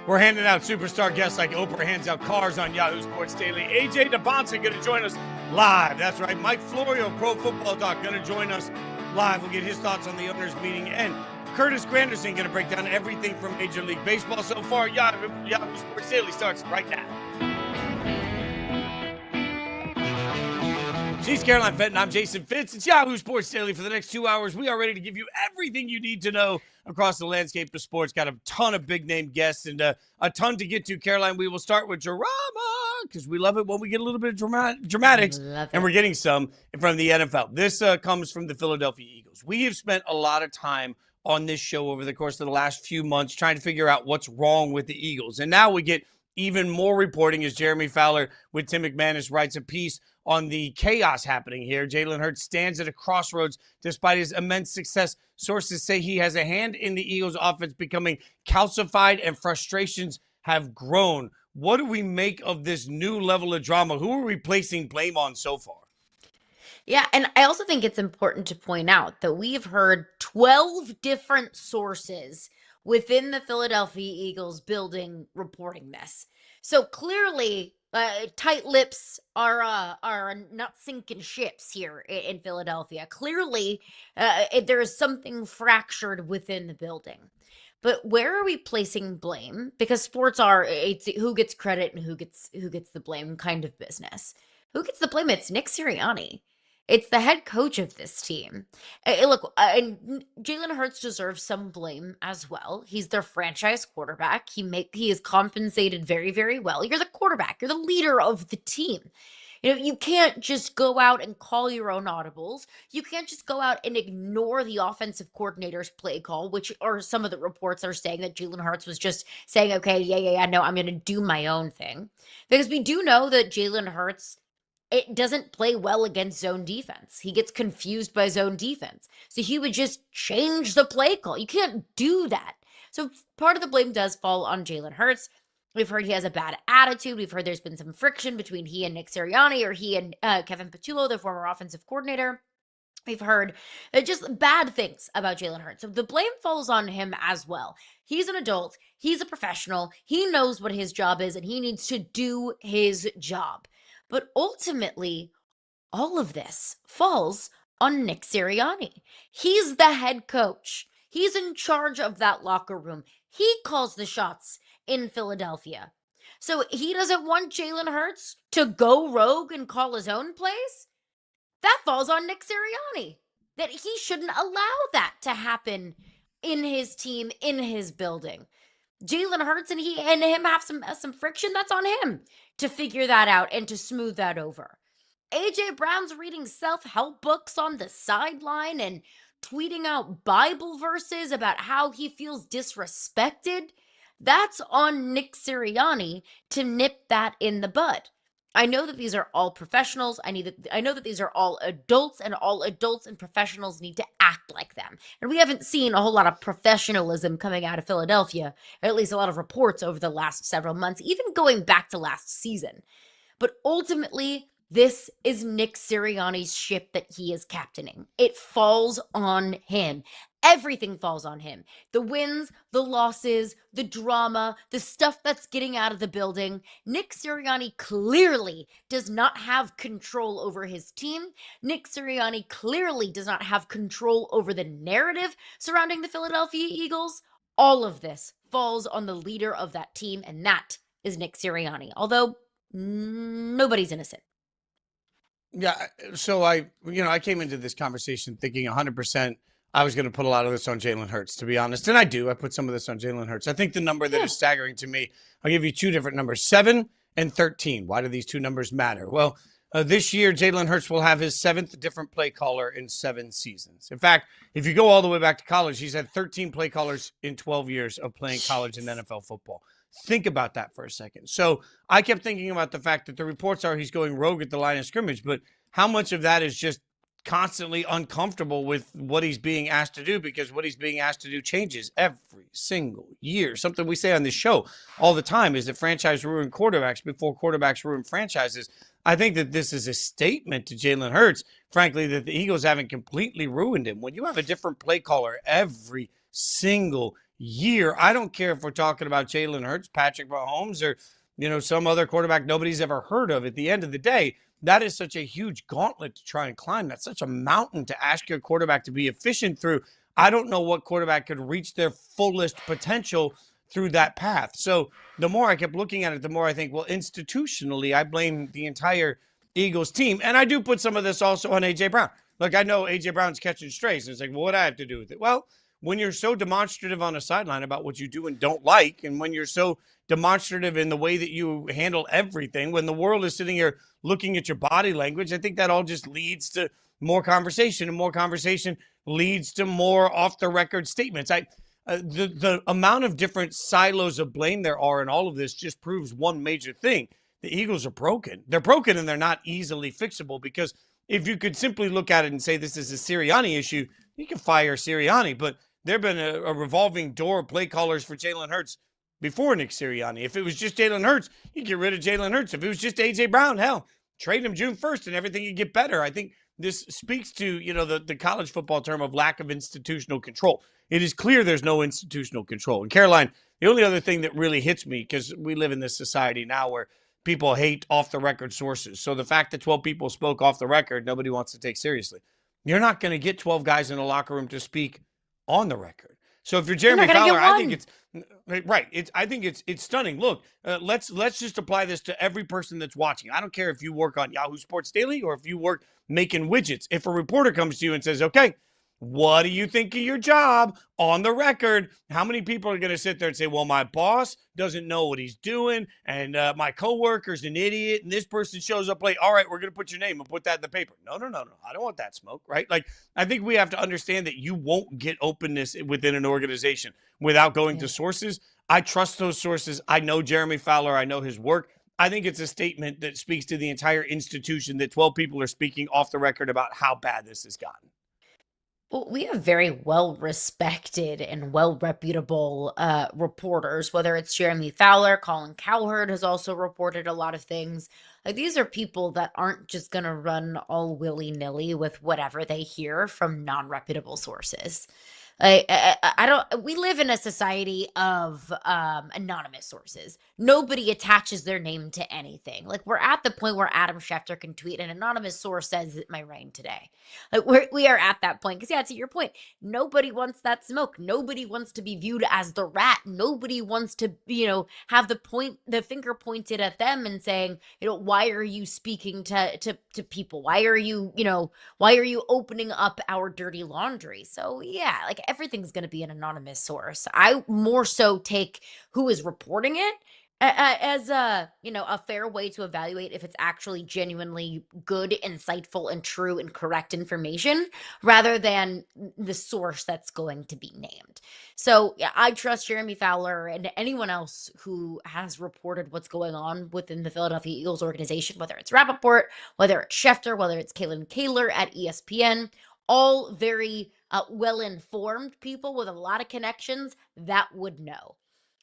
We're handing out superstar guests like Oprah hands out cars on Yahoo Sports Daily. AJ Dybantsa going to join us live. That's right. Mike Florio, Pro Football Talk, going to join us live. We'll get his thoughts on the owners' meeting. And Curtis Granderson going to break down everything from Major League Baseball so far. Yahoo Sports Daily starts right now. She's Caroline Fenton. I'm Jason Fitz. It's Yahoo Sports Daily. For the next 2 hours, we are ready to give you everything you need to know across the landscape of sports. Got a ton of big-name guests and a ton to get to. Caroline, we will start with drama because we love it when we get a little bit of dramatics, and we're getting some from the NFL. This comes from the Philadelphia Eagles. We have spent a lot of time on this show over the course of the last few months trying to figure out what's wrong with the Eagles. And now we get even more reporting as Jeremy Fowler with Tim McManus writes a piece on the chaos happening here. Jalen Hurts stands at a crossroads despite his immense success. Sources say he has a hand in the Eagles' offense becoming calcified and frustrations have grown. What do we make of this new level of drama? Who are we placing blame on so far? Yeah, and I also think it's important to point out that we've heard 12 different sources within the Philadelphia Eagles building reporting this. So clearly, tight lips are not sinking ships here in Philadelphia. Clearly, there is something fractured within the building. But where are we placing blame? Because sports it's who gets credit and who gets the blame kind of business. Who gets the blame? It's Nick Sirianni. It's the head coach of this team. Look, and Jalen Hurts deserves some blame as well. He's their franchise quarterback. He is compensated very, very well. You're the quarterback. You're the leader of the team. You can't just go out and call your own audibles. You can't just go out and ignore the offensive coordinator's play call, which are some of the reports are saying that Jalen Hurts was just saying, okay, yeah, no, I'm going to do my own thing. Because we do know that Jalen Hurts, it doesn't play well against zone defense. He gets confused by zone defense. So he would just change the play call. You can't do that. So part of the blame does fall on Jalen Hurts. We've heard he has a bad attitude. We've heard there's been some friction between he and Nick Sirianni or he and Kevin Patullo, the former offensive coordinator. We've heard just bad things about Jalen Hurts. So the blame falls on him as well. He's an adult. He's a professional. He knows what his job is, and he needs to do his job. But ultimately, all of this falls on Nick Sirianni. He's the head coach. He's in charge of that locker room. He calls the shots in Philadelphia. So he doesn't want Jalen Hurts to go rogue and call his own plays? That falls on Nick Sirianni. That he shouldn't allow that to happen in his team, in his building. Jalen Hurts and him have some friction. That's on him to figure that out and to smooth that over. AJ Brown's reading self-help books on the sideline and tweeting out Bible verses about how he feels disrespected. That's on Nick Sirianni to nip that in the bud. I know that these are all professionals. I know that these are all adults, and all adults and professionals need to act like them. And we haven't seen a whole lot of professionalism coming out of Philadelphia, or at least a lot of reports over the last several months, even going back to last season. But ultimately, this is Nick Sirianni's ship that he is captaining. It falls on him. Everything falls on him. The wins, the losses, the drama, the stuff that's getting out of the building. Nick Sirianni clearly does not have control over his team. Nick Sirianni clearly does not have control over the narrative surrounding the Philadelphia Eagles. All of this falls on the leader of that team, and that is Nick Sirianni, although nobody's innocent. Yeah, so I came into this conversation thinking 100% I was going to put a lot of this on Jalen Hurts, to be honest. And I do. I put some of this on Jalen Hurts. I think the number that is staggering to me, I'll give you two different numbers, 7 and 13. Why do these two numbers matter? Well, this year, Jalen Hurts will have his 7th different play caller in 7 seasons. In fact, if you go all the way back to college, he's had 13 play callers in 12 years of playing college and NFL football. Think about that for a second. So I kept thinking about the fact that the reports are he's going rogue at the line of scrimmage, but how much of that is just constantly uncomfortable with what he's being asked to do, because what he's being asked to do changes every single year. Something we say on this show all the time is that franchise ruin quarterbacks before quarterbacks ruin franchises. I think that this is a statement to Jalen Hurts, frankly, that the Eagles haven't completely ruined him. When you have a different play caller every single year. I don't care if we're talking about Jalen Hurts, Patrick Mahomes, or some other quarterback nobody's ever heard of. At the end of the day, that is such a huge gauntlet to try and climb. That's such a mountain to ask your quarterback to be efficient through. I don't know what quarterback could reach their fullest potential through that path. So the more I kept looking at it, the more I think, well, institutionally, I blame the entire Eagles team. And I do put some of this also on A.J. Brown. Look, I know A.J. Brown's catching strays. And it's like, well, what do I have to do with it? Well, when you're so demonstrative on a sideline about what you do and don't like, and when you're so demonstrative in the way that you handle everything, when the world is sitting here looking at your body language, I think that all just leads to more conversation, and more conversation leads to more off the record statements. The amount of different silos of blame there are in all of this just proves one major thing. The Eagles are broken. They're broken, and they're not easily fixable, because if you could simply look at it and say this is a Sirianni issue, you can fire Sirianni. But there have been a revolving door of play callers for Jalen Hurts before Nick Sirianni. If it was just Jalen Hurts, you get rid of Jalen Hurts. If it was just A.J. Brown, hell, trade him June 1st and everything would get better. I think this speaks to, the college football term of lack of institutional control. It is clear there's no institutional control. And Caroline, the only other thing that really hits me, because we live in this society now where people hate off the record sources. So the fact that 12 people spoke off the record, nobody wants to take seriously. You're not going to get 12 guys in the locker room to speak on the record. So if you're Jeremy Fowler, I think it's right. I think it's stunning. Look, let's just apply this to every person that's watching. I don't care if you work on Yahoo Sports Daily or if you work making widgets. If a reporter comes to you and says, okay, what do you think of your job on the record? How many people are going to sit there and say, well, my boss doesn't know what he's doing, and my coworker's an idiot, and this person shows up late. All right, we're going to put your name and put that in the paper. No. I don't want that smoke, right? Like, I think we have to understand that you won't get openness within an organization without going to sources. I trust those sources. I know Jeremy Fowler. I know his work. I think it's a statement that speaks to the entire institution that 12 people are speaking off the record about how bad this has gotten. Well, we have very well-respected and well-reputable reporters, whether it's Jeremy Fowler, Colin Cowherd has also reported a lot of things. Like, these are people that aren't just going to run all willy-nilly with whatever they hear from non-reputable sources. I don't. We live in a society of anonymous sources. Nobody attaches their name to anything. Like, we're at the point where Adam Schefter can tweet an anonymous source says it might rain today. Like, we are at that point, because to your point, nobody wants that smoke. Nobody wants to be viewed as the rat. Nobody wants to have the finger pointed at them and saying, why are you speaking to people? Why are you opening up our dirty laundry? So yeah, like, everything's going to be an anonymous source. I more so take who is reporting it as a fair way to evaluate if it's actually genuinely good, insightful, and true and correct information, rather than the source that's going to be named. So yeah, I trust Jeremy Fowler and anyone else who has reported what's going on within the Philadelphia Eagles organization, whether it's Rappaport, whether it's Schefter, whether it's Kalen Kaler at ESPN, all very well-informed people with a lot of connections that would know.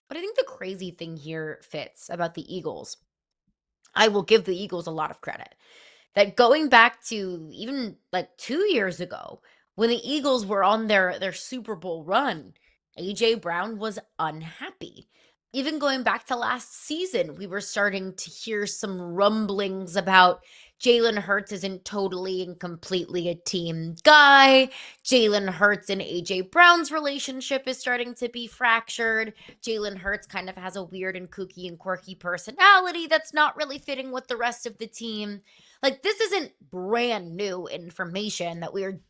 But I think the crazy thing here, Fitz, about the Eagles, I will give the Eagles a lot of credit. That going back to even like 2 years ago, when the Eagles were on their Super Bowl run, A.J. Brown was unhappy. Even going back to last season, we were starting to hear some rumblings about Jalen Hurts isn't totally and completely a team guy. Jalen Hurts and A.J. Brown's relationship is starting to be fractured. Jalen Hurts kind of has a weird and kooky and quirky personality that's not really fitting with the rest of the team. Like, this isn't brand new information that we're,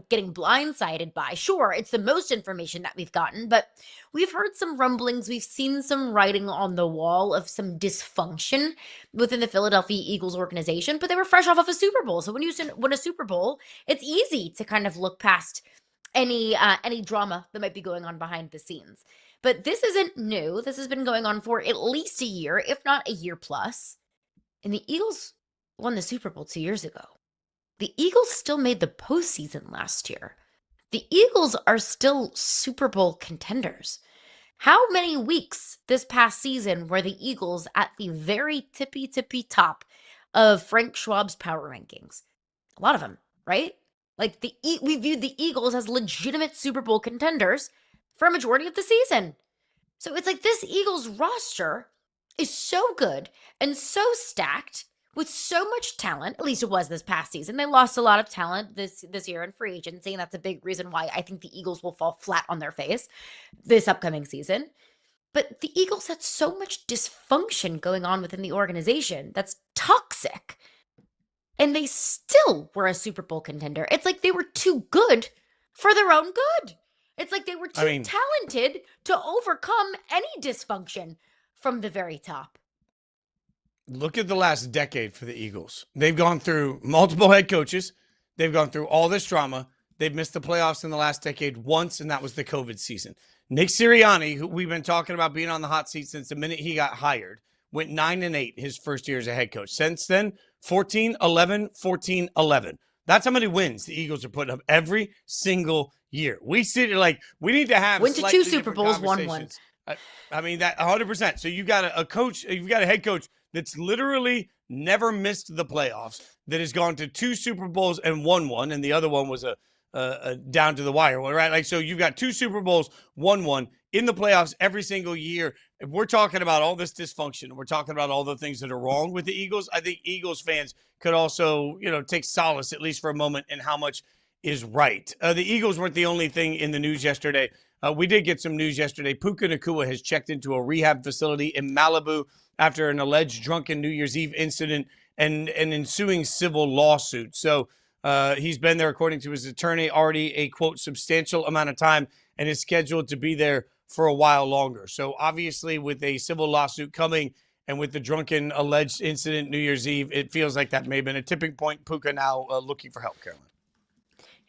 getting blindsided by. Sure, it's the most information that we've gotten, but we've heard some rumblings. We've seen some writing on the wall of some dysfunction within the Philadelphia Eagles organization, but they were fresh off of a Super Bowl. So when you win a Super Bowl, it's easy to kind of look past any drama that might be going on behind the scenes. But this isn't new. This has been going on for at least a year, if not a year plus. And the Eagles won the Super Bowl 2 years ago. The Eagles still made the postseason last year. The Eagles are still Super Bowl contenders. How many weeks this past season were the Eagles at the very tippy top of Frank Schwab's power rankings? A lot of them, right? Like, we viewed the Eagles as legitimate Super Bowl contenders for a majority of the season. So it's like this Eagles roster is so good and so stacked with so much talent. At least it was this past season. They lost a lot of talent this year in free agency, and that's a big reason why I think the Eagles will fall flat on their face this upcoming season. But the Eagles had so much dysfunction going on within the organization that's toxic. And they still were a Super Bowl contender. It's like they were too good for their own good. It's like they were too talented to overcome any dysfunction from the very top. Look at the last decade for the Eagles. They've gone through multiple head coaches. They've gone through all this drama. They've missed the playoffs in the last decade once, and that was the COVID season. Nick Sirianni, who we've been talking about being on the hot seat since the minute he got hired, went 9-8 his first year as a head coach. Since then, 14-11, 14-11. That's how many wins the Eagles are putting up every single year. We see it like we need to have went to 2 Super Bowls, won one. I mean that 100%. So you've got a coach, you've got a head coach that's literally never missed the playoffs, that has gone to 2 Super Bowls and won one, and the other one was a down to the wire one, right? Like, so you've got 2 Super Bowls, won one in the playoffs every single year. If we're talking about all this dysfunction, we're talking about all the things that are wrong with the Eagles, I think Eagles fans could also, take solace, at least for a moment, in how much is right. The Eagles weren't the only thing in the news yesterday. We did get some news yesterday. Puka Nacua has checked into a rehab facility in Malibu after an alleged drunken New Year's Eve incident and an ensuing civil lawsuit. So he's been there, according to his attorney, already a, quote, substantial amount of time, and is scheduled to be there for a while longer. So obviously with a civil lawsuit coming and with the drunken alleged incident New Year's Eve, it feels like that may have been a tipping point. Puka now looking for help, Caroline.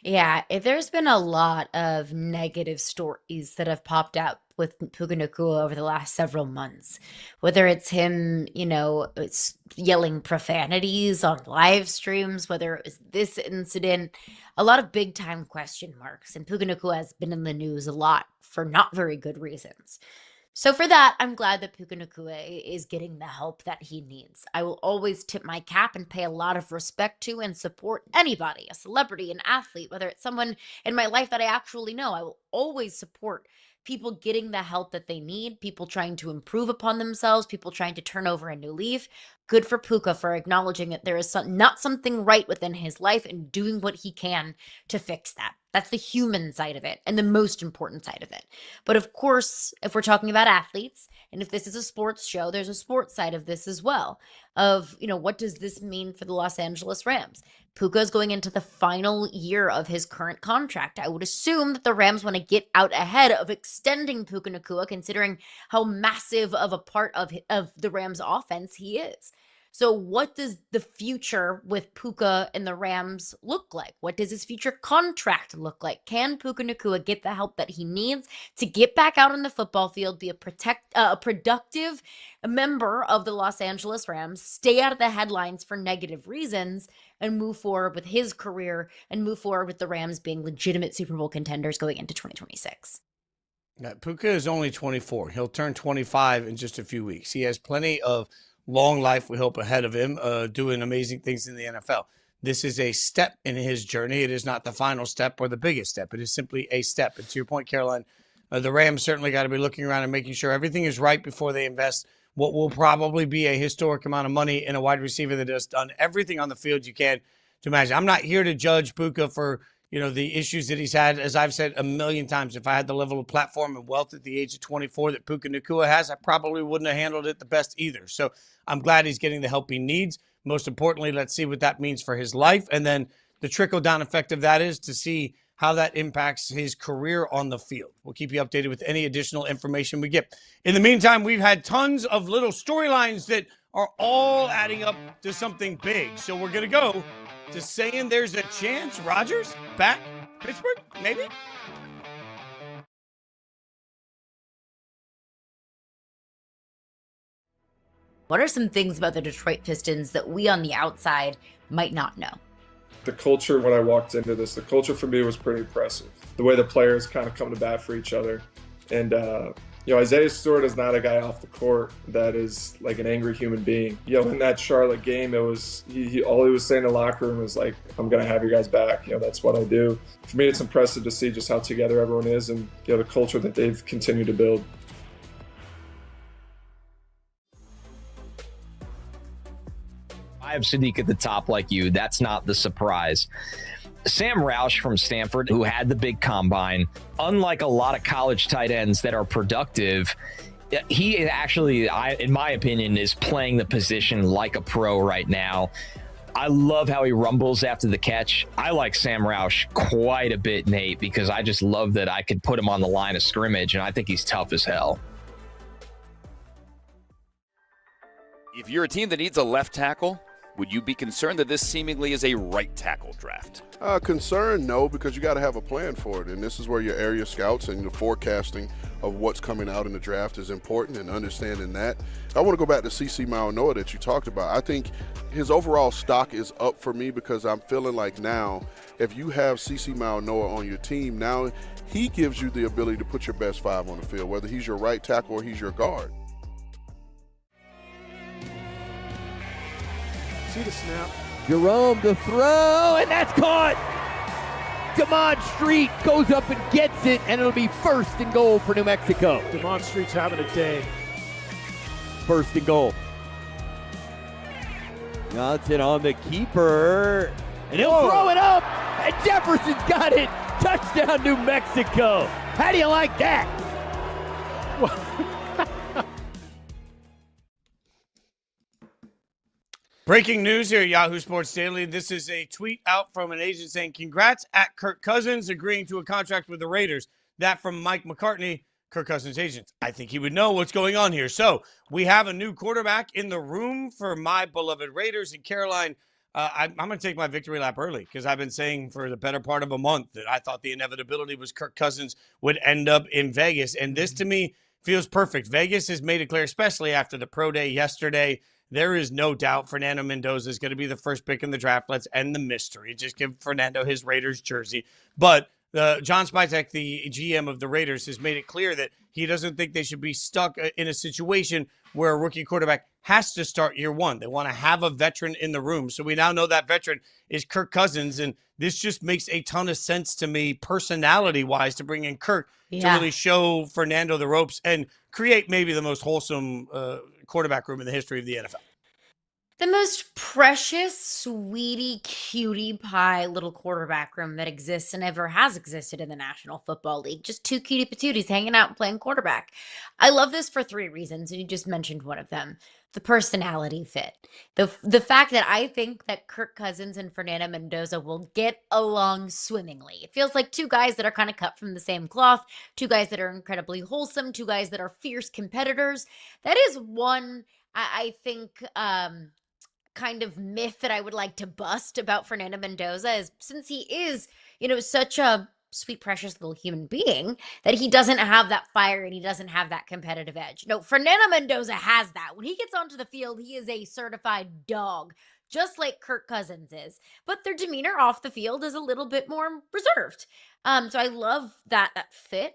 Yeah, there's been a lot of negative stories that have popped up with Puka Nacua over the last several months. Whether it's him, it's yelling profanities on live streams, whether it was this incident, a lot of big time question marks. And Puka Nacua has been in the news a lot for not very good reasons. So for that, I'm glad that Puka Nacua is getting the help that he needs. I will always tip my cap and pay a lot of respect to and support anybody, a celebrity, an athlete, whether it's someone in my life that I actually know. I will always support people getting the help that they need, people trying to improve upon themselves, people trying to turn over a new leaf. Good for Puka for acknowledging that there is not something right within his life and doing what he can to fix that. That's the human side of it and the most important side of it. But of course, if we're talking about athletes, and if this is a sports show, there's a sports side of this as well. Of, what does this mean for the Los Angeles Rams? Puka is going into the final year of his current contract. I would assume that the Rams want to get out ahead of extending Puka Nacua, considering how massive of a part of the Rams offense he is. So what does the future with Puka and the Rams look like? What does his future contract look like? Can Puka Nacua get the help that he needs to get back out on the football field, be a productive member of the Los Angeles Rams, stay out of the headlines for negative reasons, and move forward with his career and move forward with the Rams being legitimate Super Bowl contenders going into 2026? Yeah, Puka is only 24. He'll turn 25 in just a few weeks. He has plenty of long life, we hope, ahead of him, doing amazing things in the NFL. This is a step in his journey. It is not the final step or the biggest step. It is simply a step. And to your point, Caroline, the Rams certainly got to be looking around and making sure everything is right before they invest what will probably be a historic amount of money in a wide receiver that has done everything on the field you can to imagine. I'm not here to judge Puka for the issues that he's had. As I've said a million times, if I had the level of platform and wealth at the age of 24 that Puka Nacua has, I probably wouldn't have handled it the best either. So I'm glad he's getting the help he needs. Most importantly, let's see what that means for his life. And then the trickle-down effect of that is to see how that impacts his career on the field. We'll keep you updated with any additional information we get. In the meantime, we've had tons of little storylines that are all adding up to something big. So we're going to go to saying there's a chance Rodgers back Pittsburgh, maybe? What are some things about the Detroit Pistons that we on the outside might not know? The culture, when I walked into this, the culture for me was pretty impressive. The way the players kind of come to bat for each other. And Isaiah Stewart is not a guy off the court that is like an angry human being. In that Charlotte game, it was all he was saying in the locker room was like, "I'm gonna have you guys back. That's what I do." For me, it's impressive to see just how together everyone is and the culture that they've continued to build. I have Sadiq at the top like you. That's not the surprise. Sam Roush from Stanford, who had the big combine, unlike a lot of college tight ends that are productive, he actually, in my opinion, is playing the position like a pro right now. I love how he rumbles after the catch. I like Sam Roush quite a bit, Nate, because I just love that I could put him on the line of scrimmage, and I think he's tough as hell. If you're a team that needs a left tackle, would you be concerned that this seemingly is a right tackle draft? Concern, no, because you got to have a plan for it. And this is where your area scouts and the forecasting of what's coming out in the draft is important, and understanding that. I want to go back to CeCe Mauanoa that you talked about. I think his overall stock is up for me because I'm feeling like now, if you have CeCe Mauanoa on your team, now he gives you the ability to put your best five on the field, whether he's your right tackle or he's your guard. See the snap. Jerome to throw, and that's caught. Demond Street goes up and gets it, and it'll be first and goal for New Mexico. Demond Street's having a day. First and goal. Johnson on the keeper, and he'll throw it up, and Jefferson's got it. Touchdown, New Mexico. How do you like that? Breaking news here at Yahoo Sports Daily. This is a tweet out from an agent saying, "Congrats at Kirk Cousins agreeing to a contract with the Raiders." That from Mike McCartney, Kirk Cousins' agent. I think he would know what's going on here. So we have a new quarterback in the room for my beloved Raiders. And Caroline, I'm going to take my victory lap early because I've been saying for the better part of a month that I thought the inevitability was Kirk Cousins would end up in Vegas. And this to me feels perfect. Vegas has made it clear, especially after the pro day yesterday. There is no doubt Fernando Mendoza is going to be the first pick in the draft. Let's end the mystery. Just give Fernando his Raiders jersey. But John Spytek, the GM of the Raiders, has made it clear that he doesn't think they should be stuck in a situation where a rookie quarterback has to start year one. They want to have a veteran in the room. So we now know that veteran is Kirk Cousins, and this just makes a ton of sense to me personality-wise to bring in Kirk to really show Fernando the ropes and create maybe the most wholesome quarterback room in the history of the NFL. The most precious, sweetie, cutie pie little quarterback room that exists and ever has existed in the National Football League. Just two cutie patooties hanging out and playing quarterback. I love this for three reasons, and you just mentioned one of them. The personality fit. The fact that I think that Kirk Cousins and Fernando Mendoza will get along swimmingly. It feels like two guys that are kind of cut from the same cloth, two guys that are incredibly wholesome, two guys that are fierce competitors. That is one, I think, kind of myth that I would like to bust about Fernando Mendoza is since he is, such a sweet, precious little human being, that he doesn't have that fire and he doesn't have that competitive edge. No, Fernando Mendoza has that. When he gets onto the field, he is a certified dog, just like Kirk Cousins is. But their demeanor off the field is a little bit more reserved. So I love that fit.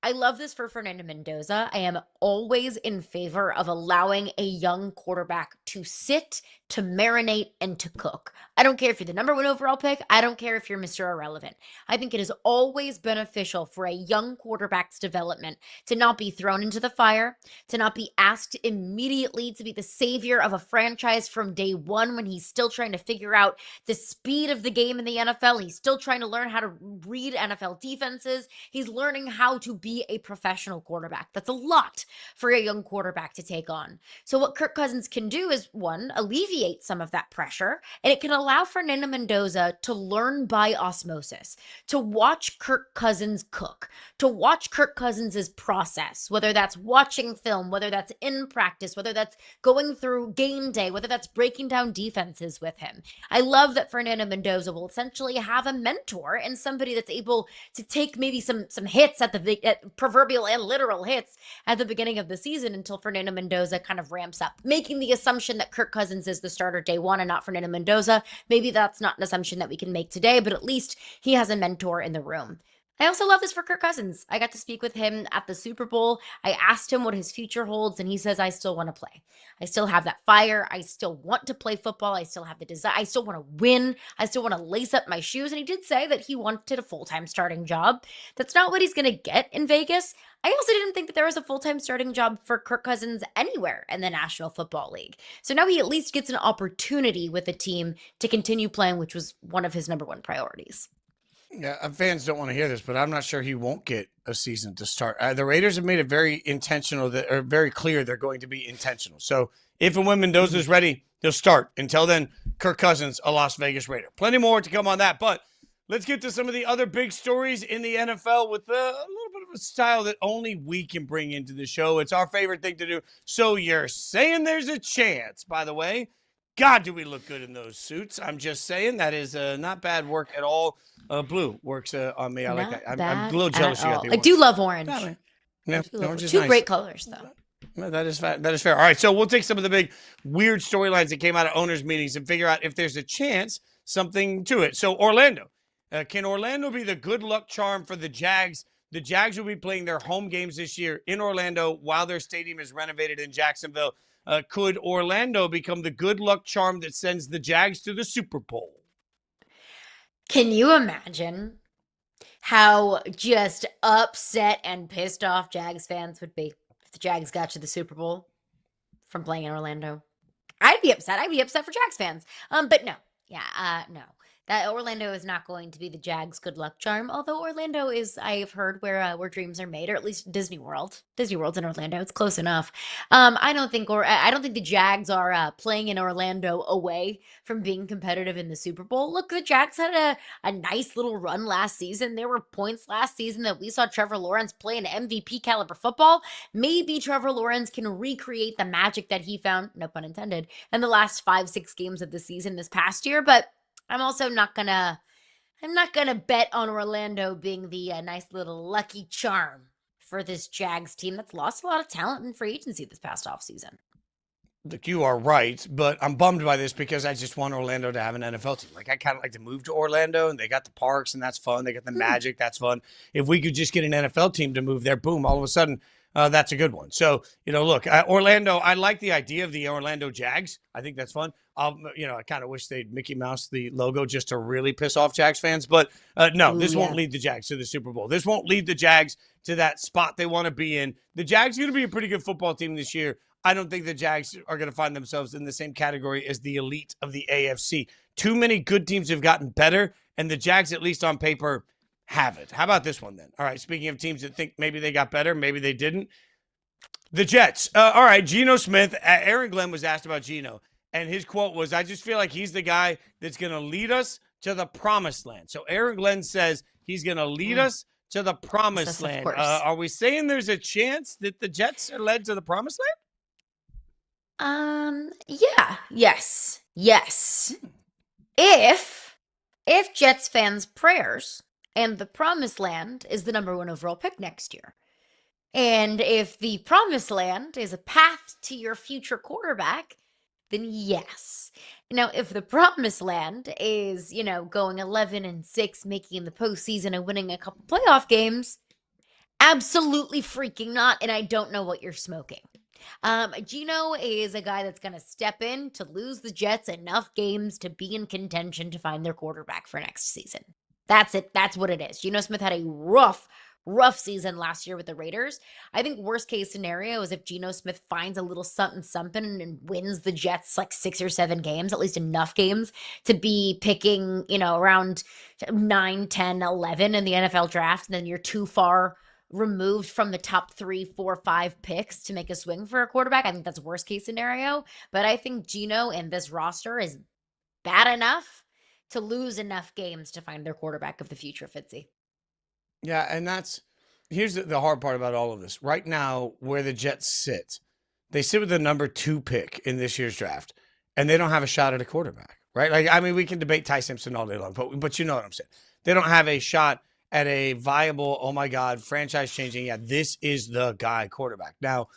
I love this for Fernando Mendoza. I am always in favor of allowing a young quarterback to sit, to marinate, and to cook. I don't care if you're the number one overall pick. I don't care if you're Mr. Irrelevant. I think it is always beneficial for a young quarterback's development to not be thrown into the fire, to not be asked immediately to be the savior of a franchise from day one when he's still trying to figure out the speed of the game in the NFL. He's still trying to learn how to read NFL defenses. He's learning how to be a professional quarterback. That's a lot for a young quarterback to take on. So what Kirk Cousins can do is, one, alleviate some of that pressure, and it can allow Fernando Mendoza to learn by osmosis, to watch Kirk Cousins cook, to watch Kirk Cousins' process, whether that's watching film, whether that's in practice, whether that's going through game day, whether that's breaking down defenses with him. I love that Fernando Mendoza will essentially have a mentor and somebody that's able to take maybe some hits at proverbial and literal hits at the beginning of the season until Fernando Mendoza kind of ramps up, making the assumption that Kirk Cousins is the starter day one and not Fernando Mendoza. Maybe that's not an assumption that we can make today, but at least he has a mentor in the room. I also love this for Kirk Cousins. I got to speak with him at the Super Bowl. I asked him what his future holds, and he says, I still want to play. I still have that fire. I still want to play football. I still have the desire. I still want to win. I still want to lace up my shoes. And he did say that he wanted a full-time starting job. That's not what he's going to get in Vegas. I also didn't think that there was a full-time starting job for Kirk Cousins anywhere in the National Football League. So now he at least gets an opportunity with a team to continue playing, which was one of his number one priorities. Yeah, fans don't want to hear this, but I'm not sure he won't get a season to start. The Raiders have made it very intentional, or very clear they're going to be intentional. So if and when Mendoza's ready, he'll start. Until then, Kirk Cousins, a Las Vegas Raider. Plenty more to come on that, but let's get to some of the other big stories in the NFL with a little bit of a style that only we can bring into the show. It's our favorite thing to do. So you're saying there's a chance, by the way. God, do we look good in those suits. I'm just saying that is not bad work at all. Blue works on me. I like that. I'm a little jealous you got the orange. I do love orange. Yeah, orange is two nice. Great colors, though. No, that is fair. All right, so we'll take some of the big weird storylines that came out of owners' meetings and figure out if there's a chance, something to it. So Orlando. Can Orlando be the good luck charm for the Jags? The Jags will be playing their home games this year in Orlando while their stadium is renovated in Jacksonville. Could Orlando become the good luck charm that sends the Jags to the Super Bowl? Can you imagine how just upset and pissed off Jags fans would be if the Jags got to the Super Bowl from playing in Orlando? I'd be upset. I'd be upset for Jags fans. But no. Yeah, no. That Orlando is not going to be the Jags' good luck charm. Although Orlando is, I've heard, where dreams are made, or at least Disney World. Disney World's in Orlando. It's close enough. I don't think the Jags are playing in Orlando away from being competitive in the Super Bowl. Look, the Jags had a nice little run last season. There were points last season that we saw Trevor Lawrence play an MVP caliber football. Maybe Trevor Lawrence can recreate the magic that he found, no pun intended, in the last 5-6 games of the season this past year, but I'm also not gonna bet on Orlando being the nice little lucky charm for this Jags team that's lost a lot of talent in free agency this past offseason. Look, you are right, but I'm bummed by this because I just want Orlando to have an NFL team. Like, I kind of like to move to Orlando, and they got the parks, and that's fun. They got the magic, that's fun. If we could just get an NFL team to move there, boom, all of a sudden, that's a good one. So, look, Orlando, I like the idea of the Orlando Jags. I think that's fun. I kind of wish they'd Mickey Mouse the logo just to really piss off Jags fans. But no, this won't lead the Jags to the Super Bowl. This won't lead the Jags to that spot they want to be in. The Jags are going to be a pretty good football team this year. I don't think the Jags are going to find themselves in the same category as the elite of the AFC. Too many good teams have gotten better, and the Jags, at least on paper, have it. How about this one then? All right, speaking of teams that think maybe they got better, maybe they didn't. The Jets. All right, Geno Smith. Aaron Glenn was asked about Geno, and his quote was, I just feel like he's the guy that's going to lead us to the promised land. So Aaron Glenn says he's going to lead us to the promised land. Are we saying there's a chance that the Jets are led to the promised land? Yeah. Yes. If Jets fans' prayers and the promised land is the number 1 overall pick next year. And if the promised land is a path to your future quarterback, then yes. Now, if the promised land is, going 11-6, making the postseason and winning a couple playoff games, absolutely freaking not. And I don't know what you're smoking. Geno is a guy that's going to step in to lose the Jets enough games to be in contention to find their quarterback for next season. That's it. That's what it is. Geno Smith had a rough season last year with the Raiders. I think worst case scenario is if Geno Smith finds a little something and wins the Jets like 6 or 7 games, at least enough games to be picking, around 9, 10, 11 in the NFL draft. And then you're too far removed from the top 3, 4, 5 picks to make a swing for a quarterback. I think that's worst case scenario. But I think Geno and this roster is bad enough to lose enough games to find their quarterback of the future, Fitzy. Yeah, and here's the hard part about all of this. Right now, where the Jets sit, they sit with the number 2 pick in this year's draft, and they don't have a shot at a quarterback, right? Like, I mean, we can debate Ty Simpson all day long, but you know what I'm saying. They don't have a shot at a viable, oh my God, franchise-changing, yeah, this is the guy quarterback. Now,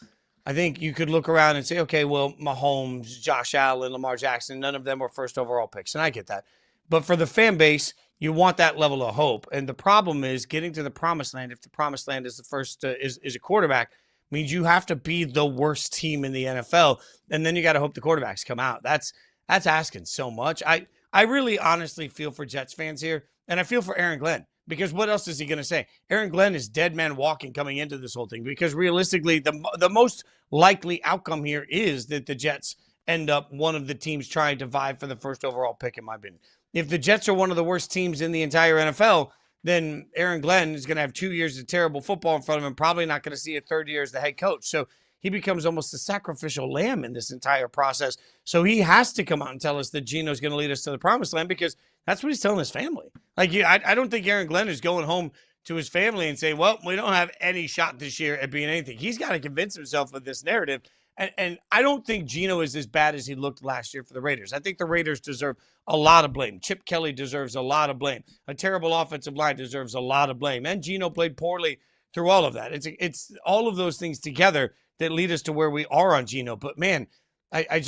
I think you could look around and say, okay, well, Mahomes, Josh Allen, Lamar Jackson, none of them were first overall picks, and I get that. But for the fan base, you want that level of hope. And the problem is getting to the promised land. If the promised land is the first is a quarterback, means you have to be the worst team in the NFL, and then you got to hope the quarterbacks come out. That's asking so much. I really honestly feel for Jets fans here, and I feel for Aaron Glenn, because what else is he going to say? Aaron Glenn is dead man walking coming into this whole thing, because realistically, the most likely outcome here is that the Jets end up one of the teams trying to vie for the first overall pick, in my opinion. If the Jets are one of the worst teams in the entire NFL, then Aaron Glenn is going to have 2 years of terrible football in front of him, probably not going to see a third year as the head coach. So he becomes almost a sacrificial lamb in this entire process. So he has to come out and tell us that Geno's going to lead us to the promised land, because that's what he's telling his family. Like, I don't think Aaron Glenn is going home to his family and say, well, we don't have any shot this year at being anything. He's got to convince himself of this narrative. And I don't think Geno is as bad as he looked last year for the Raiders. I think the Raiders deserve a lot of blame. Chip Kelly deserves a lot of blame. A terrible offensive line deserves a lot of blame. And Geno played poorly through all of that. It's all of those things together that lead us to where we are on Geno. But man, I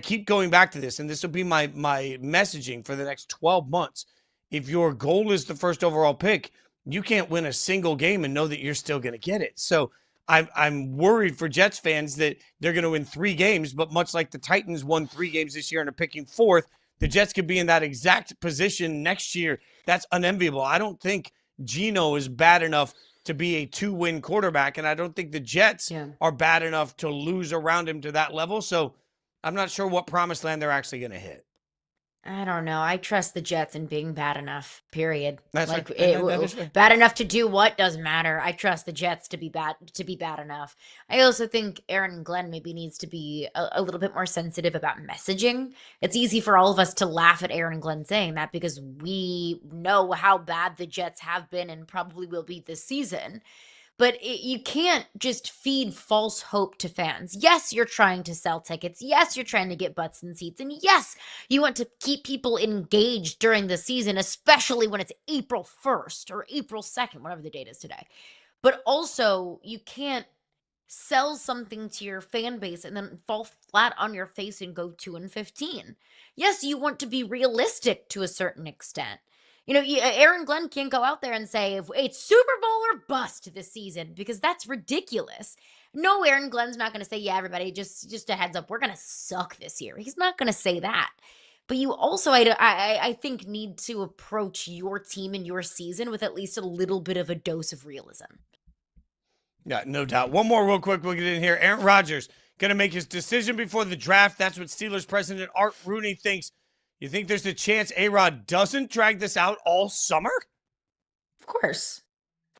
keep going back to this, and this will be my messaging for the next 12 months. If your goal is the first overall pick, you can't win a single game and know that you're still going to get it. So I'm worried for Jets fans that they're going to win 3 games, but much like the Titans won 3 games this year and are picking 4th, the Jets could be in that exact position next year. That's unenviable. I don't think Geno is bad enough to be a 2-win quarterback, and I don't think the Jets are bad enough to lose around him to that level. So I'm not sure what promised land they're actually going to hit. I don't know. I trust the Jets in being bad enough, period. That's like right. Bad enough to do what doesn't matter. I trust the Jets to be bad enough. I also think Aaron Glenn maybe needs to be a little bit more sensitive about messaging. It's easy for all of us to laugh at Aaron Glenn saying that, because we know how bad the Jets have been and probably will be this season. But you can't just feed false hope to fans. Yes, you're trying to sell tickets. Yes, you're trying to get butts in seats. And yes, you want to keep people engaged during the season, especially when it's April 1st or April 2nd, whatever the date is today. But also, you can't sell something to your fan base and then fall flat on your face and go 2-15. Yes, you want to be realistic to a certain extent. You know, Aaron Glenn can't go out there and say it's Super Bowl or bust this season, because that's ridiculous. No, Aaron Glenn's not going to say, yeah, everybody, just a heads up, we're going to suck this year. He's not going to say that. But you also, I think, need to approach your team and your season with at least a little bit of a dose of realism. Yeah, no doubt. One more real quick, we'll get in here. Aaron Rodgers going to make his decision before the draft. That's what Steelers president Art Rooney thinks. You think there's a chance A-Rod doesn't drag this out all summer? Of course.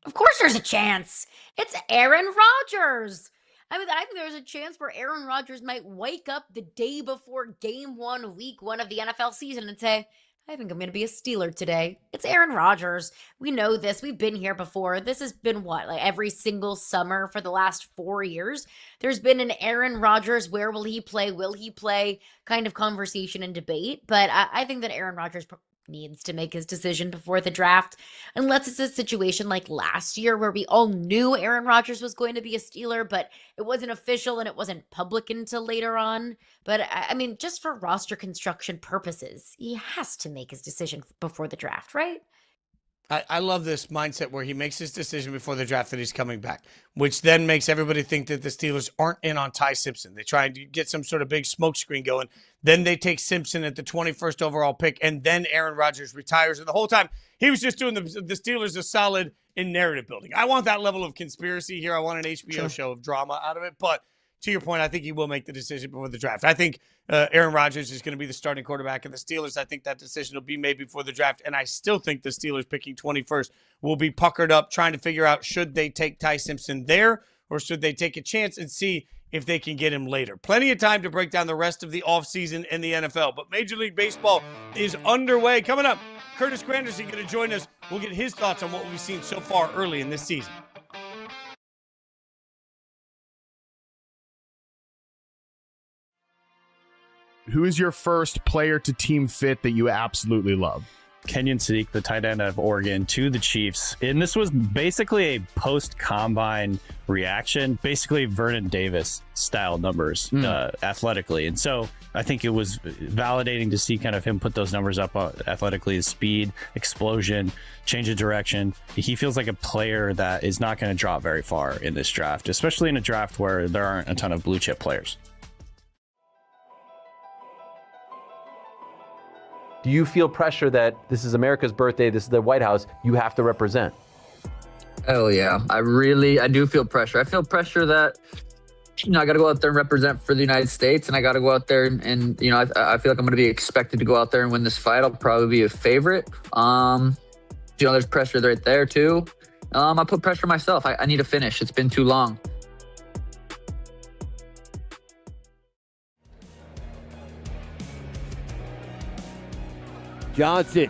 Of course there's a chance. It's Aaron Rodgers. I mean, I think there's a chance where Aaron Rodgers might wake up the day before game 1, week 1 of the NFL season and say, I think I'm going to be a Steeler today. It's Aaron Rodgers. We know this. We've been here before. This has been like every single summer for the last 4 years. There's been an Aaron Rodgers, where will he play kind of conversation and debate. But I think that Aaron Rodgers needs to make his decision before the draft, unless it's a situation like last year where we all knew Aaron Rodgers was going to be a Steeler, but it wasn't official and it wasn't public until later on. But I mean, just for roster construction purposes, he has to make his decision before the draft, right? I love this mindset where he makes his decision before the draft that he's coming back, which then makes everybody think that the Steelers aren't in on Ty Simpson. They try to get some sort of big smoke screen going. Then they take Simpson at the 21st overall pick, and then Aaron Rodgers retires. And the whole time, he was just doing the Steelers a solid in narrative building. I want that level of conspiracy here. I want an HBO show of drama out of it. But to your point, I think he will make the decision before the draft. I think Aaron Rodgers is going to be the starting quarterback of the Steelers. I think that decision will be made before the draft. And I still think the Steelers picking 21st will be puckered up trying to figure out, should they take Ty Simpson there, or should they take a chance and see if they can get him later. Plenty of time to break down the rest of the offseason in the NFL. But Major League Baseball is underway. Coming up, Curtis Granderson going to join us. We'll get his thoughts on what we've seen so far early in this season. Who is your first player to team fit that you absolutely love? Kenyon Sadiq, the tight end of Oregon, to the Chiefs. And this was basically a post-combine reaction, basically Vernon Davis style numbers athletically. And so I think it was validating to see kind of him put those numbers up athletically, his speed, explosion, change of direction. He feels like a player that is not going to drop very far in this draft, especially in a draft where there aren't a ton of blue chip players. Do you feel pressure that this is America's birthday, this is the White House, you have to represent? Hell yeah. I do feel pressure. I feel pressure that, I got to go out there and represent for the United States, and I got to go out there and I feel like I'm going to be expected to go out there and win this fight. I'll probably be a favorite. There's pressure right there too. I put pressure on myself. I need to finish. It's been too long. Johnson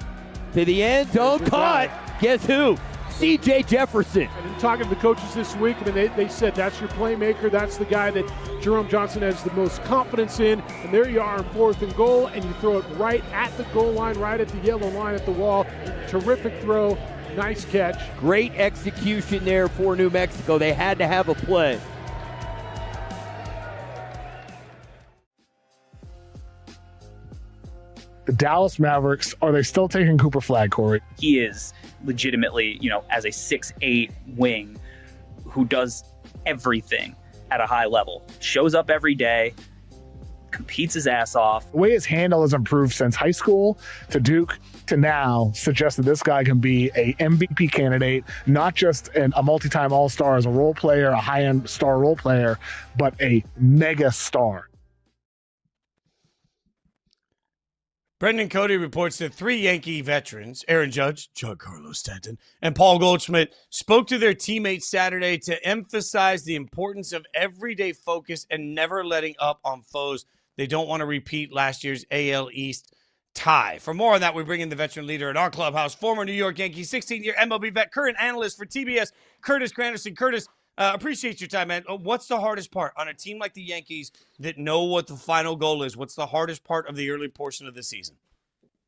to the end zone, caught. Guess who? C.J. Jefferson. And in talking to the coaches this week, they said that's your playmaker. That's the guy that Jerome Johnson has the most confidence in. And there you are on 4th and goal, and you throw it right at the goal line, right at the yellow line at the wall. Terrific throw. Nice catch. Great execution there for New Mexico. They had to have a play. The Dallas Mavericks, are they still taking Cooper Flagg, Corey? He is legitimately, as a 6'8" wing who does everything at a high level. Shows up every day, competes his ass off. The way his handle has improved since high school to Duke to now suggests that this guy can be a MVP candidate, not just a multi-time All-Star as a role player, a high-end star role player, but a mega star. Brendan Cody reports that 3 Yankee veterans, Aaron Judge, Giancarlo Stanton, and Paul Goldschmidt, spoke to their teammates Saturday to emphasize the importance of everyday focus and never letting up on foes. They don't want to repeat last year's AL East tie. For more on that, we bring in the veteran leader in our clubhouse, former New York Yankees, 16-year MLB vet, current analyst for TBS, Curtis Granderson. Curtis, appreciate your time, man. What's the hardest part on a team like the Yankees that know what the final goal is? What's the hardest part of the early portion of the season?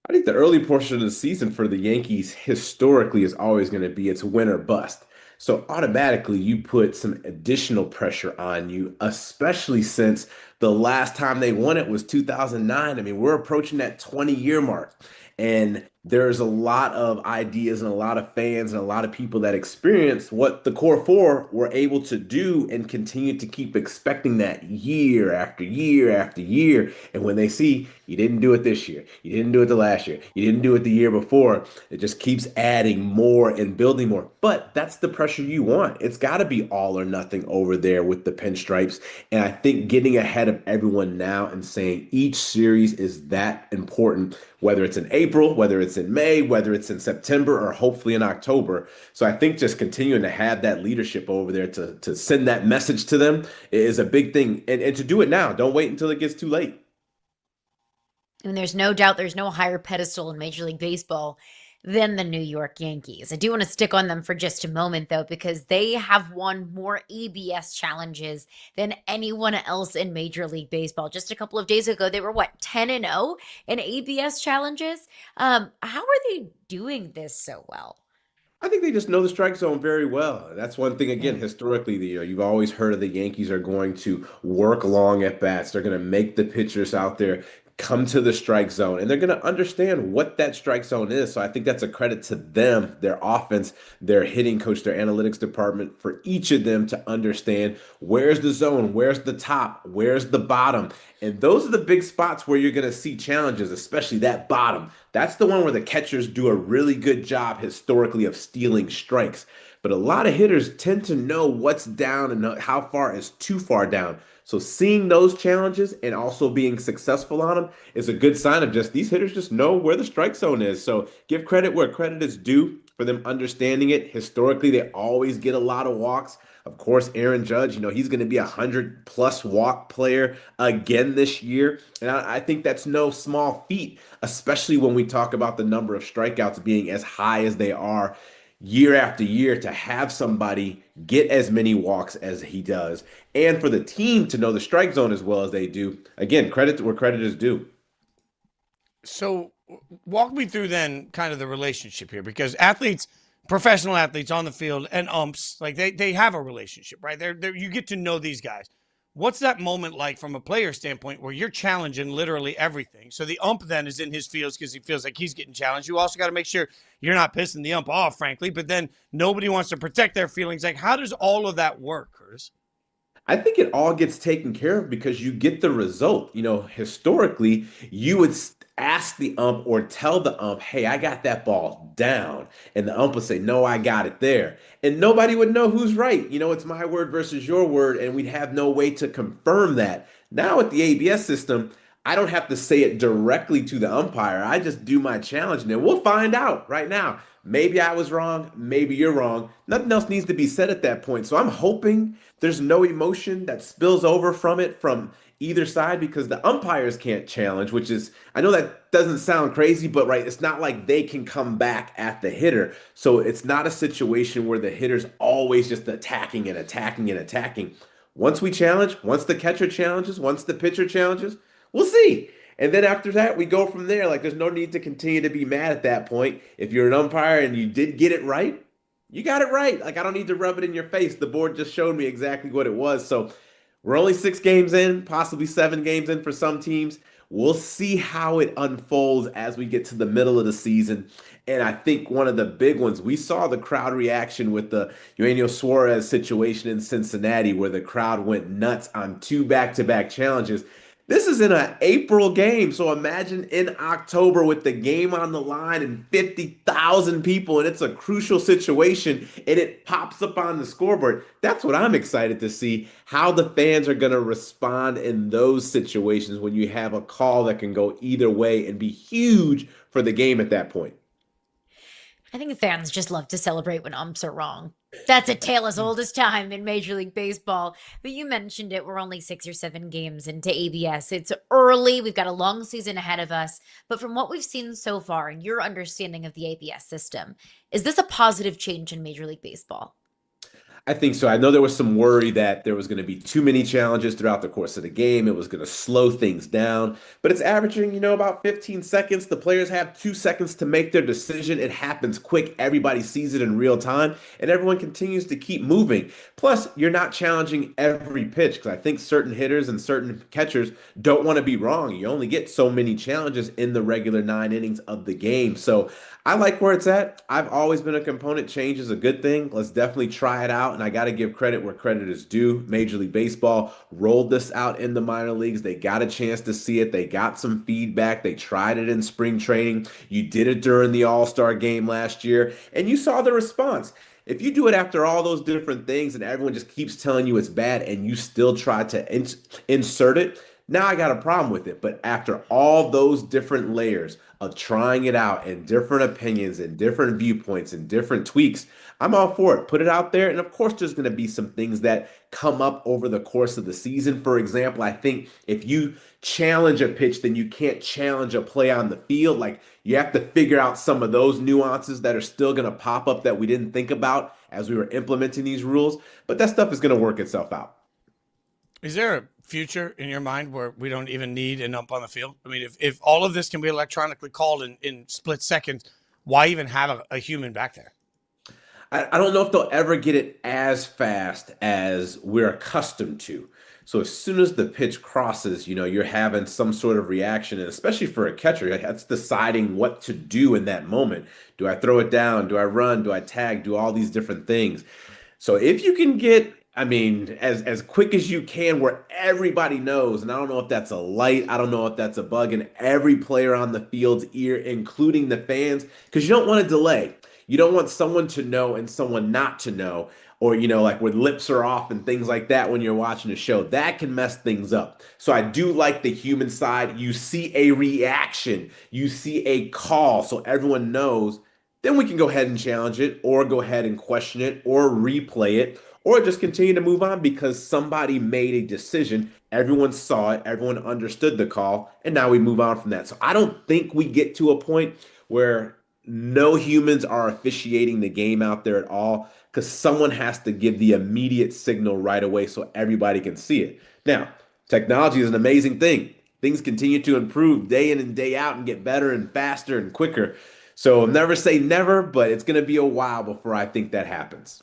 I think the early portion of the season for the Yankees historically is always going to be it's win or bust. So automatically you put some additional pressure on you, especially since the last time they won it was 2009. I mean, we're approaching that 20-year mark. And there's a lot of ideas and a lot of fans and a lot of people that experience what the core 4 were able to do and continue to keep expecting that year after year after year. And when they see you didn't do it this year, you didn't do it the last year, you didn't do it the year before, it just keeps adding more and building more. But that's the pressure you want. It's got to be all or nothing over there with the pinstripes. And I think getting ahead of everyone now and saying each series is that important, whether it's in April, whether it's in May, whether it's in September, or hopefully in October. So I think just continuing to have that leadership over there to send that message to them is a big thing. And to do it now, don't wait until it gets too late. And there's no doubt there's no higher pedestal in Major League Baseball than the New York Yankees. I do want to stick on them for just a moment, though, because they have won more ABS challenges than anyone else in Major League Baseball. Just a couple of days ago, they were, 10-0 in ABS challenges? How are they doing this so well? I think they just know the strike zone very well. That's one thing, again, historically, you've always heard of the Yankees are going to work long at bats. They're going to make the pitchers out there come to the strike zone, and they're going to understand what that strike zone is. So I think that's a credit to them, their offense, their hitting coach, their analytics department, for each of them to understand where's the zone, where's the top, where's the bottom. And those are the big spots where you're going to see challenges, especially that bottom. That's the one where the catchers do a really good job historically of stealing strikes. But a lot of hitters tend to know what's down and how far is too far down. So seeing those challenges and also being successful on them is a good sign of just these hitters just know where the strike zone is. So give credit where credit is due for them understanding it. Historically, they always get a lot of walks. Of course, Aaron Judge, he's going to be a 100+ walk player again this year. And I think that's no small feat, especially when we talk about the number of strikeouts being as high as they are year after year, to have somebody get as many walks as he does, and for the team to know the strike zone as well as they do. Again, credit where credit is due. So walk me through then kind of the relationship here, because athletes, professional athletes on the field and umps, like they have a relationship, right? They're you get to know these guys. What's that moment like from a player standpoint where you're challenging literally everything? So the ump then is in his feels because he feels like he's getting challenged. You also got to make sure you're not pissing the ump off, frankly, but then nobody wants to protect their feelings. Like, how does all of that work, Curtis? I think it all gets taken care of because you get the result. Historically, you would ask the ump or tell the ump, hey, I got that ball down. And the ump would say, no, I got it there. And nobody would know who's right. It's my word versus your word, and we'd have no way to confirm that. Now with the ABS system, I don't have to say it directly to the umpire. I just do my challenge, and then we'll find out right now. Maybe I was wrong. Maybe you're wrong. Nothing else needs to be said at that point. So I'm hoping there's no emotion that spills over from it from either side, because the umpires can't challenge, which is, I know that doesn't sound crazy, but right, it's not like they can come back at the hitter. So it's not a situation where the hitter's always just attacking and attacking and attacking. Once we challenge, once the catcher challenges, once the pitcher challenges, we'll see. And then after that, we go from there. Like, there's no need to continue to be mad at that point. If you're an umpire and you did get it right, you got it right. Like, I don't need to rub it in your face. The board just showed me exactly what it was. So we're only 6 games in, possibly 7 games in for some teams. We'll see how it unfolds as we get to the middle of the season. And I think one of the big ones, we saw the crowd reaction with the Eugenio Suarez situation in Cincinnati, where the crowd went nuts on 2 back-to-back challenges. This is in an April game, so imagine in October with the game on the line and 50,000 people, and it's a crucial situation, and it pops up on the scoreboard. That's what I'm excited to see, how the fans are going to respond in those situations when you have a call that can go either way and be huge for the game at that point. I think the fans just love to celebrate when umps are wrong. That's a tale as old as time in Major League Baseball. But you mentioned it. We're only 6 or 7 games into ABS. It's early. We've got a long season ahead of us. But from what we've seen so far and your understanding of the ABS system, is this a positive change in Major League Baseball? I think so. I know there was some worry that there was going to be too many challenges throughout the course of the game. It was going to slow things down, but it's averaging, about 15 seconds. The players have 2 seconds to make their decision. It happens quick. Everybody sees it in real time, and everyone continues to keep moving. Plus, you're not challenging every pitch, because I think certain hitters and certain catchers don't want to be wrong. You only get so many challenges in the regular 9 innings of the game. So I like where it's at. I've always been a component. Change is a good thing. Let's definitely try it out. And I got to give credit where credit is due. Major League Baseball rolled this out in the minor leagues. They got a chance to see it. They got some feedback. They tried it in spring training. You did it during the All-Star game last year, and you saw the response. If you do it after all those different things and everyone just keeps telling you it's bad and you still try to insert it, now I got a problem with it. But after all those different layers of trying it out and different opinions and different viewpoints and different tweaks, I'm all for it. Put it out there. And of course, there's going to be some things that come up over the course of the season. For example, I think if you challenge a pitch, then you can't challenge a play on the field. Like, you have to figure out some of those nuances that are still going to pop up that we didn't think about as we were implementing these rules. But that stuff is going to work itself out. Is there a future in your mind where we don't even need an ump on the field? I mean, if all of this can be electronically called in split seconds, why even have a human back there? I don't know if they'll ever get it as fast as we're accustomed to. So as soon as the pitch crosses, you're having some sort of reaction, and especially for a catcher, that's deciding what to do in that moment. Do I throw it down? Do I run? Do I tag? Do all these different things. So if you can get, as quick as you can, where everybody knows, and I don't know if that's a light, I don't know if that's a bug in every player on the field's ear, including the fans, because you don't want to delay. You don't want someone to know and someone not to know, or, like where lips are off and things like that when you're watching a show. That can mess things up. So I do like the human side. You see a reaction, you see a call, so everyone knows. Then we can go ahead and challenge it, or go ahead and question it, or replay it, or just continue to move on because somebody made a decision. Everyone saw it, everyone understood the call, and now we move on from that. So I don't think we get to a point where no humans are officiating the game out there at all, because someone has to give the immediate signal right away so everybody can see it. Now, technology is an amazing thing. things continue to improve day in and day out and get better and faster and quicker. So never say never, but it's going to be a while before I think that happens.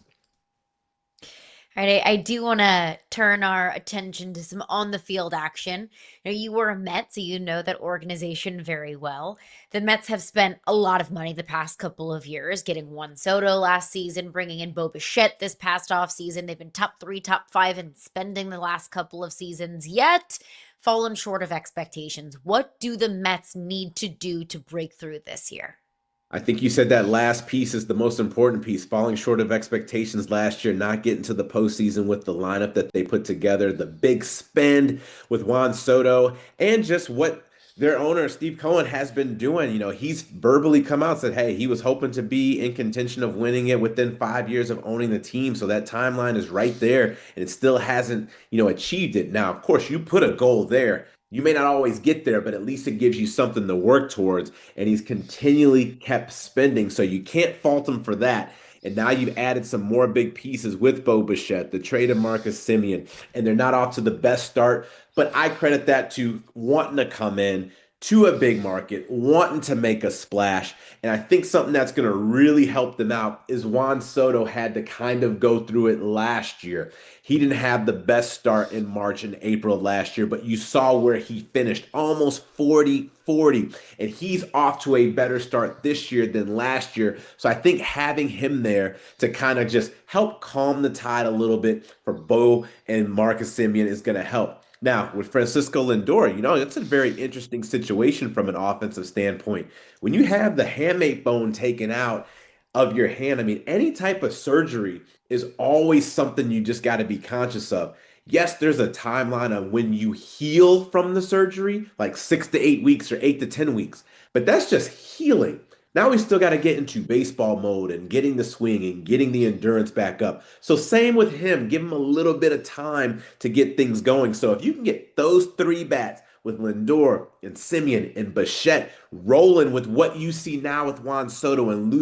All right, I do want to turn our attention to some on the field action. You were a Met, so you know that organization very well. The Mets have spent a lot of money the past couple of years, getting Juan Soto last season, bringing in Bo Bichette this past offseason. They've been top 3, top 5 in spending the last couple of seasons, yet fallen short of expectations. What do the Mets need to do to break through this year? I think you said that last piece is the most important piece, falling short of expectations last year, not getting to the postseason with the lineup that they put together, the big spend with Juan Soto, and just what their owner, Steve Cohen, has been doing. He's verbally come out and said, hey, he was hoping to be in contention of winning it within 5 years of owning the team. So that timeline is right there, and it still hasn't, achieved it. Now, of course, you put a goal there. You may not always get there, but at least it gives you something to work towards. And he's continually kept spending, so you can't fault him for that. And now you've added some more big pieces with Bo Bichette, the trade of Marcus Semien, and they're not off to the best start. But I credit that to wanting to come in to a big market, wanting to make a splash. And I think something that's going to really help them out is Juan Soto had to kind of go through it last year. He didn't have the best start in March and April of last year, but you saw where he finished, almost 40-40. And he's off to a better start this year than last year. So I think having him there to kind of just help calm the tide a little bit for Bo and Marcus Semien is going to help. Now, with Francisco Lindor, it's a very interesting situation from an offensive standpoint. When you have the hamate bone taken out of your hand, any type of surgery is always something you just got to be conscious of. Yes, there's a timeline on when you heal from the surgery, like 6 to 8 weeks or 8 to 10 weeks, but that's just healing. Now we still got to get into baseball mode and getting the swing and getting the endurance back up. So same with him, give him a little bit of time to get things going. So if you can get those 3 bats with Lindor and Semien and Bichette rolling with what you see now with Juan Soto and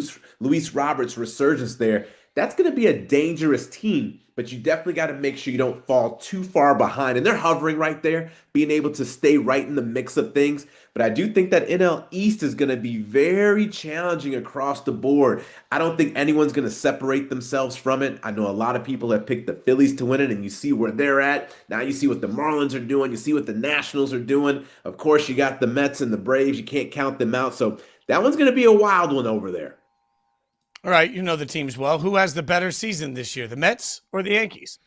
Luis Roberts' resurgence there, that's going to be a dangerous team, but you definitely got to make sure you don't fall too far behind. And they're hovering right there, being able to stay right in the mix of things. But I do think that NL East is going to be very challenging across the board. I don't think anyone's going to separate themselves from it. I know a lot of people have picked the Phillies to win it, and you see where they're at. Now you see what the Marlins are doing. You see what the Nationals are doing. Of course, you got the Mets and the Braves. You can't count them out. So that one's going to be a wild one over there. All right, you know the teams well. Who has the better season this year, the Mets or the Yankees?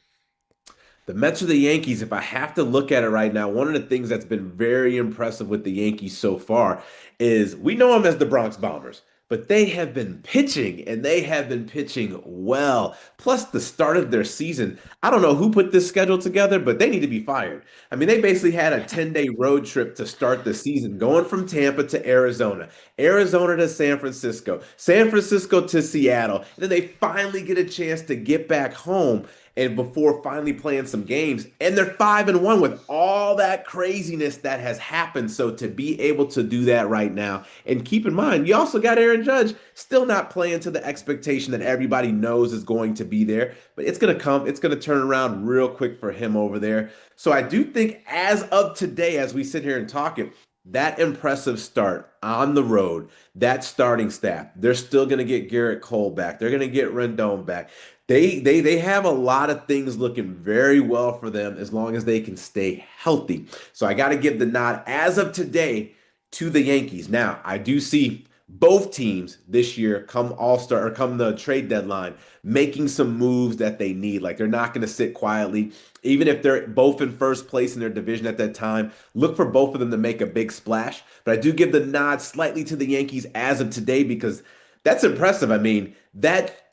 The Mets or the Yankees, if I have to look at it right now, one of the things that's been very impressive with the Yankees so far is we know them as the Bronx Bombers, but they have been pitching, and they have been pitching well. Plus, the start of their season, I don't know who put this schedule together, but they need to be fired. They basically had a 10-day road trip to start the season, going from Tampa to Arizona, Arizona to San Francisco, San Francisco to Seattle. And then they finally get a chance to get back home and before finally playing some games. And they're 5-1 with all that craziness that has happened. So to be able to do that right now, and keep in mind, you also got Aaron Judge still not playing to the expectation that everybody knows is going to be there. But it's going to come. It's going to turn around real quick for him over there. So I do think as of today, as we sit here and talk it, that impressive start on the road, that starting staff, they're still going to get Garrett Cole back. They're going to get Rendon back. They have a lot of things looking very well for them as long as they can stay healthy. So I got to give the nod as of today to the Yankees. Now, I do see both teams this year come All-Star or come the trade deadline making some moves that they need. Like, they're not going to sit quietly. Even if they're both in first place in their division at that time, look for both of them to make a big splash. But I do give the nod slightly to the Yankees as of today because that's impressive.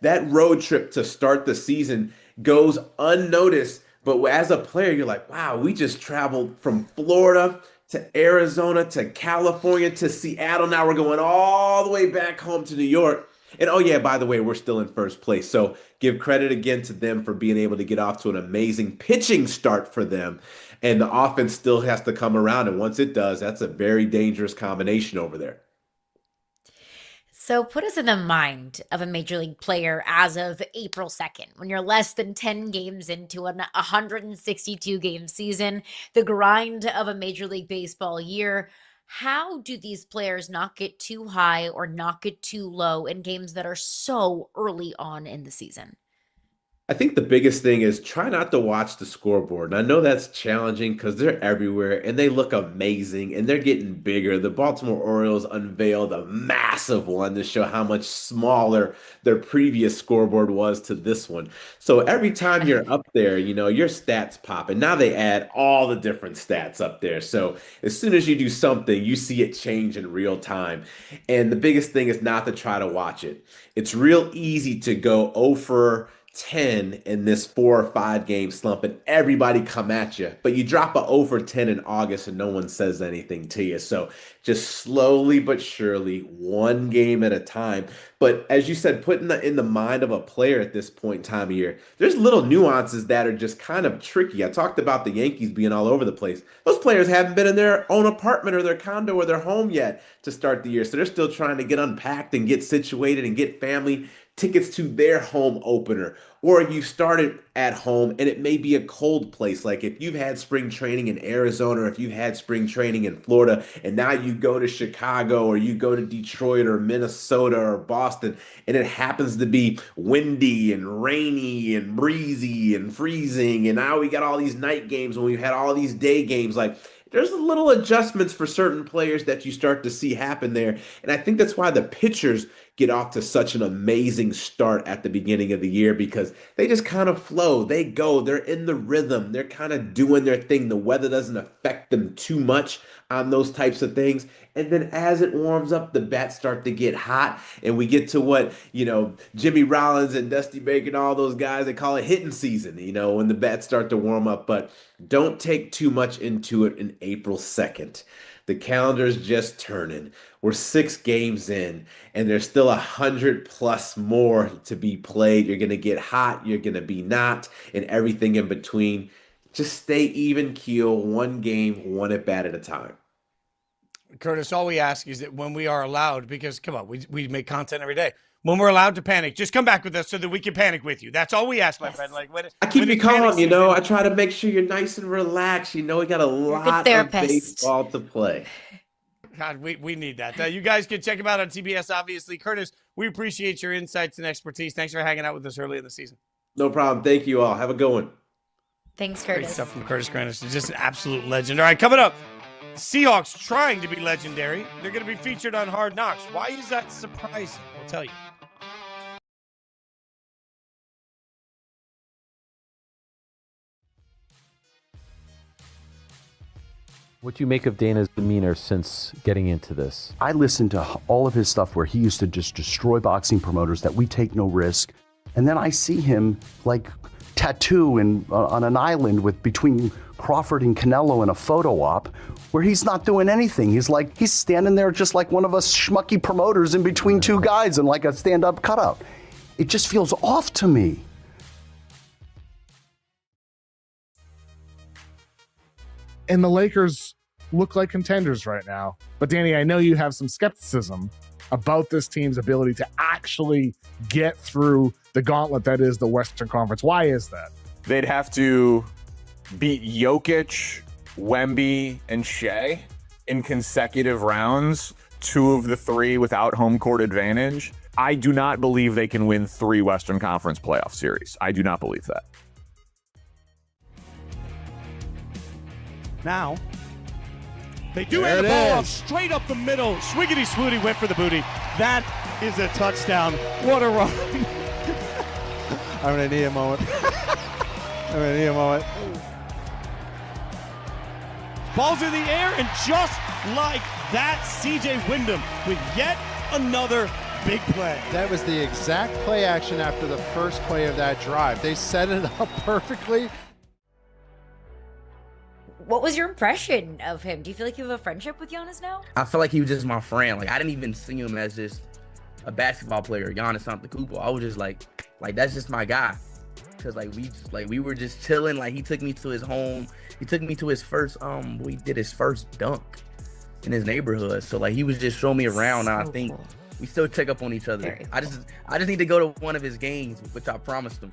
That road trip to start the season goes unnoticed. But as a player, you're like, wow, we just traveled from Florida to Arizona to California to Seattle. Now we're going all the way back home to New York. And oh yeah, by the way, we're still in first place. So give credit again to them for being able to get off to an amazing pitching start for them. And the offense still has to come around. And once it does, that's a very dangerous combination over there. So put us in the mind of a major league player as of April 2nd, when you're less than 10 games into an 162 game season, the grind of a major league baseball year. How do these players not get too high or not get too low in games that are so early on in the season? I think the biggest thing is try not to watch the scoreboard. And I know that's challenging because they're everywhere and they look amazing and they're getting bigger. The Baltimore Orioles unveiled a massive one to show how much smaller their previous scoreboard was to this one. So every time you're up there, your stats pop. And now they add all the different stats up there. So as soon as you do something, you see it change in real time. And the biggest thing is not to try to watch it. It's real easy to go 0 for 10 in this 4 or 5 game slump and everybody come at you, but you drop a 0 for 10 in August and no one says anything to you. So just slowly but surely, one game at a time. But as you said, putting in the mind of a player at this point in time of year, there's little nuances that are just kind of tricky. I talked about the Yankees being all over the place. Those players haven't been in their own apartment or their condo or their home yet to start the year. So they're still trying to get unpacked and get situated and get family tickets to their home opener. Or you started at home and it may be a cold place. Like if you've had spring training in Arizona or if you had spring training in Florida and now you go to Chicago or you go to Detroit or Minnesota or Boston and it happens to be windy and rainy and breezy and freezing. And now we got all these night games when we've had all these day games. Like there's little adjustments for certain players that you start to see happen there. And I think that's why the pitchers get off to such an amazing start at the beginning of the year because they just kind of flow. They go, they're in the rhythm. They're kind of doing their thing. The weather doesn't affect them too much on those types of things. And then as it warms up, the bats start to get hot and we get to what, Jimmy Rollins and Dusty Baker and all those guys, they call it hitting season, when the bats start to warm up. But don't take too much into it in April 2nd. The calendar's just turning. We're 6 games in, and there's still 100 plus more to be played. You're going to get hot, you're going to be not, and everything in between. Just stay even keel, one game, one at bat at a time. Curtis, all we ask is that when we are allowed, because come on, we make content every day. When we're allowed to panic, just come back with us so that we can panic with you. That's all we ask, my friend. Like I keep you calm, I try to make sure you're nice and relaxed. We got a lot of baseball to play. God, we need that. You guys can check him out on TBS, obviously. Curtis, we appreciate your insights and expertise. Thanks for hanging out with us early in the season. No problem. Thank you all. Have a good one. Thanks, Curtis. Great stuff from Curtis Granderson. Just an absolute legend. All right, coming up, Seahawks trying to be legendary. They're going to be featured on Hard Knocks. Why is that surprising? We'll tell you. What do you make of Dana's demeanor since getting into this? I listened to all of his stuff where he used to just destroy boxing promoters, that we take no risk. And then I see him like tattoo on an island between Crawford and Canelo in a photo op where he's not doing anything. He's standing there just like one of us schmucky promoters in between two guys and like a stand-up cutout. It just feels off to me. And the Lakers look like contenders right now. But Danny, I know you have some skepticism about this team's ability to actually get through the gauntlet that is the Western Conference. Why is that? They'd have to beat Jokic, Wemby, and Shea in consecutive rounds, 2 of the 3 without home court advantage. I do not believe they can win 3 Western Conference playoff series. I do not believe that. Now, they do have the ball straight up the middle. Swiggity Swooty went for the booty. That is a touchdown. What a run. I'm going to need a moment. Ball's in the air, and just like that, C.J. Wyndham with yet another big play. That was the exact play action after the first play of that drive. They set it up perfectly. What was your impression of him? Do you feel like you have a friendship with Giannis now? I feel like he was just my friend. Like I didn't even see him as just a basketball player, Giannis Antetokounmpo. I was just like that's just my guy. Cause we were just chilling. Like he took me to his home. He took me to his first we did his first dunk in his neighborhood. So like he was just showing me around. So I think cool. We still check up on each other. I just need to go to one of his games, which I promised him.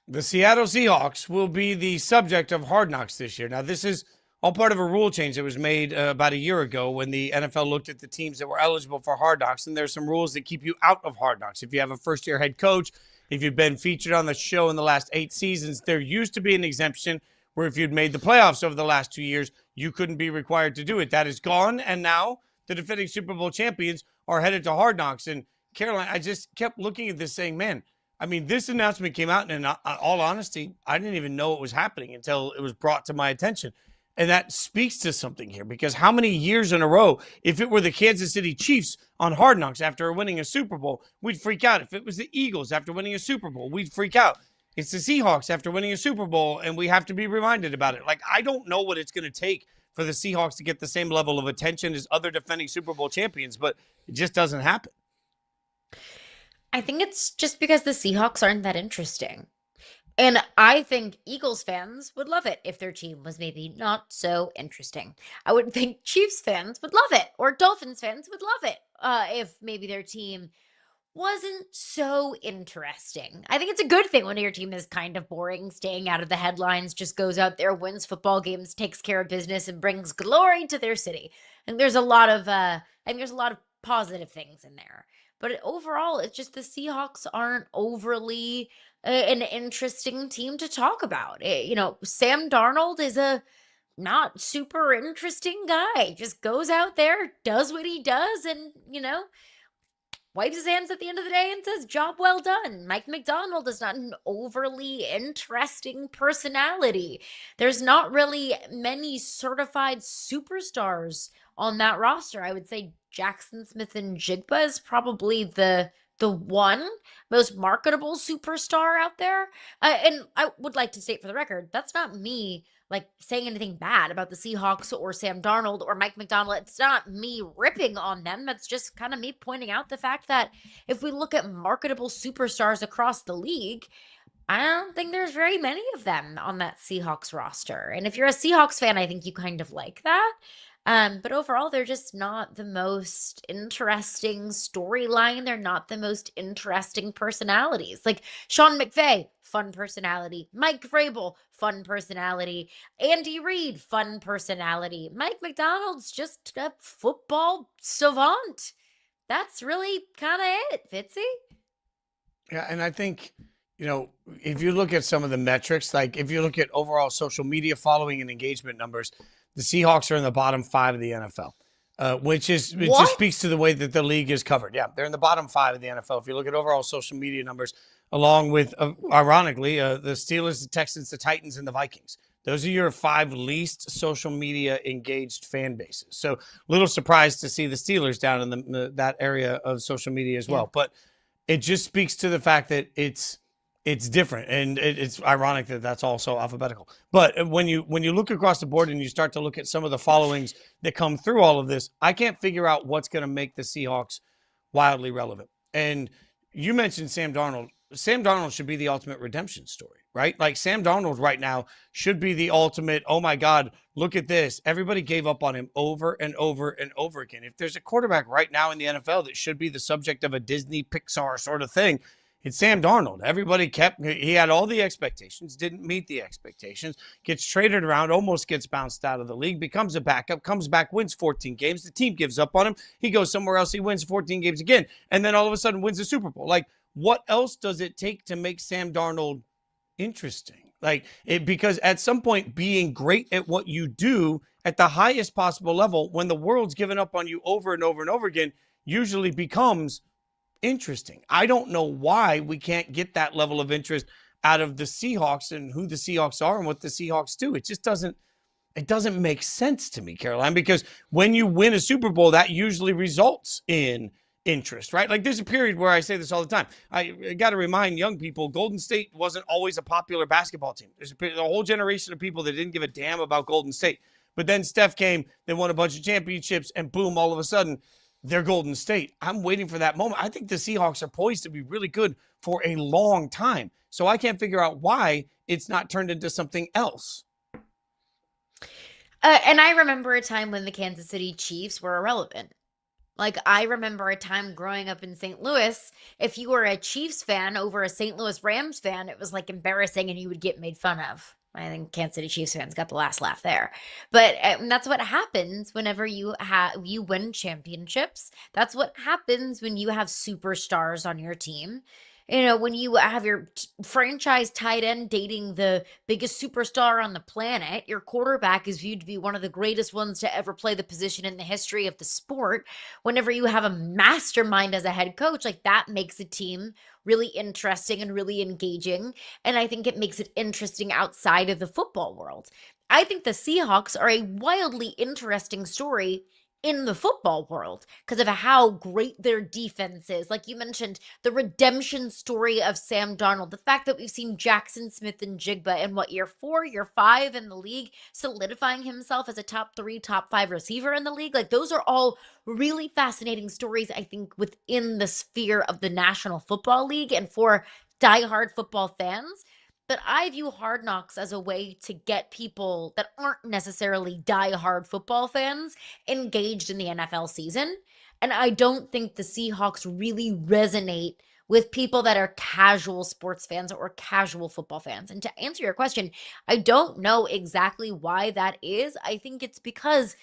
The Seattle Seahawks will be the subject of Hard Knocks this year. Now, this is all part of a rule change that was made about a year ago when the NFL looked at the teams that were eligible for Hard Knocks, and there's some rules that keep you out of Hard Knocks. If you have a first-year head coach, if you've been featured on the show in the last 8 seasons, there used to be an exemption where if you'd made the playoffs over the last 2 years, you couldn't be required to do it. That is gone, and now the defending Super Bowl champions are headed to Hard Knocks. And Caroline, I just kept looking at this saying, man, I mean, this announcement came out, and in all honesty, I didn't even know it was happening until it was brought to my attention. And that speaks to something here, because how many years in a row, if it were the Kansas City Chiefs on Hard Knocks after winning a Super Bowl, we'd freak out. If it was the Eagles after winning a Super Bowl, we'd freak out. It's the Seahawks after winning a Super Bowl, and we have to be reminded about it. Like, I don't know what it's going to take for the Seahawks to get the same level of attention as other defending Super Bowl champions, but it just doesn't happen. I think it's just because the Seahawks aren't that interesting. And I think Eagles fans would love it if their team was maybe not so interesting. I would think Chiefs fans would love it, or Dolphins fans would love it if maybe their team wasn't so interesting. I think it's a good thing when your team is kind of boring, staying out of the headlines, just goes out there, wins football games, takes care of business, and brings glory to their city. And there's a lot of positive things in there. But overall, it's just the Seahawks aren't overly an interesting team to talk about. Sam Darnold is a not super interesting guy. Just goes out there, does what he does, and, wipes his hands at the end of the day and says, job well done. Mike McDonald is not an overly interesting personality. There's not really many certified superstars on that roster. I would say Jackson Smith and Jigba is probably the one most marketable superstar out there. And I would like to state for the record, that's not me saying anything bad about the Seahawks or Sam Darnold or Mike McDonald. It's not me ripping on them. That's just kind of me pointing out the fact that if we look at marketable superstars across the league, I don't think there's very many of them on that Seahawks roster. And if you're a Seahawks fan, I think you kind of like that. But overall, they're just not the most interesting storyline. They're not the most interesting personalities. Like Sean McVay, fun personality. Mike Vrabel, fun personality. Andy Reid, fun personality. Mike McDonald's just a football savant. That's really kind of it, Fitzy. Yeah, and I think, if you look at some of the metrics, like if you look at overall social media following and engagement numbers, the Seahawks are in the bottom 5 of the NFL, which just speaks to the way that the league is covered. Yeah, they're in the bottom 5 of the NFL. If you look at overall social media numbers, along with, ironically, the Steelers, the Texans, the Titans, and the Vikings. Those are your 5 least social media engaged fan bases. So a little surprised to see the Steelers down in that area of social media as well. But it just speaks to the fact that it's different, and it's ironic that that's also alphabetical. But when you look across the board and you start to look at some of the followings that come through all of this, I can't figure out what's going to make the Seahawks wildly relevant. And you mentioned Sam Darnold. Sam Darnold should be the ultimate redemption story, right? Like Sam Darnold right now should be the ultimate, oh my God, look at this. Everybody gave up on him over and over and over again. If there's a quarterback right now in the NFL that should be the subject of a Disney Pixar sort of thing, it's Sam Darnold. He had all the expectations, didn't meet the expectations, gets traded around, almost gets bounced out of the league, becomes a backup, comes back, wins 14 games. The team gives up on him. He goes somewhere else. He wins 14 games again. And then all of a sudden wins the Super Bowl. Like, what else does it take to make Sam Darnold interesting? Because at some point, being great at what you do at the highest possible level, when the world's given up on you over and over and over again, usually becomes interesting. I don't know why we can't get that level of interest out of the Seahawks and who the Seahawks are and what the Seahawks do. It just doesn't make sense to me, Caroline, because when you win a Super Bowl, that usually results in interest, right? Like there's a period where I say this all the time. I got to remind young people, Golden State wasn't always a popular basketball team. There's a whole generation of people that didn't give a damn about Golden State. But then Steph came, they won a bunch of championships, and boom, all of a sudden, they're Golden State. I'm waiting for that moment. I think the Seahawks are poised to be really good for a long time. So I can't figure out why it's not turned into something else. And I remember a time when the Kansas City Chiefs were irrelevant. Like, I remember a time growing up in St. Louis, if you were a Chiefs fan over a St. Louis Rams fan, it was like embarrassing and you would get made fun of. I think Kansas City Chiefs fans got the last laugh there. But that's what happens whenever you win championships. That's what happens when you have superstars on your team. You know, when you have your franchise tight end dating the biggest superstar on the planet, your quarterback is viewed to be one of the greatest ones to ever play the position in the history of the sport. Whenever you have a mastermind as a head coach, like that makes a team really interesting and really engaging. And I think it makes it interesting outside of the football world. I think the Seahawks are a wildly interesting story in the football world because of how great their defense is. Like you mentioned, the redemption story of Sam Darnold, the fact that we've seen Jackson Smith and Jigba in what, year 4, year 5 in the league, solidifying himself as a top 3, top 5 receiver in the league. Like those are all really fascinating stories, I think, within the sphere of the National Football League and for diehard football fans. But I view Hard Knocks as a way to get people that aren't necessarily diehard football fans engaged in the NFL season. And I don't think the Seahawks really resonate with people that are casual sports fans or casual football fans. And to answer your question, I don't know exactly why that is. I think it's because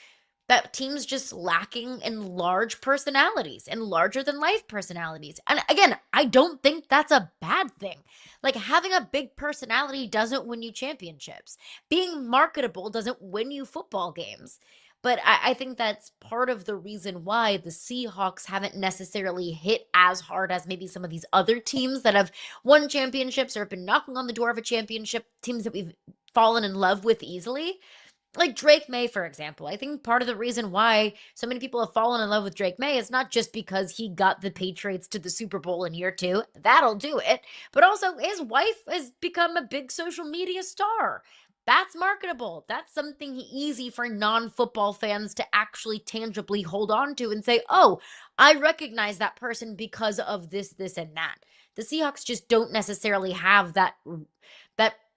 that team's just lacking in large personalities and larger than life personalities. And again, I don't think that's a bad thing. Like having a big personality doesn't win you championships. Being marketable doesn't win you football games. But I think that's part of the reason why the Seahawks haven't necessarily hit as hard as maybe some of these other teams that have won championships or have been knocking on the door of a championship, teams that we've fallen in love with easily. Like Drake May, for example. I think part of the reason why so many people have fallen in love with Drake May is not just because he got the Patriots to the Super Bowl in year 2. That'll do it. But also his wife has become a big social media star. That's marketable. That's something easy for non-football fans to actually tangibly hold on to and say, oh, I recognize that person because of this, this, and that. The Seahawks just don't necessarily have that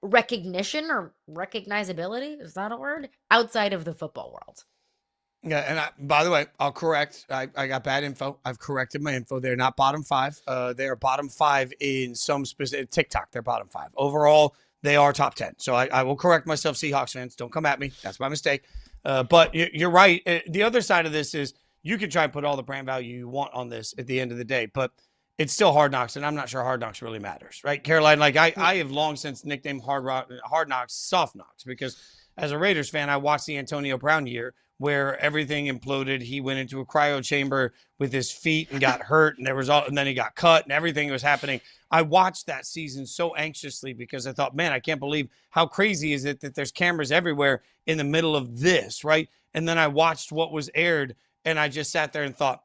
recognition or recognizability, is that a word, outside of the football world. Yeah, and by the way, I'll correct. I got bad info. I've corrected my info. They're not bottom 5. They are bottom 5 in some specific TikTok. They're bottom 5. Overall, they are top 10. So I will correct myself, Seahawks fans. Don't come at me. That's my mistake. But you're right. The other side of this is you can try and put all the brand value you want on this at the end of the day, but it's still Hard Knocks, and I'm not sure Hard Knocks really matters, right? Caroline, like I have long since nicknamed Hard Knocks Soft Knocks because as a Raiders fan, I watched the Antonio Brown year where everything imploded. He went into a cryo chamber with his feet and got hurt, and and then he got cut, and everything was happening. I watched that season so anxiously because I thought, man, I can't believe how crazy is it that there's cameras everywhere in the middle of this, right? And then I watched what was aired, and I just sat there and thought,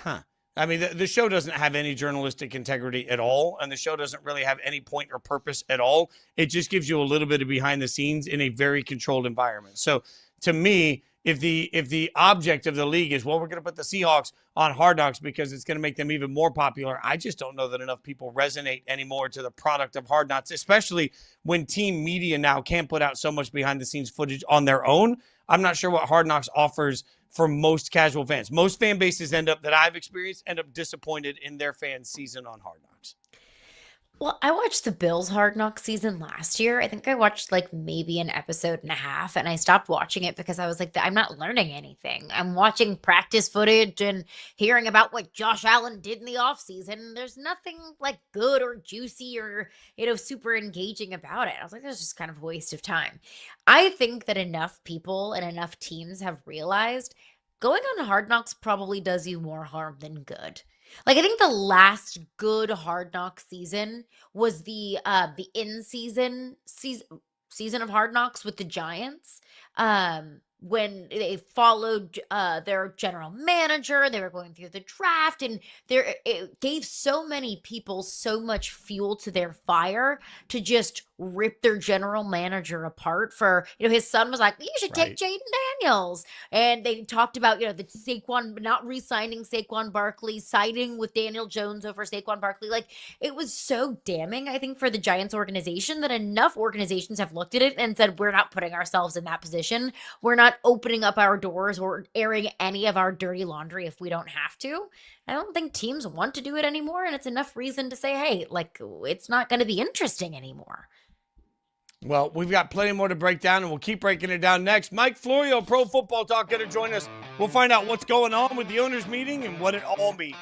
huh. I mean, the show doesn't have any journalistic integrity at all, and the show doesn't really have any point or purpose at all. It just gives you a little bit of behind the scenes in a very controlled environment. So to me, if the object of the league is, well, we're going to put the Seahawks on Hard Knocks because it's going to make them even more popular, I just don't know that enough people resonate anymore to the product of Hard Knocks, especially when team media now can't put out so much behind the scenes footage on their own. I'm not sure what Hard Knocks offers for most casual fans. Most fan bases that I've experienced end up disappointed in their fan season on Hard Knocks. Well, I watched the Bills Hard Knocks season last year. I think I watched like maybe an episode and a half, and I stopped watching it because I was like, I'm not learning anything. I'm watching practice footage and hearing about what Josh Allen did in the offseason. There's nothing like good or juicy or, super engaging about it. I was like, that's just kind of a waste of time. I think that enough people and enough teams have realized going on Hard Knocks probably does you more harm than good. Like, I think the last good Hard Knocks season was the in-season season of Hard Knocks with the Giants. When they followed their general manager, they were going through the draft, and it gave so many people so much fuel to their fire to just rip their general manager apart for, his son was like, you should take Jaden Daniels. And they talked about, the Saquon, not re-signing Saquon Barkley, siding with Daniel Jones over Saquon Barkley. Like, it was so damning, I think, for the Giants organization that enough organizations have looked at it and said, we're not putting ourselves in that position. We're not not opening up our doors or airing any of our dirty laundry if we don't have to. I don't think teams want to do it anymore, and it's enough reason to say, hey, like, it's not going to be interesting anymore. Well, we've got plenty more to break down, and we'll keep breaking it down next. Mike Florio, Pro Football Talk, going to join us. We'll find out what's going on with the owners' meeting and what it all means.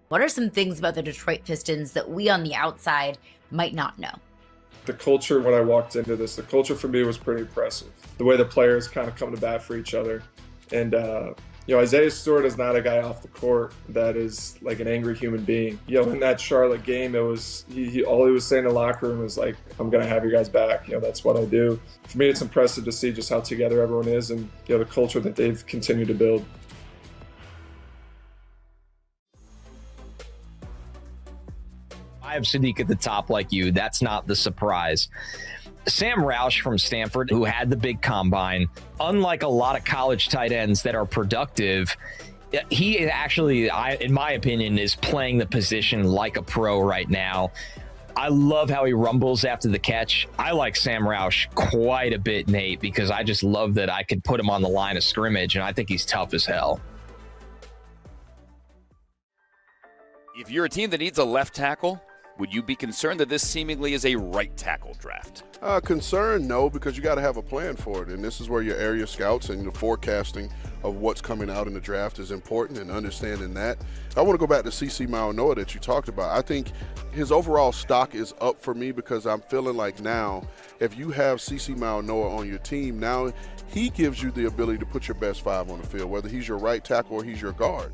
What are some things about the Detroit Pistons that we on the outside might not know? The culture, when I walked into this, the culture for me was pretty impressive. The way the players kind of come to bat for each other. And, Isaiah Stewart is not a guy off the court that is like an angry human being. In that Charlotte game, it was all he was saying in the locker room was like, I'm going to have you guys back. That's what I do. For me, it's impressive to see just how together everyone is and, the culture that they've continued to build. I have Sadiq at the top like you. That's not the surprise. Sam Roush from Stanford, who had the big combine, unlike a lot of college tight ends that are productive, he actually, in my opinion, is playing the position like a pro right now. I love how he rumbles after the catch. I like Sam Roush quite a bit, Nate, because I just love that I could put him on the line of scrimmage, and I think he's tough as hell. If you're a team that needs a left tackle, would you be concerned that this seemingly is a right tackle draft? Concern, no, because you got to have a plan for it. And this is where your area scouts and the forecasting of what's coming out in the draft is important, and understanding that. I want to go back to CC Maunoa that you talked about. I think his overall stock is up for me because I'm feeling like now, if you have CC Maunoa on your team, now he gives you the ability to put your best five on the field, whether he's your right tackle or he's your guard.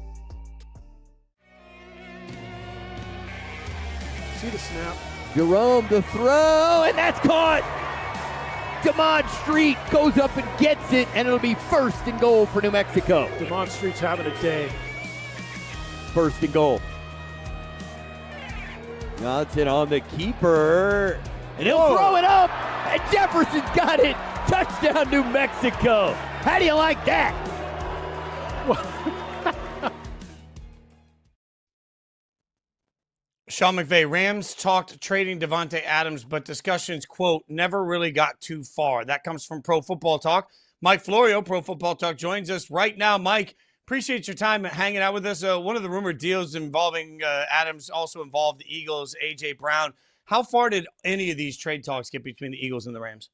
See the snap. Jerome the throw, and that's caught. Demond Street goes up and gets it, and it'll be 1st and goal for New Mexico. Demond Street's having a day. 1st and goal. Johnson on the keeper, and he'll throw it up, and Jefferson's got it. Touchdown, New Mexico. How do you like that? Sean McVay, Rams talked trading Davante Adams, but discussions, quote, never really got too far. That comes from Pro Football Talk. Mike Florio, Pro Football Talk, joins us right now. Mike, appreciate your time hanging out with us. One of the rumored deals involving Adams also involved the Eagles, A.J. Brown. How far did any of these trade talks get between the Eagles and the Rams?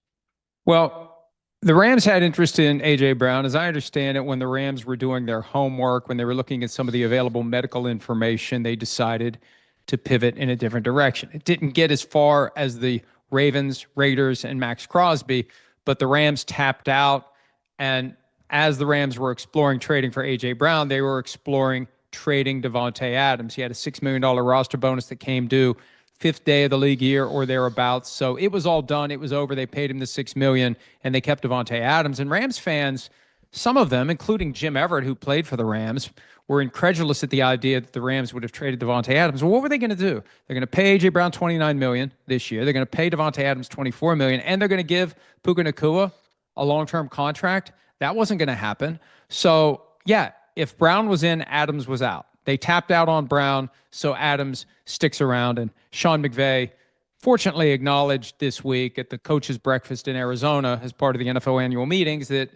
Well, the Rams had interest in A.J. Brown. As I understand it, when the Rams were doing their homework, when they were looking at some of the available medical information, they decided to pivot in a different direction. It didn't get as far as the Ravens, Raiders, and Maxx Crosby, but the Rams tapped out. And as the Rams were exploring trading for A.J. Brown, they were exploring trading Davante Adams. He had a $6 million roster bonus that came due 5th day of the league year or thereabouts. So it was all done. It was over. They paid him the $6 million, and they kept Davante Adams. And Rams fans, some of them, including Jim Everett, who played for the Rams, were incredulous at the idea that the Rams would have traded Davante Adams. Well, what were they going to do? They're going to pay A.J. Brown $29 million this year. They're going to pay Davante Adams $24 million, and they're going to give Puka Nacua a long-term contract. That wasn't going to happen. So, yeah, if Brown was in, Adams was out. They tapped out on Brown, so Adams sticks around. And Sean McVay fortunately acknowledged this week at the coaches' breakfast in Arizona as part of the NFL annual meetings that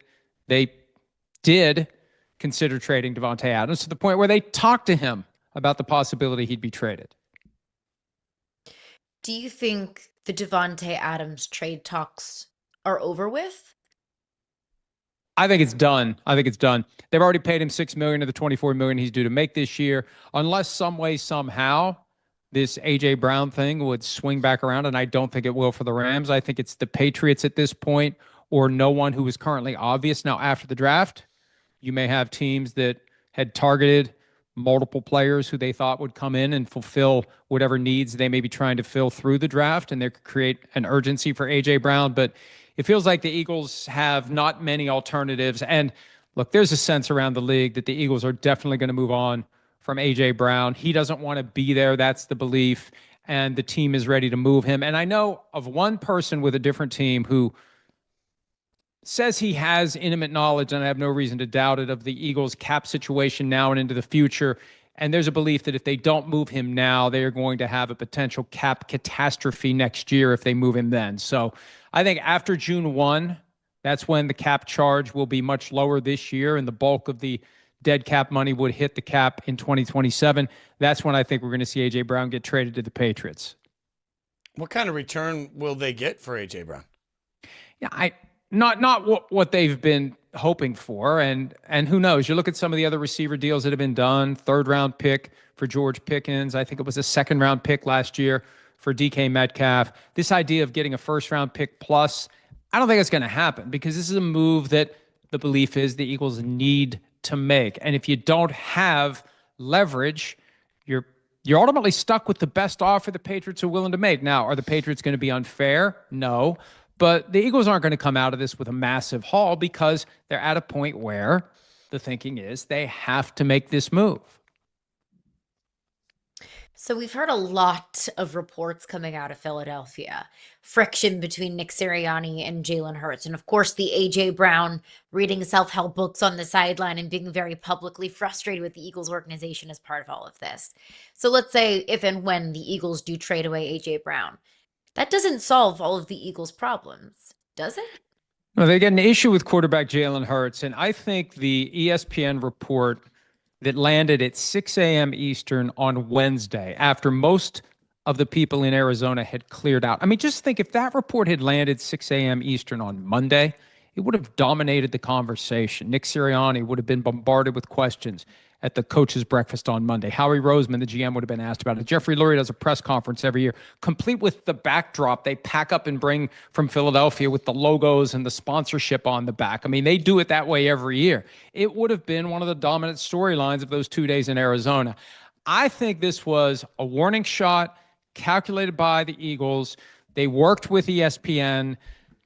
they did consider trading Davante Adams to the point where they talked to him about the possibility he'd be traded. Do you think the Davante Adams trade talks are over with? I think it's done. They've already paid him $6 million of the $24 million he's due to make this year. Unless some way, somehow, this A.J. Brown thing would swing back around, and I don't think it will for the Rams. I think it's the Patriots at this point, or no one who is currently obvious. Now, after the draft, you may have teams that had targeted multiple players who they thought would come in and fulfill whatever needs they may be trying to fill through the draft, and they could create an urgency for A.J. Brown. But it feels like the Eagles have not many alternatives. And look, there's a sense around the league that the Eagles are definitely going to move on from A.J. Brown. He doesn't want to be there. That's the belief. And the team is ready to move him. And I know of one person with a different team who says he has intimate knowledge, and I have no reason to doubt it, of the Eagles' cap situation now and into the future. And there's a belief that if they don't move him now, they are going to have a potential cap catastrophe next year if they move him then. So I think after June 1, that's when the cap charge will be much lower this year, and the bulk of the dead cap money would hit the cap in 2027. That's when I think we're going to see A.J. Brown get traded to the Patriots. What kind of return will they get for A.J. Brown? Yeah, not what they've been hoping for, and who knows? You look at some of the other receiver deals that have been done. 3rd-round pick for George Pickens. I think it was a 2nd-round pick last year for DK Metcalf. This idea of getting a 1st-round pick plus, I don't think it's going to happen because this is a move that the belief is the Eagles need to make. And if you don't have leverage, you're ultimately stuck with the best offer the Patriots are willing to make. Now, are the Patriots going to be unfair? No. But the Eagles aren't going to come out of this with a massive haul because they're at a point where the thinking is they have to make this move. So we've heard a lot of reports coming out of Philadelphia. Friction between Nick Sirianni and Jalen Hurts. And of course, the A.J. Brown reading self-help books on the sideline and being very publicly frustrated with the Eagles organization as part of all of this. So let's say if and when the Eagles do trade away A.J. Brown, that doesn't solve all of the Eagles' problems, does it? Well, they get an issue with quarterback Jalen Hurts, and I think the ESPN report that landed at 6 a.m. Eastern on Wednesday, after most of the people in Arizona had cleared out. I mean, just think if that report had landed 6 a.m. Eastern on Monday, it would have dominated the conversation. Nick Sirianni would have been bombarded with questions at the coach's breakfast on Monday. Howie Roseman, the GM, would have been asked about it. Jeffrey Lurie does a press conference every year, complete with the backdrop they pack up and bring from Philadelphia with the logos and the sponsorship on the back. I mean, they do it that way every year. It would have been one of the dominant storylines of those 2 days in Arizona. I think this was a warning shot calculated by the Eagles. They worked with ESPN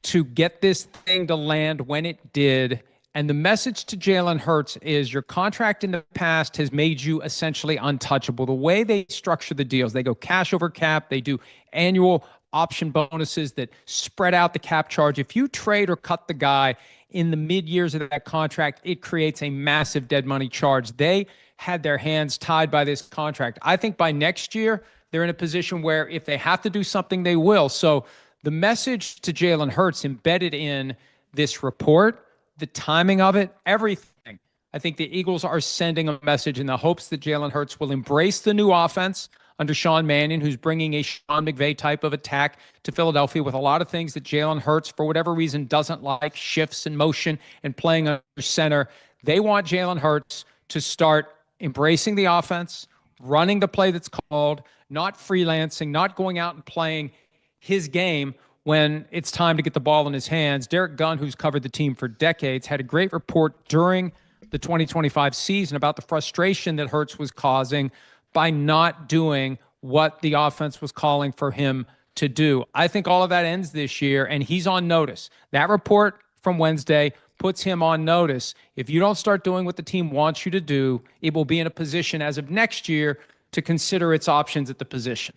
to get this thing to land when it did. And the message to Jalen Hurts is your contract in the past has made you essentially untouchable. The way they structure the deals, they go cash over cap. They do annual option bonuses that spread out the cap charge. If you trade or cut the guy in the mid-years of that contract, it creates a massive dead money charge. They had their hands tied by this contract. I think by next year, they're in a position where if they have to do something, they will. So the message to Jalen Hurts embedded in this report, the timing of it, everything. I think the Eagles are sending a message in the hopes that Jalen Hurts will embrace the new offense under Sean Mannion, who's bringing a Sean McVay type of attack to Philadelphia with a lot of things that Jalen Hurts, for whatever reason, doesn't like, shifts and motion and playing under center. They want Jalen Hurts to start embracing the offense, running the play that's called, not freelancing, not going out and playing his game when it's time to get the ball in his hands. Derek Gunn, who's covered the team for decades, had a great report during the 2025 season about the frustration that Hurts was causing by not doing what the offense was calling for him to do. I think all of that ends this year, and he's on notice. That report from Wednesday puts him on notice. If you don't start doing what the team wants you to do, it will be in a position as of next year to consider its options at the position.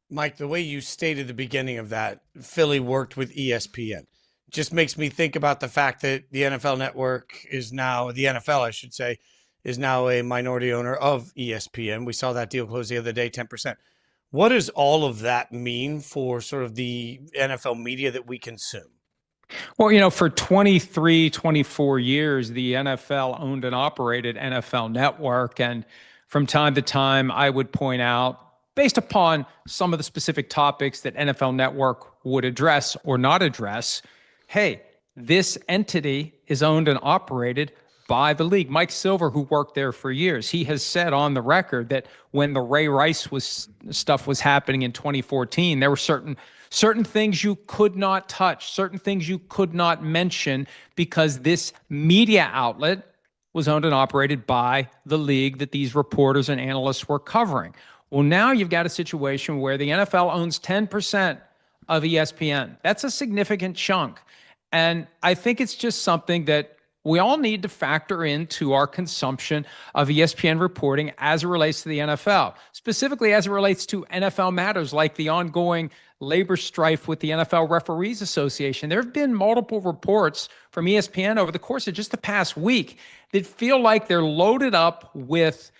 Mike, the way you stated the beginning of that, Philly worked with ESPN, just makes me think about the fact that the NFL network is now, the NFL, I should say, is now a minority owner of ESPN. We saw that deal close the other day, 10%. What does all of that mean for sort of the NFL media that we consume? Well, you know, for 23, 24 years, the NFL owned and operated NFL Network. And from time to time, I would point out, based upon some of the specific topics that NFL Network would address or not address, hey, this entity is owned and operated by the league. Mike Silver, who worked there for years, he has said on the record that when the Ray Rice stuff was happening in 2014, there were certain things you could not touch, certain things you could not mention, because this media outlet was owned and operated by the league that these reporters and analysts were covering. Well, now you've got a situation where the NFL owns 10% of ESPN. That's a significant chunk. And I think it's just something that we all need to factor into our consumption of ESPN reporting as it relates to the NFL, specifically as it relates to NFL matters like the ongoing labor strife with the NFL Referees Association. There have been multiple reports from ESPN over the course of just the past week that feel like they're loaded up with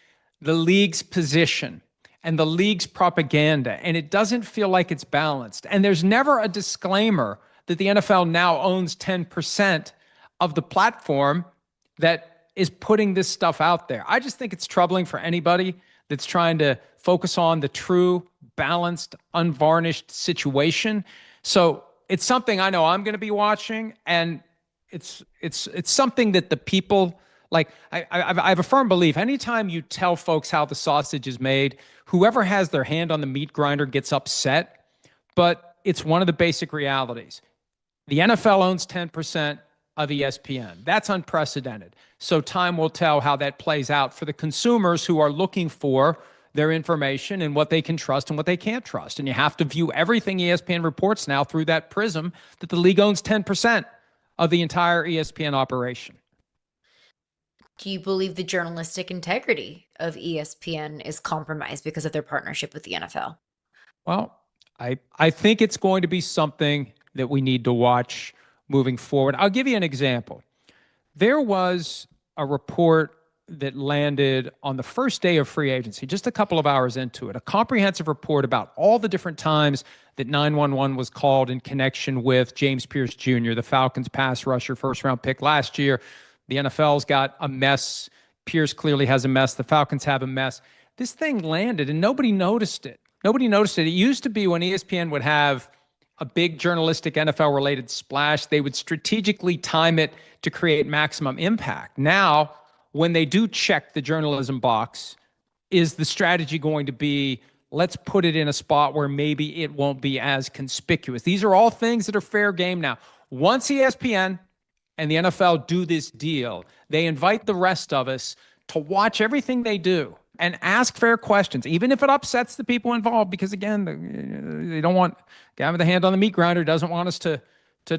the league's position and the league's propaganda, and it doesn't feel like it's balanced. And there's never a disclaimer that the NFL now owns 10% of the platform that is putting this stuff out there. I just think it's troubling for anybody that's trying to focus on the true, balanced, unvarnished situation. So it's something I know I'm going to be watching, and it's something that the people like. I have a firm belief. Anytime you tell folks how the sausage is made, whoever has their hand on the meat grinder gets upset. But it's one of the basic realities. The NFL owns 10% of ESPN. That's unprecedented. So time will tell how that plays out for the consumers who are looking for their information and what they can trust and what they can't trust. And you have to view everything ESPN reports now through that prism that the league owns 10% of the entire ESPN operation. Do you believe the journalistic integrity of ESPN is compromised because of their partnership with the NFL? Well, I think it's going to be something that we need to watch moving forward. I'll give you an example. There was a report that landed on the first day of free agency, just a couple of hours into it, a comprehensive report about all the different times that 911 was called in connection with James Pierce Jr., the Falcons pass rusher, first-round pick last year. The NFL's got a mess. Pierce clearly has a mess. The Falcons have a mess. This thing landed, and nobody noticed it. Nobody noticed it. It used to be when ESPN would have a big journalistic NFL-related splash, they would strategically time it to create maximum impact. Now, when they do check the journalism box, is the strategy going to be, let's put it in a spot where maybe it won't be as conspicuous? These are all things that are fair game now. Once ESPN and the NFL do this deal, they invite the rest of us to watch everything they do and ask fair questions, even if it upsets the people involved, because again, they don't want guy with a hand on the meat grinder doesn't want us to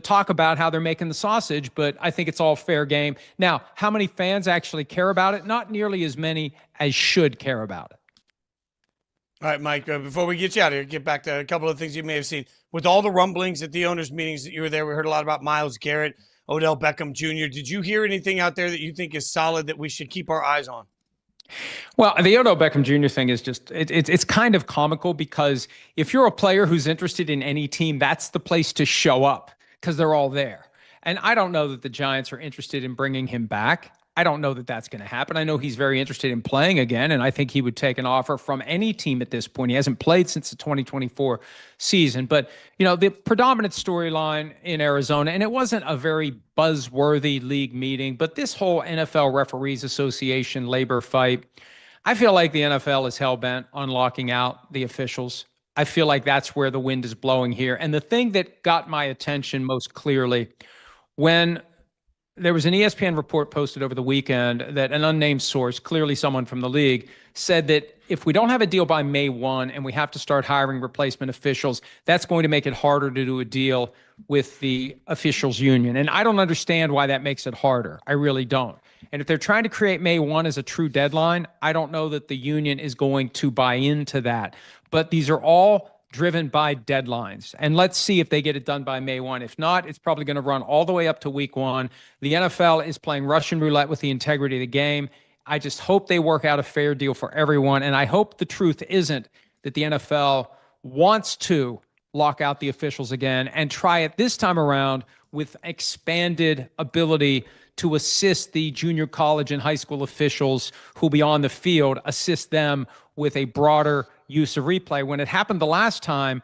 talk about how they're making the sausage, but I think it's all fair game. Now, how many fans actually care about it? Not nearly as many as should care about it. All right, Mike, before we get you out of here, get back to a couple of things you may have seen. With all the rumblings at the owners' meetings that you were there, we heard a lot about Myles Garrett, Odell Beckham Jr. Did you hear anything out there that you think is solid that we should keep our eyes on? Well, the Odell Beckham Jr. thing is just, it's kind of comical because if you're a player who's interested in any team, that's the place to show up because they're all there. And I don't know that the Giants are interested in bringing him back. I don't know that that's going to happen. I know he's very interested in playing again, and I think he would take an offer from any team at this point. He hasn't played since the 2024 season. But, you know, the predominant storyline in Arizona, and it wasn't a very buzzworthy league meeting, but this whole NFL Referees Association labor fight, I feel like the NFL is hell-bent on locking out the officials. I feel like that's where the wind is blowing here. And the thing that got my attention most clearly, when there was an ESPN report posted over the weekend that an unnamed source, clearly someone from the league, said that if we don't have a deal by May 1 and we have to start hiring replacement officials, that's going to make it harder to do a deal with the officials union. And I don't understand why that makes it harder. I really don't. And if they're trying to create May 1 as a true deadline, I don't know that the union is going to buy into that. But these are all driven by deadlines. And let's see if they get it done by May 1. If not, it's probably going to run all the way up to week 1. The NFL is playing Russian roulette with the integrity of the game. I just hope they work out a fair deal for everyone. And I hope the truth isn't that the NFL wants to lock out the officials again and try it this time around with expanded ability to assist the junior college and high school officials who'll be on the field, assist them with a broader use of replay. When it happened the last time,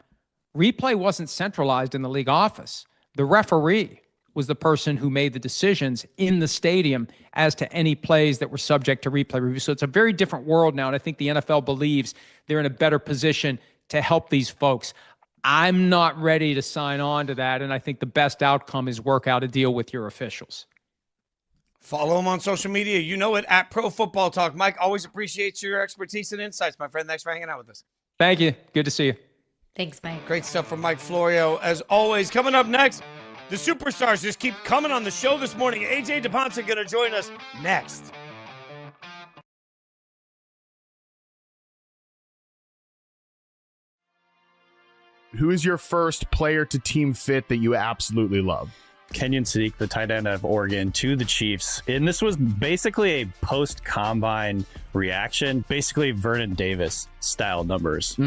replay wasn't centralized in the league office. The referee was the person who made the decisions in the stadium as to any plays that were subject to replay review. So it's a very different world now, and I think the NFL believes they're in a better position to help these folks. I'm not ready to sign on to that, and I think the best outcome is work out a deal with your officials. Follow him on social media. You know it, at Pro Football Talk. Mike, always appreciates your expertise and insights, my friend. Thanks for hanging out with us. Thank you. Good to see you. Thanks, Mike. Great stuff from Mike Florio. As always, coming up next, The superstars just keep coming on the show this morning. AJ Dybantsa going to join us next. Who is your first player to team fit that you absolutely love? Kenyon Sadiq, the tight end of Oregon, to the Chiefs. And this was basically a post-combine reaction, basically Vernon Davis style numbers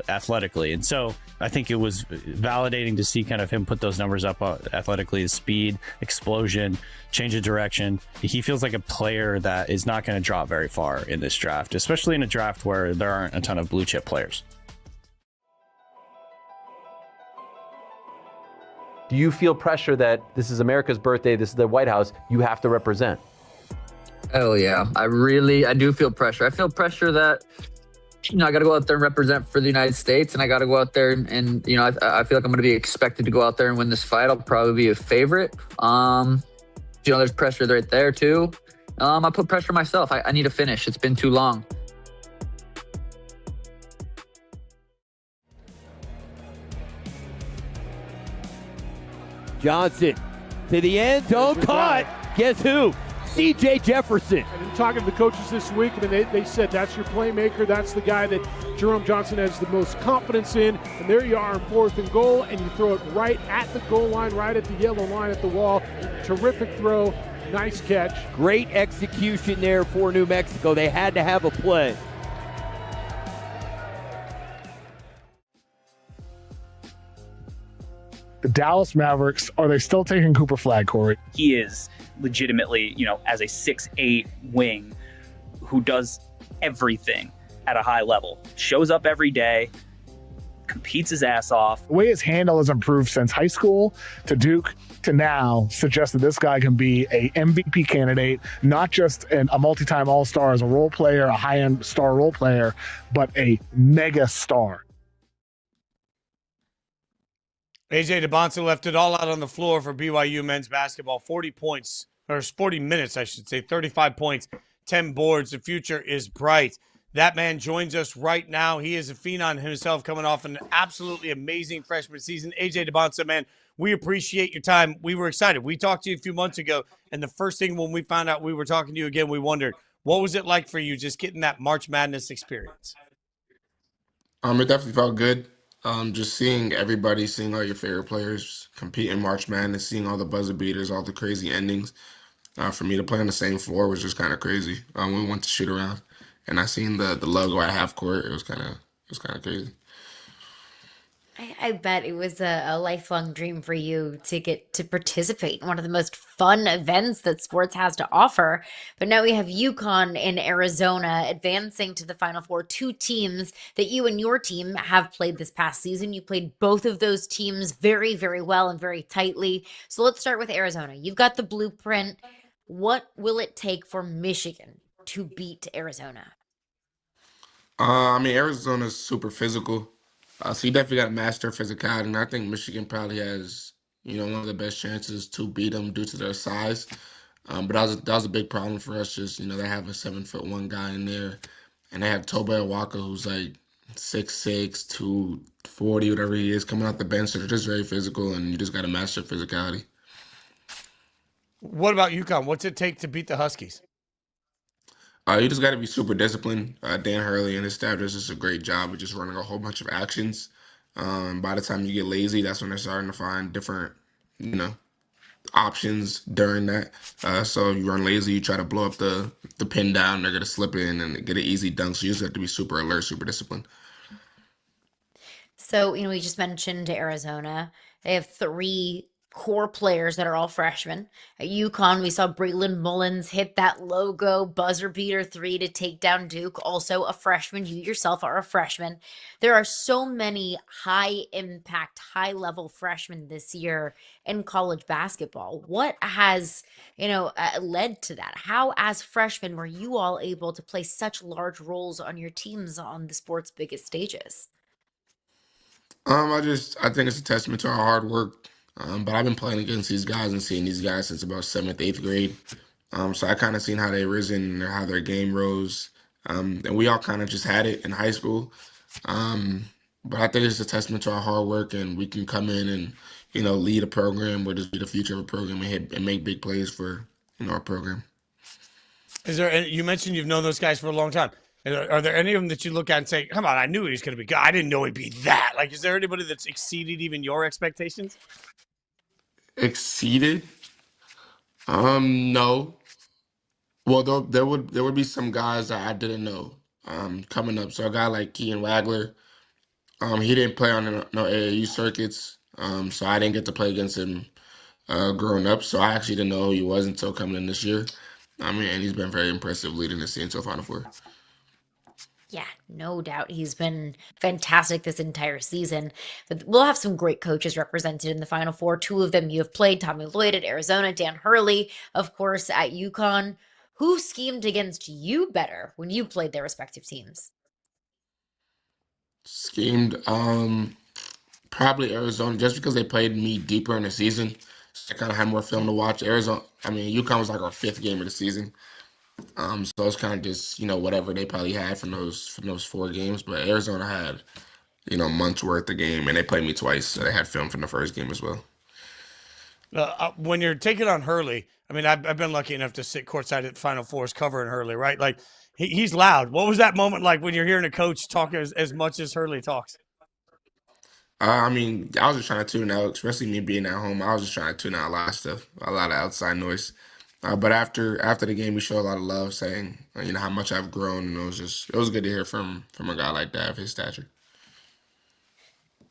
athletically. And so I think it was validating to see kind of him put those numbers up athletically, the speed, explosion, change of direction. He feels like a player that is not going to drop very far in this draft, especially in a draft where there aren't a ton of blue chip players. Do you feel pressure that this is America's birthday, this is the White House, you have to represent? Hell yeah. I do feel pressure. I feel pressure that, I got to go out there and represent for the United States, and I got to go out there and I feel like I'm going to be expected to go out there and win this fight. I'll probably be a favorite. There's pressure right there too. I put pressure myself. I need to finish. It's been too long. Johnson to the end zone, caught. Guess who? C.J. Jefferson. And in talking to the coaches this week, they said that's your playmaker. That's the guy that Jerome Johnson has the most confidence in. And there you are on 4th and goal, and you throw it right at the goal line, right at the yellow line at the wall. Terrific throw. Nice catch. Great execution there for New Mexico. They had to have a play. The Dallas Mavericks, are they still taking Cooper Flagg, Corey? He is legitimately, as a 6'8" wing who does everything at a high level. Shows up every day, competes his ass off. The way his handle has improved since high school to Duke to now suggests that this guy can be a MVP candidate, not just a multi-time All-Star as a role player, a high-end star role player, but a mega star. AJ Dybantsa left it all out on the floor for BYU men's basketball. 40 points, or 40 minutes, I should say. 35 points, 10 boards. The future is bright. That man joins us right now. He is a phenom himself, coming off an absolutely amazing freshman season. AJ Dybantsa, man, we appreciate your time. We were excited. We talked to you a few months ago, and the first thing when we found out we were talking to you again, we wondered, what was it like for you just getting that March Madness experience? It definitely felt good. Just seeing everybody, seeing all your favorite players compete in March Madness, seeing all the buzzer beaters, all the crazy endings. For me to play on the same floor was just kind of crazy. We went to shoot around, and I seen the logo at half court. It was kind of crazy. I bet it was a lifelong dream for you to get to participate in one of the most fun events that sports has to offer. But now we have UConn in Arizona advancing to the Final Four, 2 teams that you and your team have played this past season. You played both of those teams very, very well and very tightly. So let's start with Arizona. You've got the blueprint. What will it take for Michigan to beat Arizona? Arizona's super physical. So you definitely got to master physicality, and I think Michigan probably has, one of the best chances to beat them due to their size. But that was a big problem for us. Just they have a 7'1" guy in there, and they have Tobe Awaka, who's like 6'6", 240, whatever he is, coming out the bench. So they're just very physical, and you just got to master physicality. What about UConn? What's it take to beat the Huskies? You just got to be super disciplined. Dan Hurley and his staff does just a great job of just running a whole bunch of actions. By the time you get lazy, that's when they're starting to find different, options during that. So you run lazy, you try to blow up the pin down, they're going to slip in and get an easy dunk. So you just have to be super alert, super disciplined. So, we just mentioned Arizona. They have 3 core players that are all freshmen. At UConn, we saw Braylon Mullins hit that logo buzzer beater 3 to take down Duke, also a freshman. You yourself are a freshman. There are so many high impact, high level freshmen this year in college basketball. What has, led to that? How, as freshmen, were you all able to play such large roles on your teams on the sport's biggest stages? I think it's a testament to our hard work. But I've been playing against these guys and seeing these guys since about 7th, 8th grade. So I kind of seen how they risen and how their game rose. And we all kind of just had it in high school. But I think it's a testament to our hard work, and we can come in and, lead a program or just be the future of a program and make big plays for our program. Is there? You mentioned you've known those guys for a long time. Are there any of them that you look at and say, "Come on, I knew he was going to be good. I didn't know he'd be that." Like, is there anybody that's exceeded even your expectations? Exceeded? No. Well, there would be some guys that I didn't know coming up. So a guy like Kean Wagler, he didn't play on no AAU circuits, so I didn't get to play against him growing up. So I actually didn't know who he was until coming in this year. And he's been very impressive leading the team to a Final Four. Yeah, no doubt. He's been fantastic this entire season. But we'll have some great coaches represented in the Final Four. Two of them you have played, Tommy Lloyd at Arizona, Dan Hurley, of course, at UConn. Who schemed against you better when you played their respective teams? Schemed, probably Arizona, just because they played me deeper in the season. So I kind of had more film to watch. UConn was like our 5th game of the season. So it's kind of just, whatever they probably had from those 4 games. But Arizona had, months worth of game, and they played me twice. So they had film from the first game as well. When you're taking on Hurley, I've been lucky enough to sit courtside at Final Fours covering Hurley, right? Like, he's loud. What was that moment like when you're hearing a coach talk as much as Hurley talks? I was just trying to tune out, especially me being at home. I was just trying to tune out a lot of stuff, a lot of outside noise. But after the game, we showed a lot of love, saying how much I've grown, and it was good to hear from a guy like that of his stature.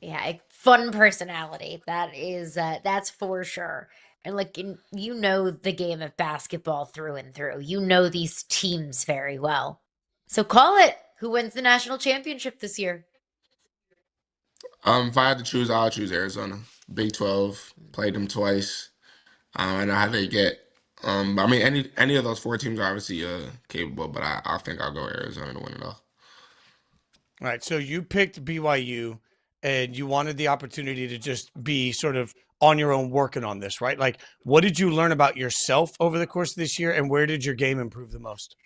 Yeah, a fun personality. That's for sure. And the game of basketball through and through. You know these teams very well. So call it. Who wins the national championship this year? If I had to choose, I'll choose Arizona. Big 12, played them twice. I know how they get. Any of those 4 teams are obviously capable, but I think I'll go Arizona to win it all. All right, so you picked BYU, and you wanted the opportunity to just be sort of on your own working on this, right? Like, what did you learn about yourself over the course of this year, and where did your game improve the most?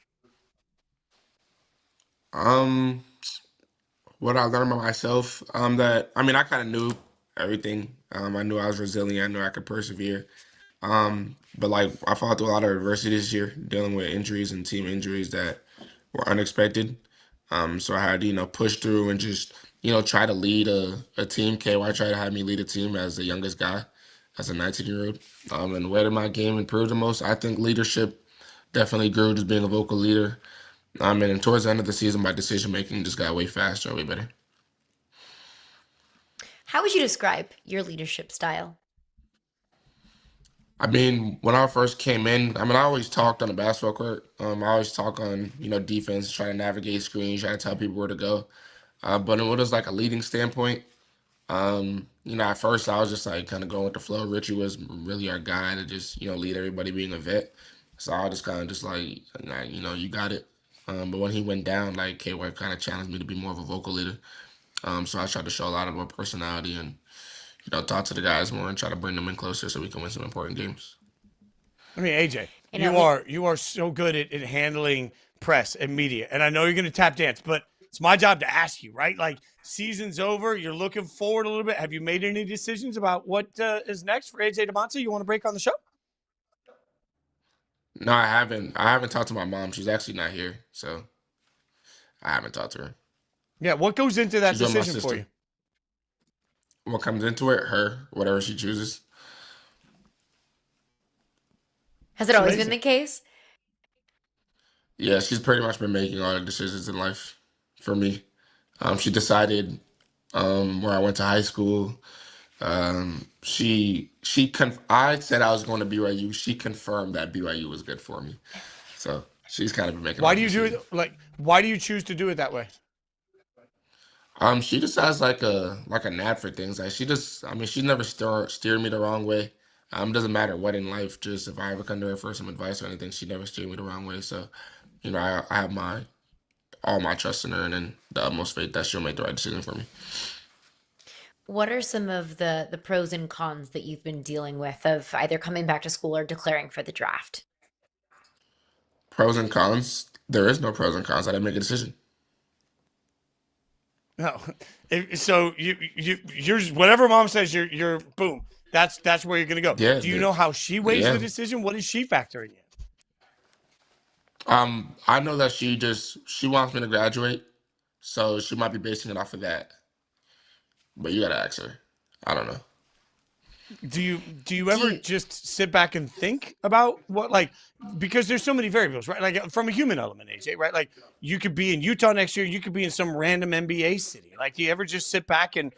What I learned about myself, I kind of knew everything. I knew I was resilient. I knew I could persevere. But I fought through a lot of adversity this year, dealing with injuries and team injuries that were unexpected. So I had to, push through and just, try to lead a team. KY tried to have me lead a team as the youngest guy, as a 19-year-old. And where did my game improve the most? I think leadership definitely grew, just being a vocal leader. And towards the end of the season, my decision-making just got way faster and way better. How would you describe your leadership style? When I first came in, I always talked on the basketball court. I always talk on, defense, try to navigate screens, try to tell people where to go. But it was like a leading standpoint. At first I was just like kind of going with the flow. Richie was really our guy to just, lead everybody being a vet. So I was just kind of just like, you got it. But when he went down, KY kind of challenged me to be more of a vocal leader. So I tried to show a lot of more personality and, talk to the guys more and try to bring them in closer so we can win some important games. AJ, you are so good at handling press and media, and I know you're going to tap dance, but it's my job to ask you, right? Like, season's over, you're looking forward a little bit. Have you made any decisions about what is next for AJ Dybantsa? You want to break on the show? No, I haven't. I haven't talked to my mom. She's actually not here, so I haven't talked to her. Yeah, what goes into that decision for you? What comes into it? Her, whatever she chooses. Has it always been the case? Yeah, she's pretty much been making all the decisions in life for me. She decided where I went to high school. I said I was going to BYU. She confirmed that BYU was good for me. So she's kind of been making. Why do you do it? Why do you choose to do it that way? She just has like a knack for things. She's never steered me the wrong way. Doesn't matter what in life. Just if I ever come to her for some advice or anything, she never steered me the wrong way. So, I have all my trust in her and in the utmost faith that she'll make the right decision for me. What are some of the pros and cons that you've been dealing with of either coming back to school or declaring for the draft? Pros and cons? There is no pros and cons. I didn't make a decision. No. So you're whatever mom says, you're boom. That's where you're going to go. Yeah, Do you know how she weighs yeah. the decision? What is she factoring in? I know that she wants me to graduate, so she might be basing it off of that. But you gotta ask her. I don't know. Do you ever just sit back and think about what, like, because there's so many variables, right? Like from a human element, AJ, right? Like you could be in Utah next year, you could be in some random NBA city. Like, do you ever just sit back and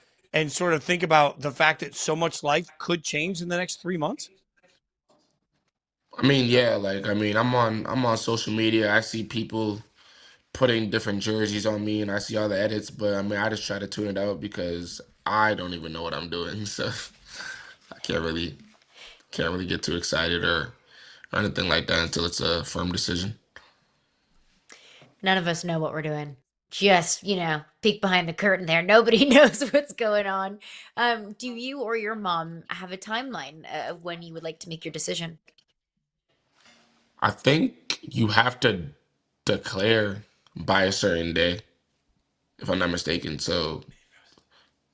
sort of think about the fact that so much life could change in the next 3 months? I mean, yeah, I'm on social media. I see people putting different jerseys on me, and I see all the edits. But I mean, I just try to tune it out because I don't even know what I'm doing, so I can't really get too excited or anything like that until it's a firm decision. None of us know what we're doing. Just, peek behind the curtain there. Nobody knows what's going on. Do you or your mom have a timeline of when you would like to make your decision? I think you have to declare by a certain day, if I'm not mistaken. So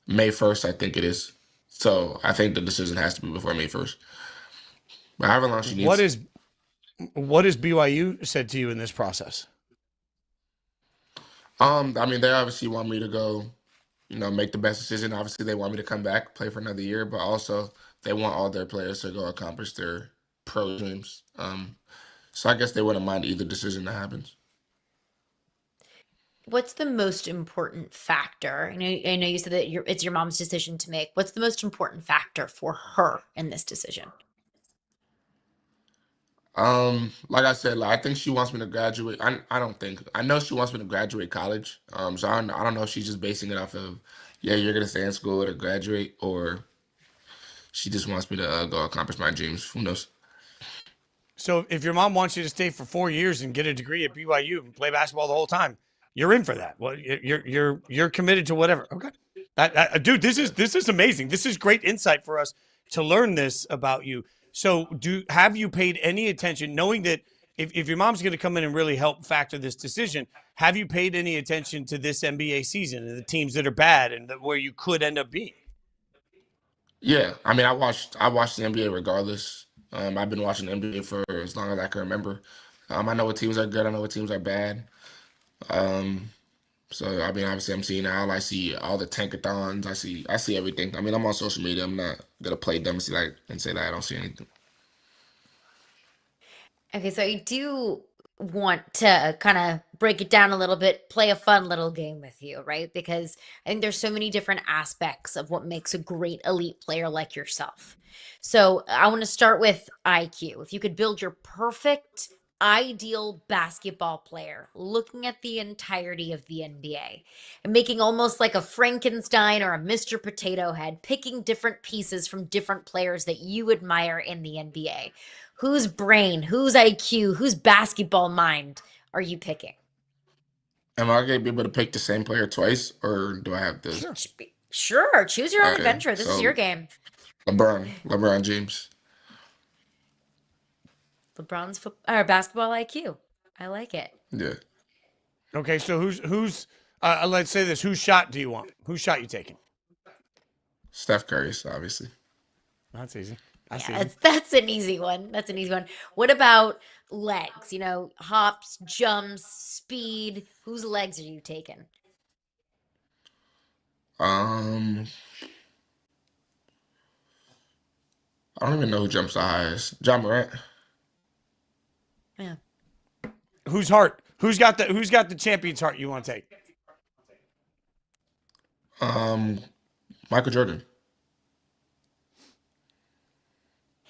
May 1st, I think it is. So I think the decision has to be before May 1st. But however long she needs. What has BYU said to you in this process? I mean, they obviously want me to go, make the best decision. Obviously, they want me to come back, play for another year, but also they want all their players to go accomplish their pro dreams. So I guess they wouldn't mind either decision that happens. What's the most important factor? I know you said that it's your mom's decision to make. What's the most important factor for her in this decision? Like I said, I think she wants me to graduate. I know she wants me to graduate college. So I don't know if she's just basing it off of, yeah, you're gonna stay in school to graduate, or she just wants me to go accomplish my dreams. Who knows? So if your mom wants you to stay for 4 years and get a degree at BYU and play basketball the whole time, you're in for that. Well, you're committed to whatever. Okay, dude, this is amazing. This is great insight for us to learn this about you. So have you paid any attention, knowing that if your mom's going to come in and really help factor this decision, have you paid any attention to this NBA season and the teams that are bad and where you could end up being? Yeah, I mean, I watched the NBA regardless. I've been watching the NBA for as long as I can remember. I know what teams are good. I know what teams are bad. So I mean, obviously, I'm seeing all. I see all the tankathons. I see everything. I mean, I'm on social media. I'm not gonna play dumb and say that I don't see anything. Okay, so I do want to kind of break it down a little bit, play a fun little game with you, right? Because I think there's so many different aspects of what makes a great elite player like yourself. So I want to start with IQ. If you could build your perfect ideal basketball player, looking at the entirety of the NBA and making almost like a Frankenstein or a Mr. Potato Head, picking different pieces from different players that you admire in the NBA. Whose brain, whose IQ, whose basketball mind are you picking? Am I going to be able to pick the same player twice, or do I have to? Sure. Choose your own adventure. This is your game. LeBron James. LeBron's basketball IQ. I like it. Yeah. Okay, so who's let's say this. Whose shot do you want? Whose shot you taking? Steph Curry's, obviously. That's easy. That's an easy one. That's an easy one. What about legs? Hops, jumps, speed. Whose legs are you taking? I don't even know who jumps the highest. John Morant. Yeah. Whose heart? Who's got the champion's heart you want to take? Michael Jordan.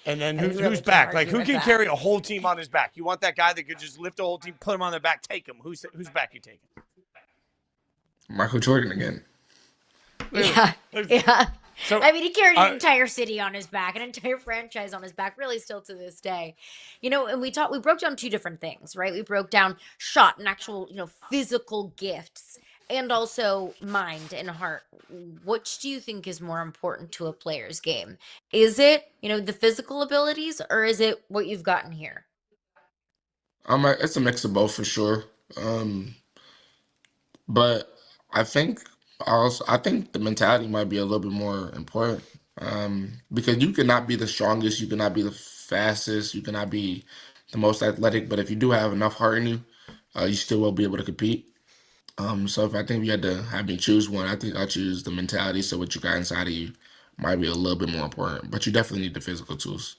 And then who's back? Like, who can carry a whole team on his back? You want that guy that could just lift a whole team, put him on their back, take him. Who's back you taking? Michael Jordan again. Yeah. So, I mean, he carried an entire city on his back, an entire franchise on his back, really still to this day. And we broke down two different things, right? We broke down shot and actual, physical gifts, and also mind and heart. Which do you think is more important to a player's game? Is it, the physical abilities, or is it what you've gotten here? It's a mix of both for sure. But I think the mentality might be a little bit more important. Because you cannot be the strongest, you cannot be the fastest, you cannot be the most athletic, but if you do have enough heart in you, you still will be able to compete. So if you had to have me choose one, I think I'll choose the mentality. So what you got inside of you might be a little bit more important, but you definitely need the physical tools.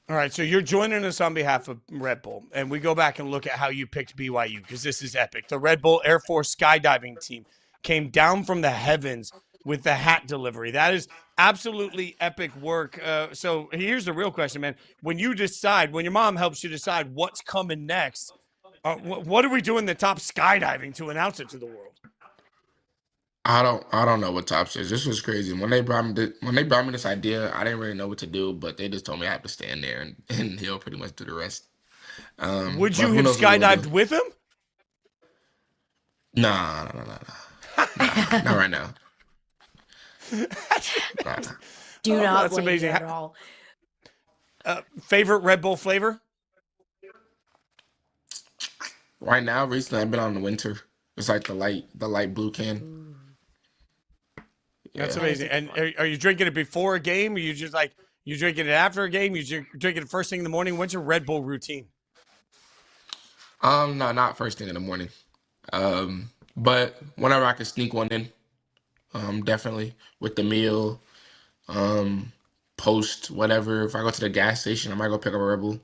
All right, so you're joining us on behalf of Red Bull, and we go back and look at how you picked BYU because this is epic. The Red Bull Air Force skydiving team came down from the heavens with the hat delivery. That is absolutely epic work. So here's the real question, man. When your mom helps you decide what's coming next, what are we doing the top skydiving to announce it to the world? I don't know what tops is. This was crazy. When they brought me this idea, I didn't really know what to do, but they just told me I have to stand there and he'll pretty much do the rest. Would you have skydived with him? Nah, not right now. Do not that's blame amazing. you at all. Favorite Red Bull flavor? Right now, recently I've been on the winter. It's like the light blue can. That's amazing. And are you drinking it before a game? Or you just like you drinking it after a game? You drinking it first thing in the morning? What's your Red Bull routine? No, not first thing in the morning. But whenever I can sneak one in, definitely with the meal, post whatever. If I go to the gas station, I might go pick up a Red Bull.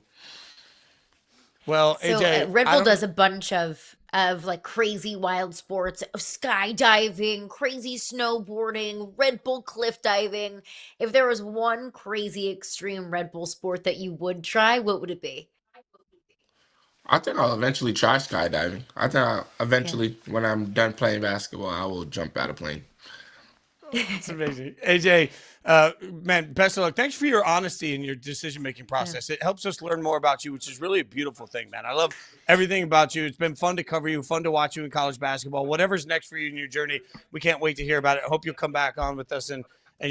Well, So AJ, Red Bull does a bunch of like crazy wild sports, skydiving, crazy snowboarding, Red Bull cliff diving. If there was one crazy extreme Red Bull sport that you would try, what would it be? I think I'll eventually try skydiving. I think eventually, when I'm done playing basketball, I will jump out of plane. That's amazing. AJ, man, best of luck. Thanks for your honesty and your decision-making process. It helps us learn more about you, which is really a beautiful thing, man. I love everything about you. It's been fun to cover you, fun to watch you in college basketball. Whatever's next for you in your journey, we can't wait to hear about it. I hope you'll come back on with us and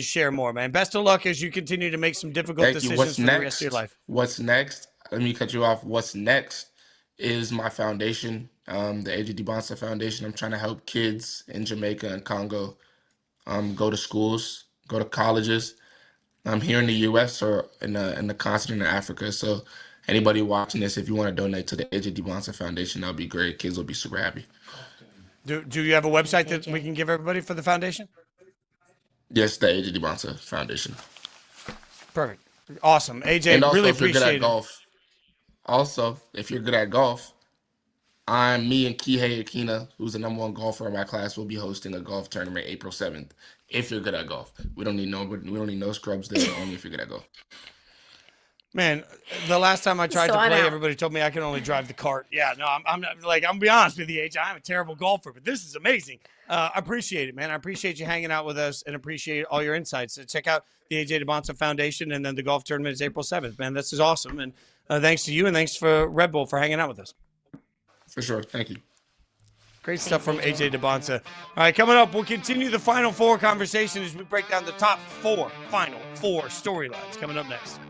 share more, man. Best of luck as you continue to make some difficult decisions for the rest of your life. What's next? Let me cut you off. What's next is my foundation, the AJ Dybantsa Foundation. I'm trying to help kids in Jamaica and Congo go to schools, go to colleges. Here in the U.S. or in the continent of Africa. So anybody watching this, if you want to donate to the AJ Dybantsa Foundation, that would be great. Kids will be super happy. Do you have a website that we can give everybody for the foundation? Yes, the AJ Dybantsa Foundation. Perfect. Awesome. AJ, and also, really if you're good appreciate at golf. Also, if you're good at golf, me and Kihei Akina, who's the #1 golfer in my class, will be hosting a golf tournament April 7th. If you're good at golf, we don't need no scrubs there. Only if you're good at golf. Man, the last time I tried to I'm play, out. everybody told me I can only drive the cart. Yeah, no, I'm not, like, I'm gonna be honest with you, AJ. I'm a terrible golfer, but this is amazing. I appreciate it, man. I appreciate you hanging out with us and appreciate all your insights. So check out the AJ Dybantsa Foundation, and then the golf tournament is April 7th. Man, this is awesome. And thanks to you, and thanks for Red Bull for hanging out with us. For sure. Thank you. Great stuff from AJ Dybantsa. All right, coming up, we'll continue the Final Four conversation as we break down the top Final Four storylines. Coming up next.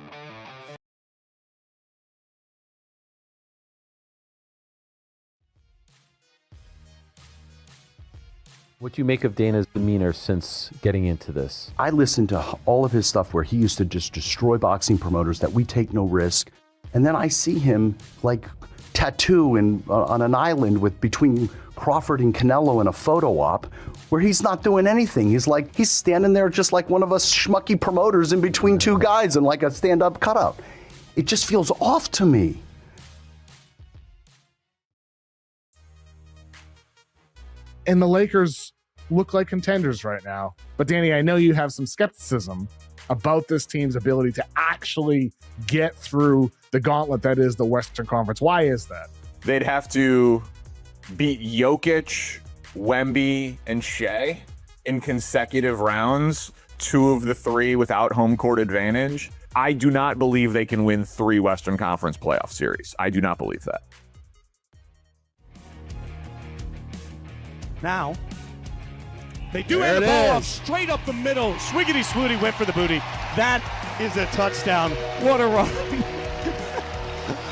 What do you make of Dana's demeanor since getting into this? I listened to all of his stuff where he used to just destroy boxing promoters, that we take no risk. And then I see him like tattoo on an island between Crawford and Canelo in a photo op where he's not doing anything. He's standing there just like one of us schmucky promoters in between two guys and like a stand-up cutout. It just feels off to me. And the Lakers look like contenders right now. But Danny, I know you have some skepticism about this team's ability to actually get through the gauntlet that is the Western Conference. Why is that? They'd have to beat Jokic, Wemby, and Shea in consecutive rounds, 2 of the 3 without home court advantage. I do not believe they can win 3 Western Conference playoff series. I do not believe that. Now, they do hand the ball off straight up the middle. Swiggity Swooty went for the booty. That is a touchdown. What a run.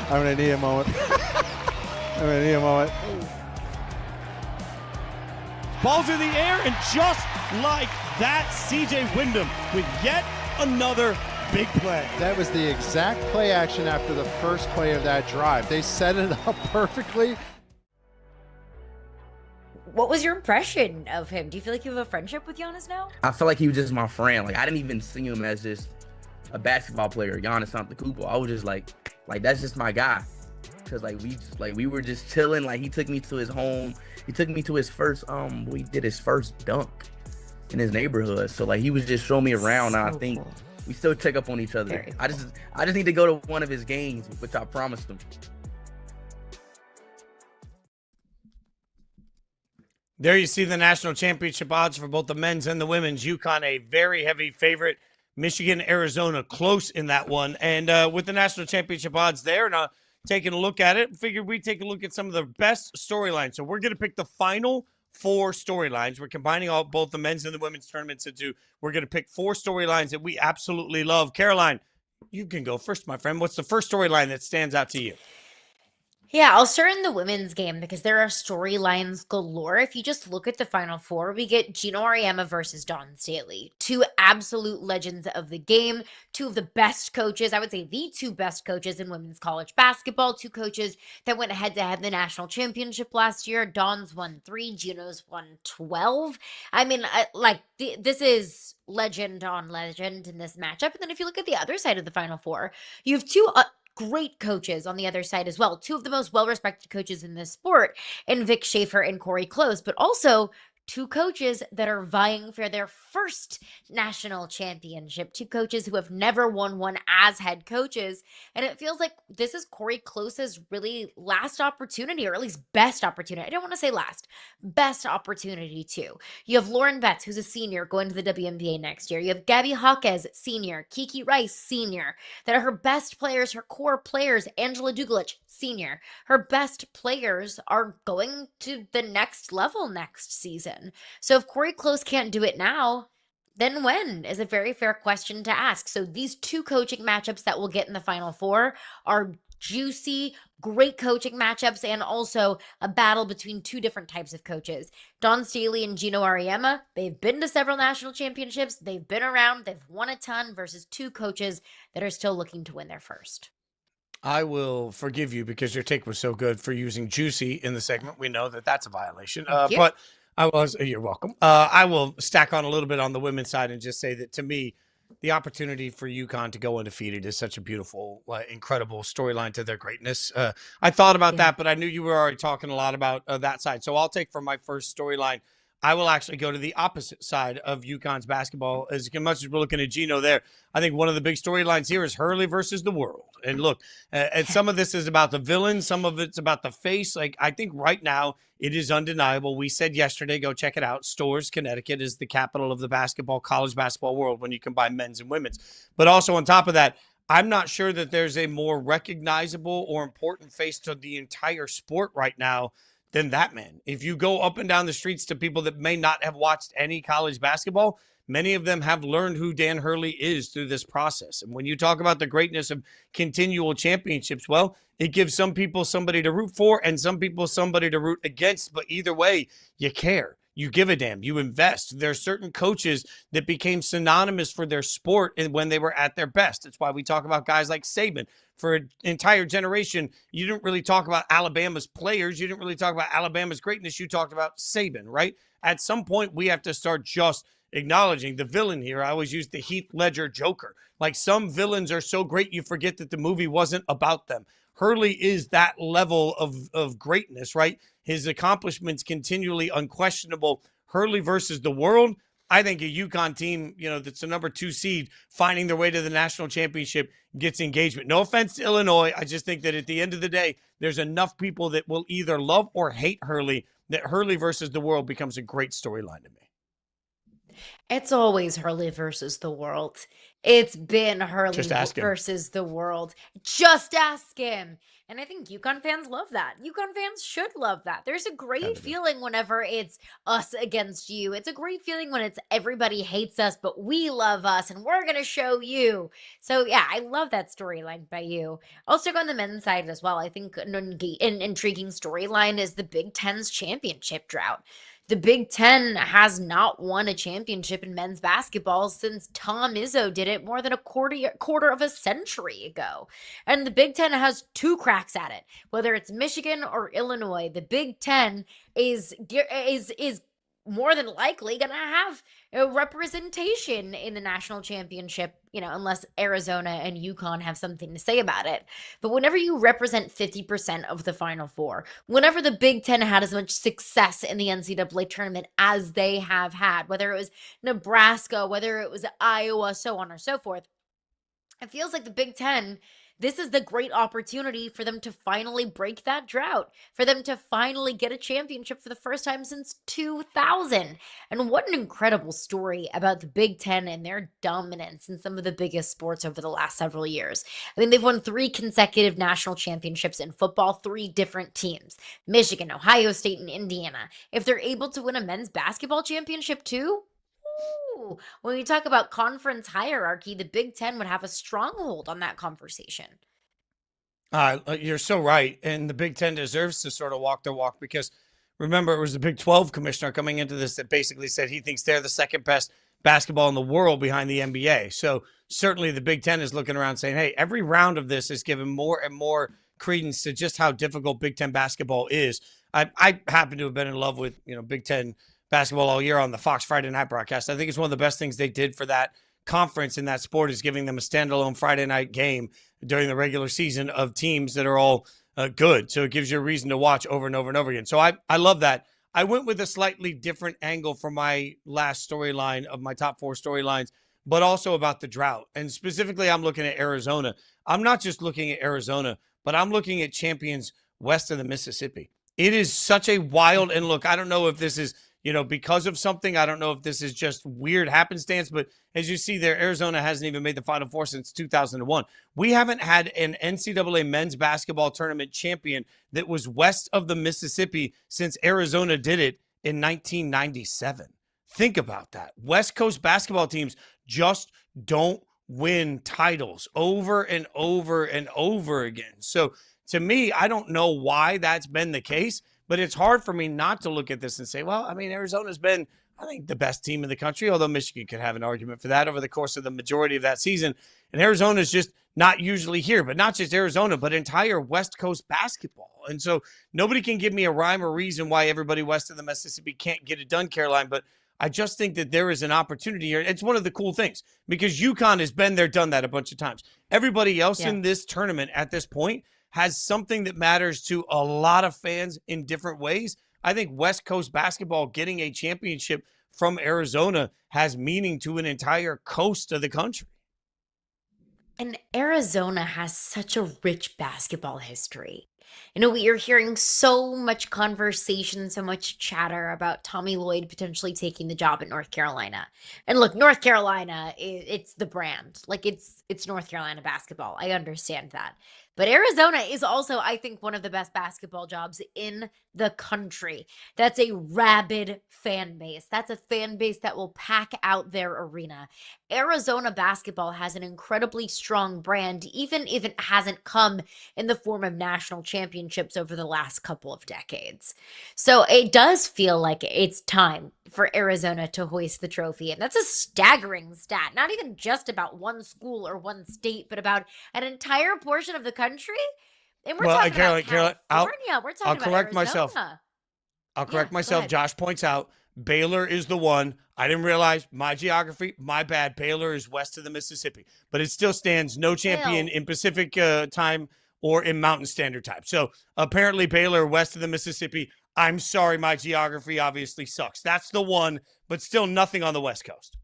I'm going to need a moment. Ball's in the air, and just like That's CJ Wyndham with yet another big play. That was the exact play action after the first play of that drive. They set it up perfectly. What was your impression of him? Do you feel like you have a friendship with Giannis now? I feel like he was just my friend. Like I didn't even see him as just a basketball player, Giannis Antetokounmpo. I was just like that's just my guy. Cause we were just chilling. Like he took me to his home. He took me to his first we did his first dunk in his neighborhood. So like he was just showing me around. So and I think cool. we still check up on each other. Very I just need to go to one of his games, which I promised him. There you see the national championship odds for both the men's and the women's. UConn, a very heavy favorite. Michigan, Arizona, close in that one. And with the national championship odds there, and taking a look at it, figured we'd take a look at some of the best storylines. So we're going to pick the final 4 storylines. We're combining both the men's and the women's tournaments into, we're going to pick 4 storylines that we absolutely love. Caroline, you can go first, my friend. What's the first storyline that stands out to you? Yeah, I'll start in the women's game because there are storylines galore. If you just look at the Final Four, we get Gino Auriemma versus Dawn Staley, 2 absolute legends of the game, 2 of the best coaches, I would say the 2 best coaches in women's college basketball, 2 coaches that went head-to-head in the national championship last year. Dawn's won 3, Gino's won 12. I mean, this is legend on legend in this matchup. And then if you look at the other side of the Final Four, you have 2 great coaches on the other side as well. 2 of the most well-respected coaches in this sport, in Vic Schaefer and Corey Close, but also 2 coaches that are vying for their first national championship. 2 coaches who have never won one as head coaches. And it feels like this is Corey Close's really last opportunity, or at least best opportunity. I don't want to say last, best opportunity too. You have Lauren Betts, who's a senior, going to the WNBA next year. You have Gabby Jaquez, senior. Kiki Rice, senior. That are her best players, her core players. Angela Dugalich, senior. Her best players are going to the next level next season. So if Corey Close can't do it now, then when is a very fair question to ask. So these 2 coaching matchups that we'll get in the Final Four are juicy, great coaching matchups, and also a battle between 2 different types of coaches. Dawn Staley and Gino Auriemma, they've been to several national championships. They've been around. They've won a ton versus 2 coaches that are still looking to win their first. I will forgive you because your take was so good for using juicy in the segment. We know that that's a violation. But you're welcome. I will stack on a little bit on the women's side and just say that to me, the opportunity for UConn to go undefeated is such a beautiful, incredible storyline to their greatness. I thought about that, but I knew you were already talking a lot about that side. So I'll take for my first storyline, I will actually go to the opposite side of UConn's basketball. As much as we're looking at Gino there, I think one of the big storylines here is Hurley versus the world. And look, and some of this is about the villain. Some of it's about the face. Like, I think right now it is undeniable. We said yesterday, go check it out. Storrs, Connecticut is the capital of the college basketball world when you combine men's and women's. But also on top of that, I'm not sure that there's a more recognizable or important face to the entire sport right now than that man. If you go up and down the streets to people that may not have watched any college basketball, many of them have learned who Dan Hurley is through this process. And when you talk about the greatness of continual championships, well, it gives some people somebody to root for and some people somebody to root against. But either way, you care. You give a damn. You invest. There are certain coaches that became synonymous for their sport and when they were at their best. That's why we talk about guys like Saban. For an entire generation, you didn't really talk about Alabama's players. You didn't really talk about Alabama's greatness. You talked about Saban, right? At some point, we have to start just acknowledging the villain here. I always use the Heath Ledger Joker. Like, some villains are so great you forget that the movie wasn't about them. Hurley is that level of greatness, right? His accomplishments continually unquestionable. Hurley versus the world. I think a UConn team, that's the number 2 seed, finding their way to the national championship gets engagement. No offense to Illinois. I just think that at the end of the day, there's enough people that will either love or hate Hurley that Hurley versus the world becomes a great storyline to me. It's always Hurley versus the world. It's been Hurley Just ask him. versus the world. Just ask him. And I think UConn fans love that. UConn fans should love that. There's a great feeling whenever it's us against you. It's a great feeling when it's everybody hates us, but we love us and we're going to show you. So yeah, I love that storyline by you. Also on the men's side as well, I think an intriguing storyline is the Big Ten's championship drought. The Big Ten has not won a championship in men's basketball since Tom Izzo did it more than a quarter of a century ago. And the Big Ten has 2 cracks at it. Whether it's Michigan or Illinois, the Big Ten is more than likely going to have a representation in the national championship, unless Arizona and UConn have something to say about it. But whenever you represent 50% of the Final Four, whenever the Big Ten had as much success in the NCAA tournament as they have had, whether it was Nebraska, whether it was Iowa, so on or so forth, it feels like the Big Ten, this is the great opportunity for them to finally break that drought, for them to finally get a championship for the first time since 2000. And what an incredible story about the Big Ten and their dominance in some of the biggest sports over the last several years. I mean, they've won 3 consecutive national championships in football, 3 different teams, Michigan, Ohio State, and Indiana. If they're able to win a men's basketball championship too, when we talk about conference hierarchy, the Big Ten would have a stronghold on that conversation. You're so right. And the Big Ten deserves to sort of walk their walk because remember, it was the Big 12 commissioner coming into this that basically said he thinks they're the second best basketball in the world behind the NBA. So certainly the Big Ten is looking around saying, hey, every round of this is giving more and more credence to just how difficult Big Ten basketball is. I happen to have been in love with, Big Ten basketball all year on the Fox Friday night broadcast. I think it's one of the best things they did for that conference in that sport is giving them a standalone Friday night game during the regular season of teams that are all good. So it gives you a reason to watch over and over and over again. So I love that. I went with a slightly different angle for my last storyline of my top 4 storylines, but also about the drought. And specifically, I'm looking at Arizona. I'm not just looking at Arizona, but I'm looking at champions west of the Mississippi. It is such a wild, and look, I don't know if this is because of something. I don't know if this is just weird happenstance, but as you see there, Arizona hasn't even made the Final Four since 2001. We haven't had an NCAA men's basketball tournament champion that was west of the Mississippi since Arizona did it in 1997. Think about that. West Coast basketball teams just don't win titles over and over and over again. So to me, I don't know why that's been the case, but it's hard for me not to look at this and say, well, I mean, Arizona's been, I think, the best team in the country, although Michigan could have an argument for that over the course of the majority of that season. And Arizona's just not usually here, but not just Arizona, but entire West Coast basketball. And so nobody can give me a rhyme or reason why everybody west of the Mississippi can't get it done, Caroline, but I just think that there is an opportunity here. It's one of the cool things because UConn has been there, done that a bunch of times. Everybody else in this tournament at this point has something that matters to a lot of fans in different ways. I think West Coast basketball getting a championship from Arizona has meaning to an entire coast of the country. And Arizona has such a rich basketball history. You're hearing so much conversation, so much chatter about Tommy Lloyd potentially taking the job at North Carolina. And look, North Carolina, it's the brand. Like it's North Carolina basketball. I understand that. But Arizona is also, I think, one of the best basketball jobs in the country. That's a rabid fan base. That's a fan base that will pack out their arena. Arizona basketball has an incredibly strong brand, even if it hasn't come in the form of national championships over the last couple of decades. So it does feel like it's time for Arizona to hoist the trophy. And that's a staggering stat, not even just about one school or one state, but about an entire portion of the country. And we're talking about California. We're talking I'll correct about Arizona. myself. I'll correct myself. Josh points out Baylor is the one. I didn't realize my geography. My bad. Baylor is west of the Mississippi, but it still stands no champion in Pacific time or in Mountain Standard Time. So apparently Baylor west of the Mississippi. I'm sorry, my geography obviously sucks. That's the one, but still nothing on the West Coast.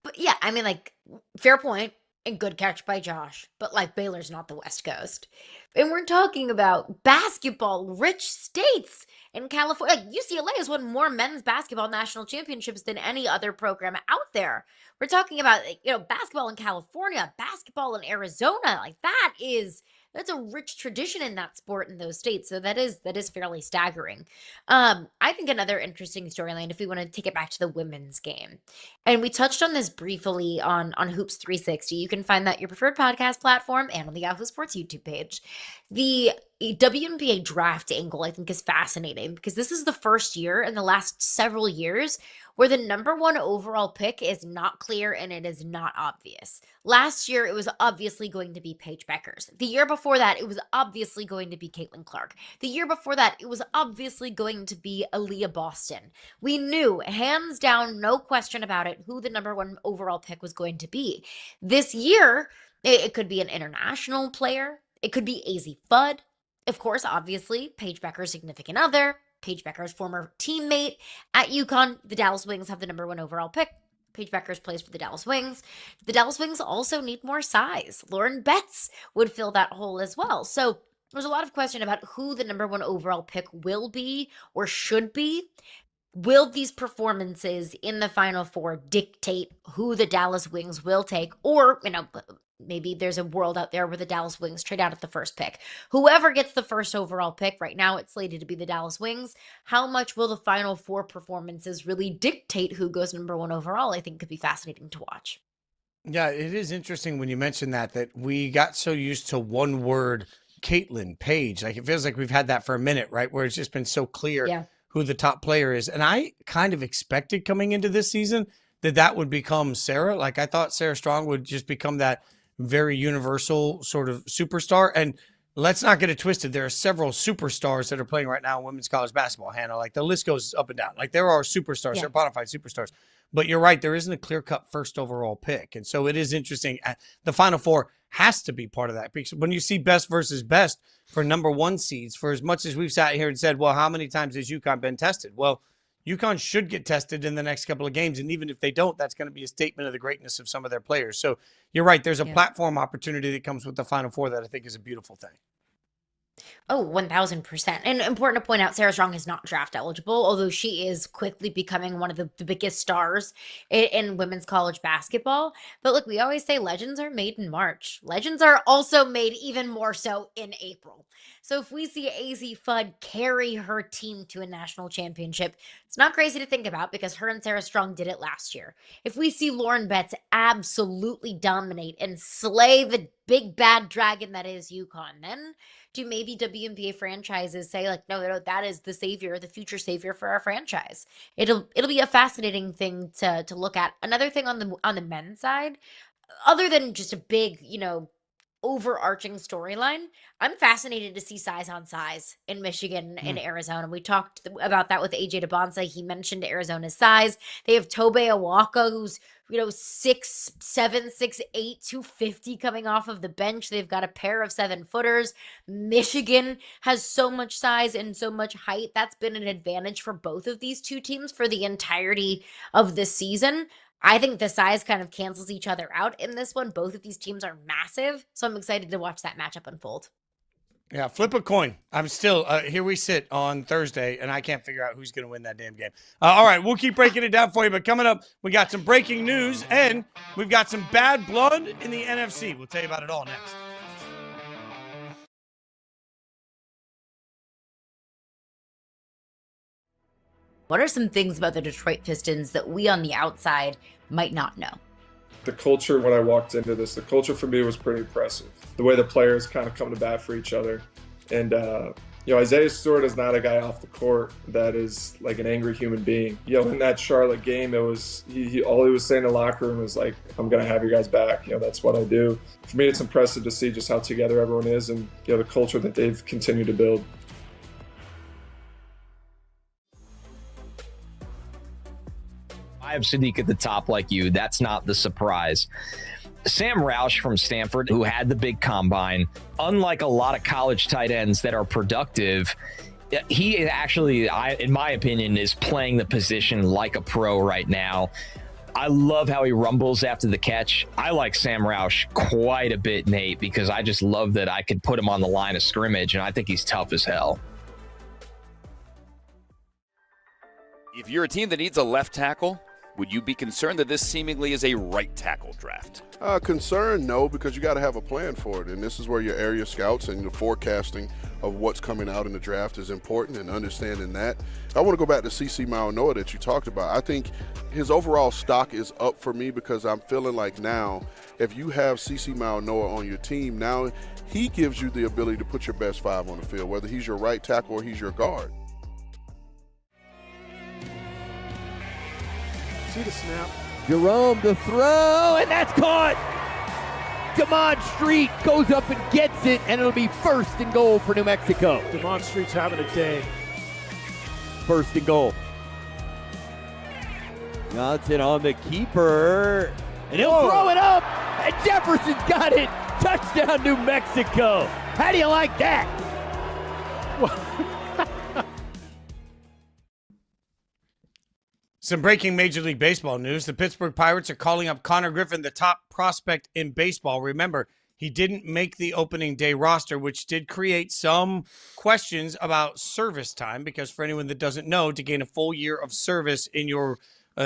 But yeah, I mean, like, fair point and good catch by Josh, but like Baylor's not the West Coast. And we're talking about basketball-rich states in California. Like UCLA has won more men's basketball national championships than any other program out there. We're talking about, basketball in California, basketball in Arizona. Like that's a rich tradition in that sport in those states. So that is fairly staggering. I think another interesting storyline, if we want to take it back to the women's game, and we touched on this briefly on Hoops 360. You can find that your preferred podcast platform and on the Yahoo Sports YouTube page. The WNBA draft angle, I think, is fascinating because this is the first year in the last several years where the number one overall pick is not clear and it is not obvious. Last year, it was obviously going to be Paige Beckers. The year before that, it was obviously going to be Caitlin Clark. The year before that, it was obviously going to be Aaliyah Boston. We knew, hands down, no question about it, who the number one overall pick was going to be. This year, it could be an international player. It could be AZ Fudd. Of course, obviously, Paige Becker's significant other, Paige Becker's former teammate at UConn. The Dallas Wings have the number one overall pick. Paige Beckers plays for the Dallas Wings. The Dallas Wings also need more size. Lauren Betts would fill that hole as well. So there's a lot of question about who the number one overall pick will be or should be. Will these performances in the Final Four dictate who the Dallas Wings will take? Or, maybe there's a world out there where the Dallas Wings trade out at the first pick. Whoever gets the first overall pick, right now it's slated to be the Dallas Wings. How much will the Final Four performances really dictate who goes number one overall? I think could be fascinating to watch. Yeah, it is interesting when you mention that we got so used to one word, Caitlin, Paige. Like it feels like we've had that for a minute, right? Where it's just been so clear who the top player is. And I kind of expected coming into this season that would become Sarah. Like I thought Sarah Strong would just become that very universal sort of superstar. And let's not get it twisted. There are several superstars that are playing right now in women's college basketball, Hannah. Like the list goes up and down. Like there are superstars, there are bona fide superstars. But you're right, there isn't a clear-cut first overall pick. And so it is interesting. The Final Four has to be part of that. Because when you see best versus best for number one seeds, for as much as we've sat here and said, well, how many times has UConn been tested? Well, UConn should get tested in the next couple of games. And even if they don't, that's going to be a statement of the greatness of some of their players. So you're right. There's a platform opportunity that comes with the Final Four that I think is a beautiful thing. Oh, 1000%. And important to point out, Sarah Strong is not draft eligible, although she is quickly becoming one of the biggest stars in women's college basketball. But look, we always say legends are made in March. Legends are also made even more so in April. So if we see AZ Fudd carry her team to a national championship, it's not crazy to think about because her and Sarah Strong did it last year. If we see Lauren Betts absolutely dominate and slay the big bad dragon that is UConn, then do maybe WNBA franchises say like, no, that is the savior, the future savior for our franchise? It'll be a fascinating thing to look at. Another thing on the men's side, other than just a big, overarching storyline, I'm fascinated to see size on size in Michigan and Arizona. We talked about that with AJ Dybantsa. He mentioned Arizona's size. They have Tobe Awaka, who's 6'7", 6'8", 250 coming off of the bench. They've got a pair of 7-footers. Michigan has so much size and so much height. That's been an advantage for both of these two teams for the entirety of this season. I think the size kind of cancels each other out in this one. Both of these teams are massive, so I'm excited to watch that matchup unfold. Yeah, flip a coin. I'm still here. We sit on Thursday, and I can't figure out who's going to win that damn game. All right, we'll keep breaking it down for you. But coming up, we got some breaking news, and we've got some bad blood in the NFC. We'll tell you about it all next. What are some things about the Detroit Pistons that we on the outside might not know? The culture, when I walked into this, the culture for me was pretty impressive. The way the players kind of come to bat for each other. And, Isaiah Stewart is not a guy off the court that is like an angry human being. In that Charlotte game, it was all he was saying in the locker room was like, I'm going to have your guys back. That's what I do. For me, it's impressive to see just how together everyone is and, the culture that they've continued to build. I have Sadiq at the top like you. That's not the surprise. Sam Roush from Stanford, who had the big combine, unlike a lot of college tight ends that are productive, he actually, in my opinion, is playing the position like a pro right now. I love how he rumbles after the catch. I like Sam Roush quite a bit, Nate, because I just love that I could put him on the line of scrimmage, and I think he's tough as hell. If you're a team that needs a left tackle, would you be concerned that this seemingly is a right tackle draft? Concern, no, because you got to have a plan for it. And this is where your area scouts and the forecasting of what's coming out in the draft is important, and understanding that. I want to go back to CC Maunoa that you talked about. I think his overall stock is up for me because I'm feeling like now if you have CC Maunoa on your team, now he gives you the ability to put your best 5 on the field, whether he's your right tackle or he's your guard. See the snap. Jerome to throw, and that's caught. Demond Street goes up and gets it, and it'll be 1st and goal for New Mexico. Demond Street's having a day. 1st and goal. Johnson on the keeper, and he'll throw it up, and Jefferson's got it. Touchdown, New Mexico. How do you like that? Some breaking Major League Baseball news. The Pittsburgh Pirates are calling up Connor Griffin, the top prospect in baseball. Remember, he didn't make the opening day roster, which did create some questions about service time, because for anyone that doesn't know, to gain a full year of service in your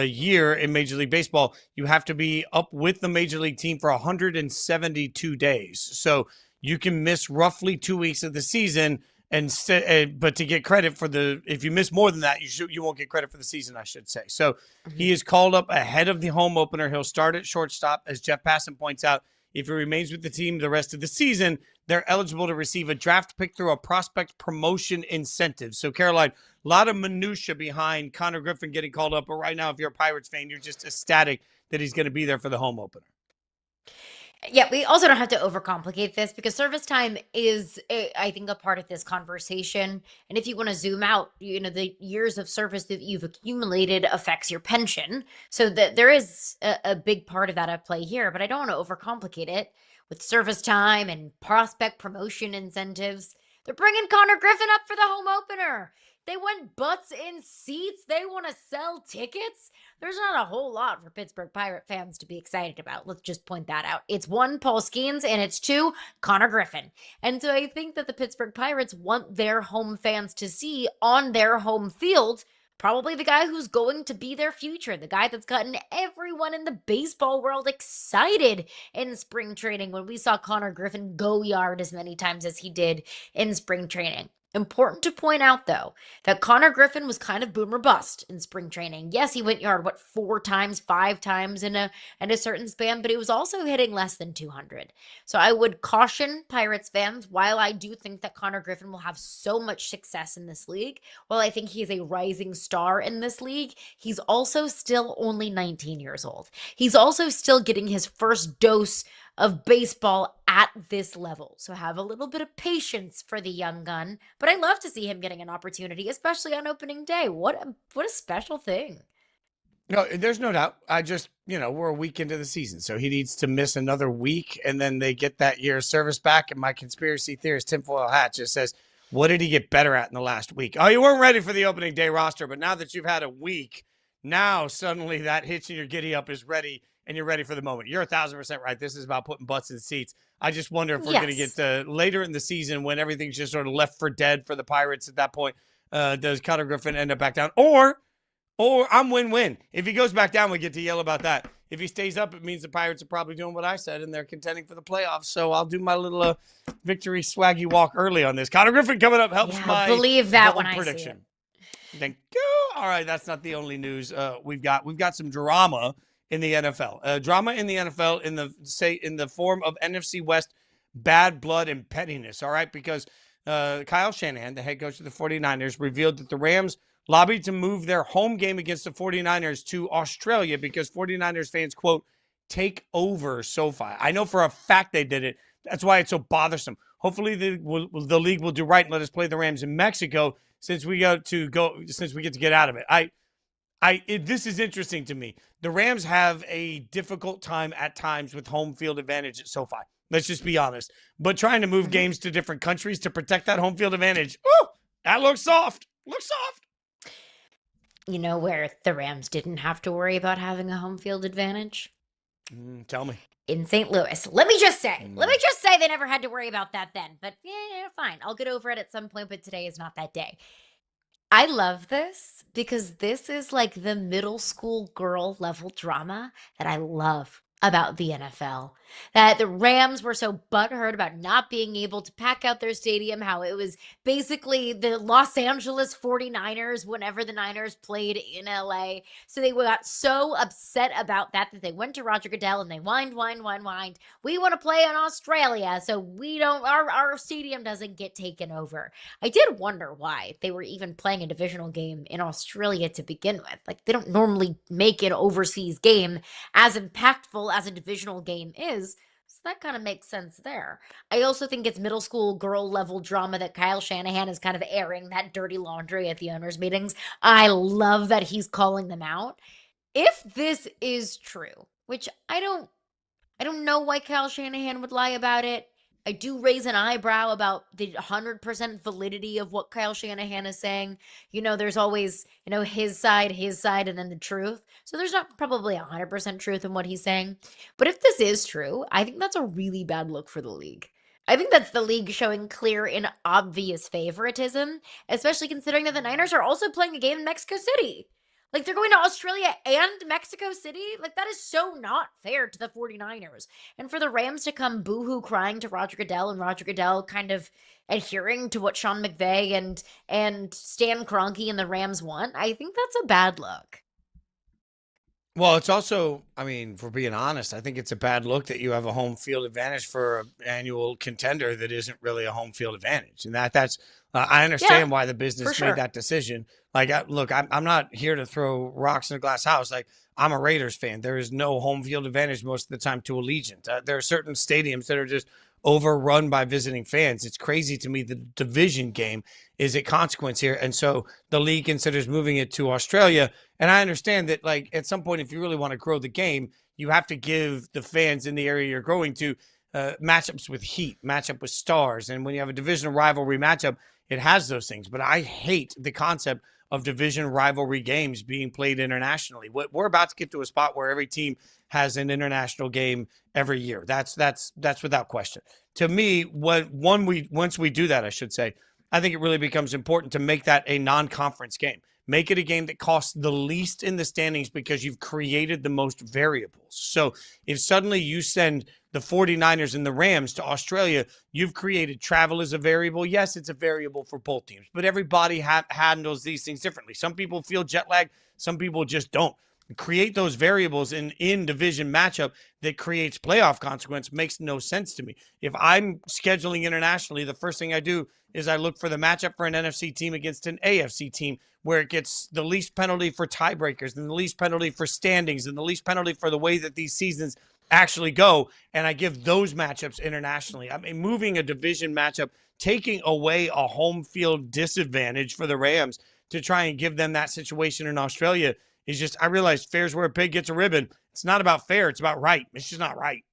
year in Major League Baseball, you have to be up with the Major League team for 172 days. So you can miss roughly 2 weeks of the season, but to get credit for if you miss more than that, you won't get credit for the season, I should say. So he is called up ahead of the home opener. He'll start at shortstop, as Jeff Passan points out. If he remains with the team the rest of the season, they're eligible to receive a draft pick through a prospect promotion incentive. So, Caroline, a lot of minutia behind Connor Griffin getting called up. But right now, if you're a Pirates fan, you're just ecstatic that he's going to be there for the home opener. Yeah, we also don't have to overcomplicate this, because service time is, I think, a part of this conversation. And if you want to zoom out, the years of service that you've accumulated affects your pension. So that there is a big part of that at play here, but I don't want to overcomplicate it with service time and prospect promotion incentives. They're bringing Connor Griffin up for the home opener. They want butts in seats. They want to sell tickets. There's not a whole lot for Pittsburgh Pirate fans to be excited about. Let's just point that out. It's 1, Paul Skeens, and it's 2, Connor Griffin. And so I think that the Pittsburgh Pirates want their home fans to see on their home field probably the guy who's going to be their future, the guy that's gotten everyone in the baseball world excited in spring training when we saw Connor Griffin go yard as many times as he did in spring training. Important to point out, though, that Connor Griffin was kind of boom or bust in spring training. Yes, he went yard, 4 times, 5 times in a certain span, but he was also hitting less than 200. So I would caution Pirates fans, while I do think that Connor Griffin will have so much success in this league, while I think he's a rising star in this league, he's also still only 19 years old. He's also still getting his first dose of baseball at this level. So have a little bit of patience for the young gun. But I love to see him getting an opportunity, especially on opening day. What a special thing. No, there's no doubt. I just, we're a week into the season, so he needs to miss another week, and then they get that year's service back. And my conspiracy theorist tinfoil hat just says, what did he get better at in the last week? Oh, you weren't ready for the opening day roster, but now that you've had a week, now suddenly that hitch in your giddy up is ready, and you're ready for the moment. You're 1,000% right. This is about putting butts in seats. I just wonder if we're going to get later in the season when everything's just sort of left for dead for the Pirates at that point. Does Connor Griffin end up back down? Or I'm win-win. If he goes back down, we get to yell about that. If he stays up, it means the Pirates are probably doing what I said, and they're contending for the playoffs. So I'll do my little victory swaggy walk early on this. Connor Griffin coming up helps my believe that when prediction. I see it. Thank you. All right, that's not the only news we've got. We've got some drama in the NFL. Drama in the NFL in the form of NFC West bad blood and pettiness, all right? Because Kyle Shanahan, the head coach of the 49ers, revealed that the Rams lobbied to move their home game against the 49ers to Australia because 49ers fans, quote, take over SoFi. I know for a fact they did it. That's why it's so bothersome. Hopefully the league will do right and let us play the Rams in Mexico since we get to get out of it. This is interesting to me. The Rams have a difficult time at times with home field advantage at SoFi. Let's just be honest. But trying to move games to different countries to protect that home field advantage, that looks soft. Looks soft. You know where the Rams didn't have to worry about having a home field advantage? Tell me. In St. Louis. Let me just say they never had to worry about that then. But yeah, fine. I'll get over it at some point, but today is not that day. I love this because this is like the middle school girl level drama that I love. about the NFL. That the Rams were so butthurt about not being able to pack out their stadium, how it was basically the Los Angeles 49ers whenever the Niners played in LA. So they got so upset about that they went to Roger Goodell and they whined. We want to play in Australia, so we don't, our stadium doesn't get taken over. I did wonder why they were even playing a divisional game in Australia to begin with. Like, they don't normally make an overseas game as impactful as a divisional game is. So that kind of makes sense there. I also think it's middle school girl level drama that Kyle Shanahan is kind of airing that dirty laundry at the owners' meetings. I love that he's calling them out. If this is true, which I don't know why Kyle Shanahan would lie about it. I do raise an eyebrow about the 100% validity of what Kyle Shanahan is saying. There's always, his side, and then the truth. So there's not probably 100% truth in what he's saying. But if this is true, I think that's a really bad look for the league. I think that's the league showing clear and obvious favoritism, especially considering that the Niners are also playing a game in Mexico City. Like, they're going to Australia and Mexico City? Like, that is so not fair to the 49ers. And for the Rams to come boohoo crying to Roger Goodell, and Roger Goodell kind of adhering to what Sean McVay and Stan Kroenke and the Rams want, I think that's a bad look. Well, it's also, for being honest, I think it's a bad look that you have a home field advantage for an annual contender that isn't really a home field advantage. And that's I understand why the business made that decision. Like, look, I'm not here to throw rocks in a glass house. Like, I'm a Raiders fan. There is no home field advantage most of the time to Allegiant. There are certain stadiums that are just overrun by visiting fans. It's crazy to me. The division game is a consequence here. And so the league considers moving it to Australia. And I understand that, like, at some point, if you really want to grow the game, you have to give the fans in the area you're going to matchups with heat, matchup with stars. And when you have a divisional rivalry matchup, it has those things. But I hate the concept of division rivalry games being played internationally. We're about to get to a spot where every team has an international game every year. That's without question. To me, once we do that, I should say, I think it really becomes important to make that a non-conference game. Make it a game that costs the least in the standings because you've created the most variables. So if suddenly you send the 49ers and the Rams to Australia, you've created travel as a variable. Yes, it's a variable for both teams, but everybody handles these things differently. Some people feel jet lag. Some people just don't. Create those variables in division matchup that creates playoff consequence makes no sense to me. If I'm scheduling internationally, the first thing I do is I look for the matchup for an NFC team against an AFC team where it gets the least penalty for tiebreakers and the least penalty for standings and the least penalty for the way that these seasons actually go. And I give those matchups internationally. Moving a division matchup, taking away a home field disadvantage for the Rams to try and give them that situation in Australia is just, I realize fair's where a pig gets a ribbon. It's not about fair. It's about right. It's just not right.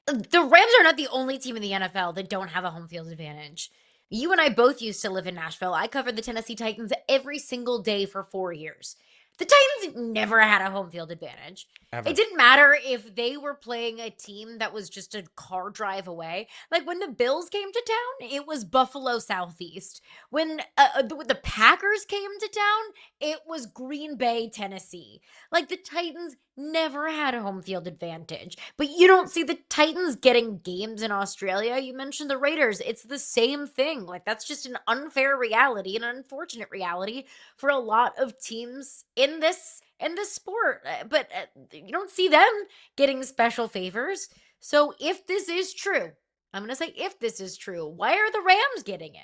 The Rams are not the only team in the NFL that don't have a home field advantage. You and I both used to live in Nashville. I covered the Tennessee Titans every single day for 4 years. The Titans never had a home field advantage. Ever. It didn't matter if they were playing a team that was just a car drive away. Like, when the Bills came to town, it was Buffalo Southeast. When the Packers came to town, it was Green Bay, Tennessee. Like, the Titans never had a home field advantage. But you don't see the Titans getting games in Australia. You mentioned the Raiders. It's the same thing. Like, that's just an unfair reality, an unfortunate reality for a lot of teams in this sport. But you don't see them getting special favors. So if this is true, I'm going to say if this is true, why are the Rams getting it?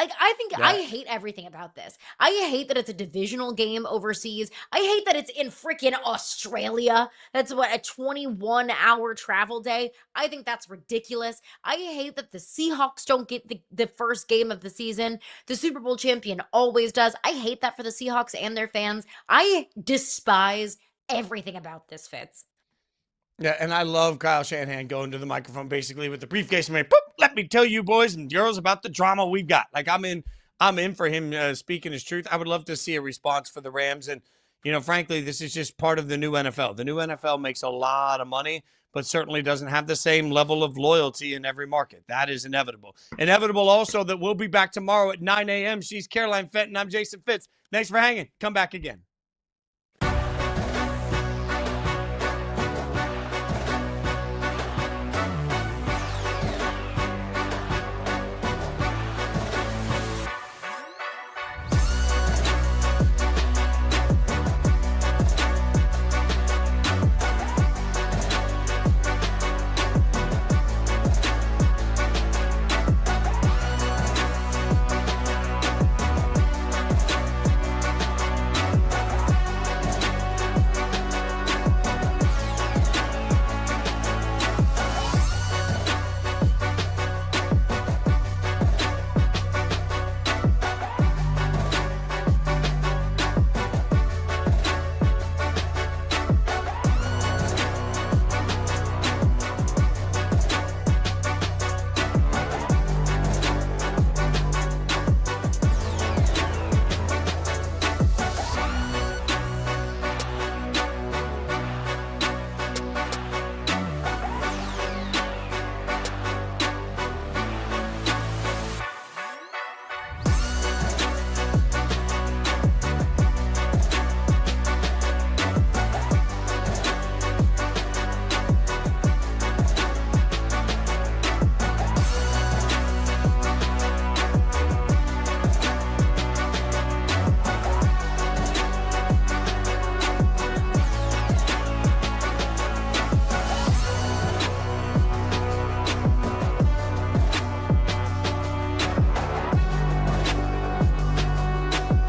I hate everything about this. I hate that it's a divisional game overseas. I hate that it's in freaking Australia. That's what, a 21-hour travel day. I think that's ridiculous. I hate that the Seahawks don't get the first game of the season. The Super Bowl champion always does. I hate that for the Seahawks and their fans. I despise everything about this, Fitz. Yeah, and I love Kyle Shanahan going to the microphone basically with the briefcase and boop, let me tell you boys and girls about the drama we've got. Like, I'm in for him speaking his truth. I would love to see a response for the Rams. And, frankly, this is just part of the new NFL. The new NFL makes a lot of money, but certainly doesn't have the same level of loyalty in every market. That is inevitable. Inevitable also that we'll be back tomorrow at 9 a.m. She's Caroline Fenton. I'm Jason Fitz. Thanks for hanging. Come back again.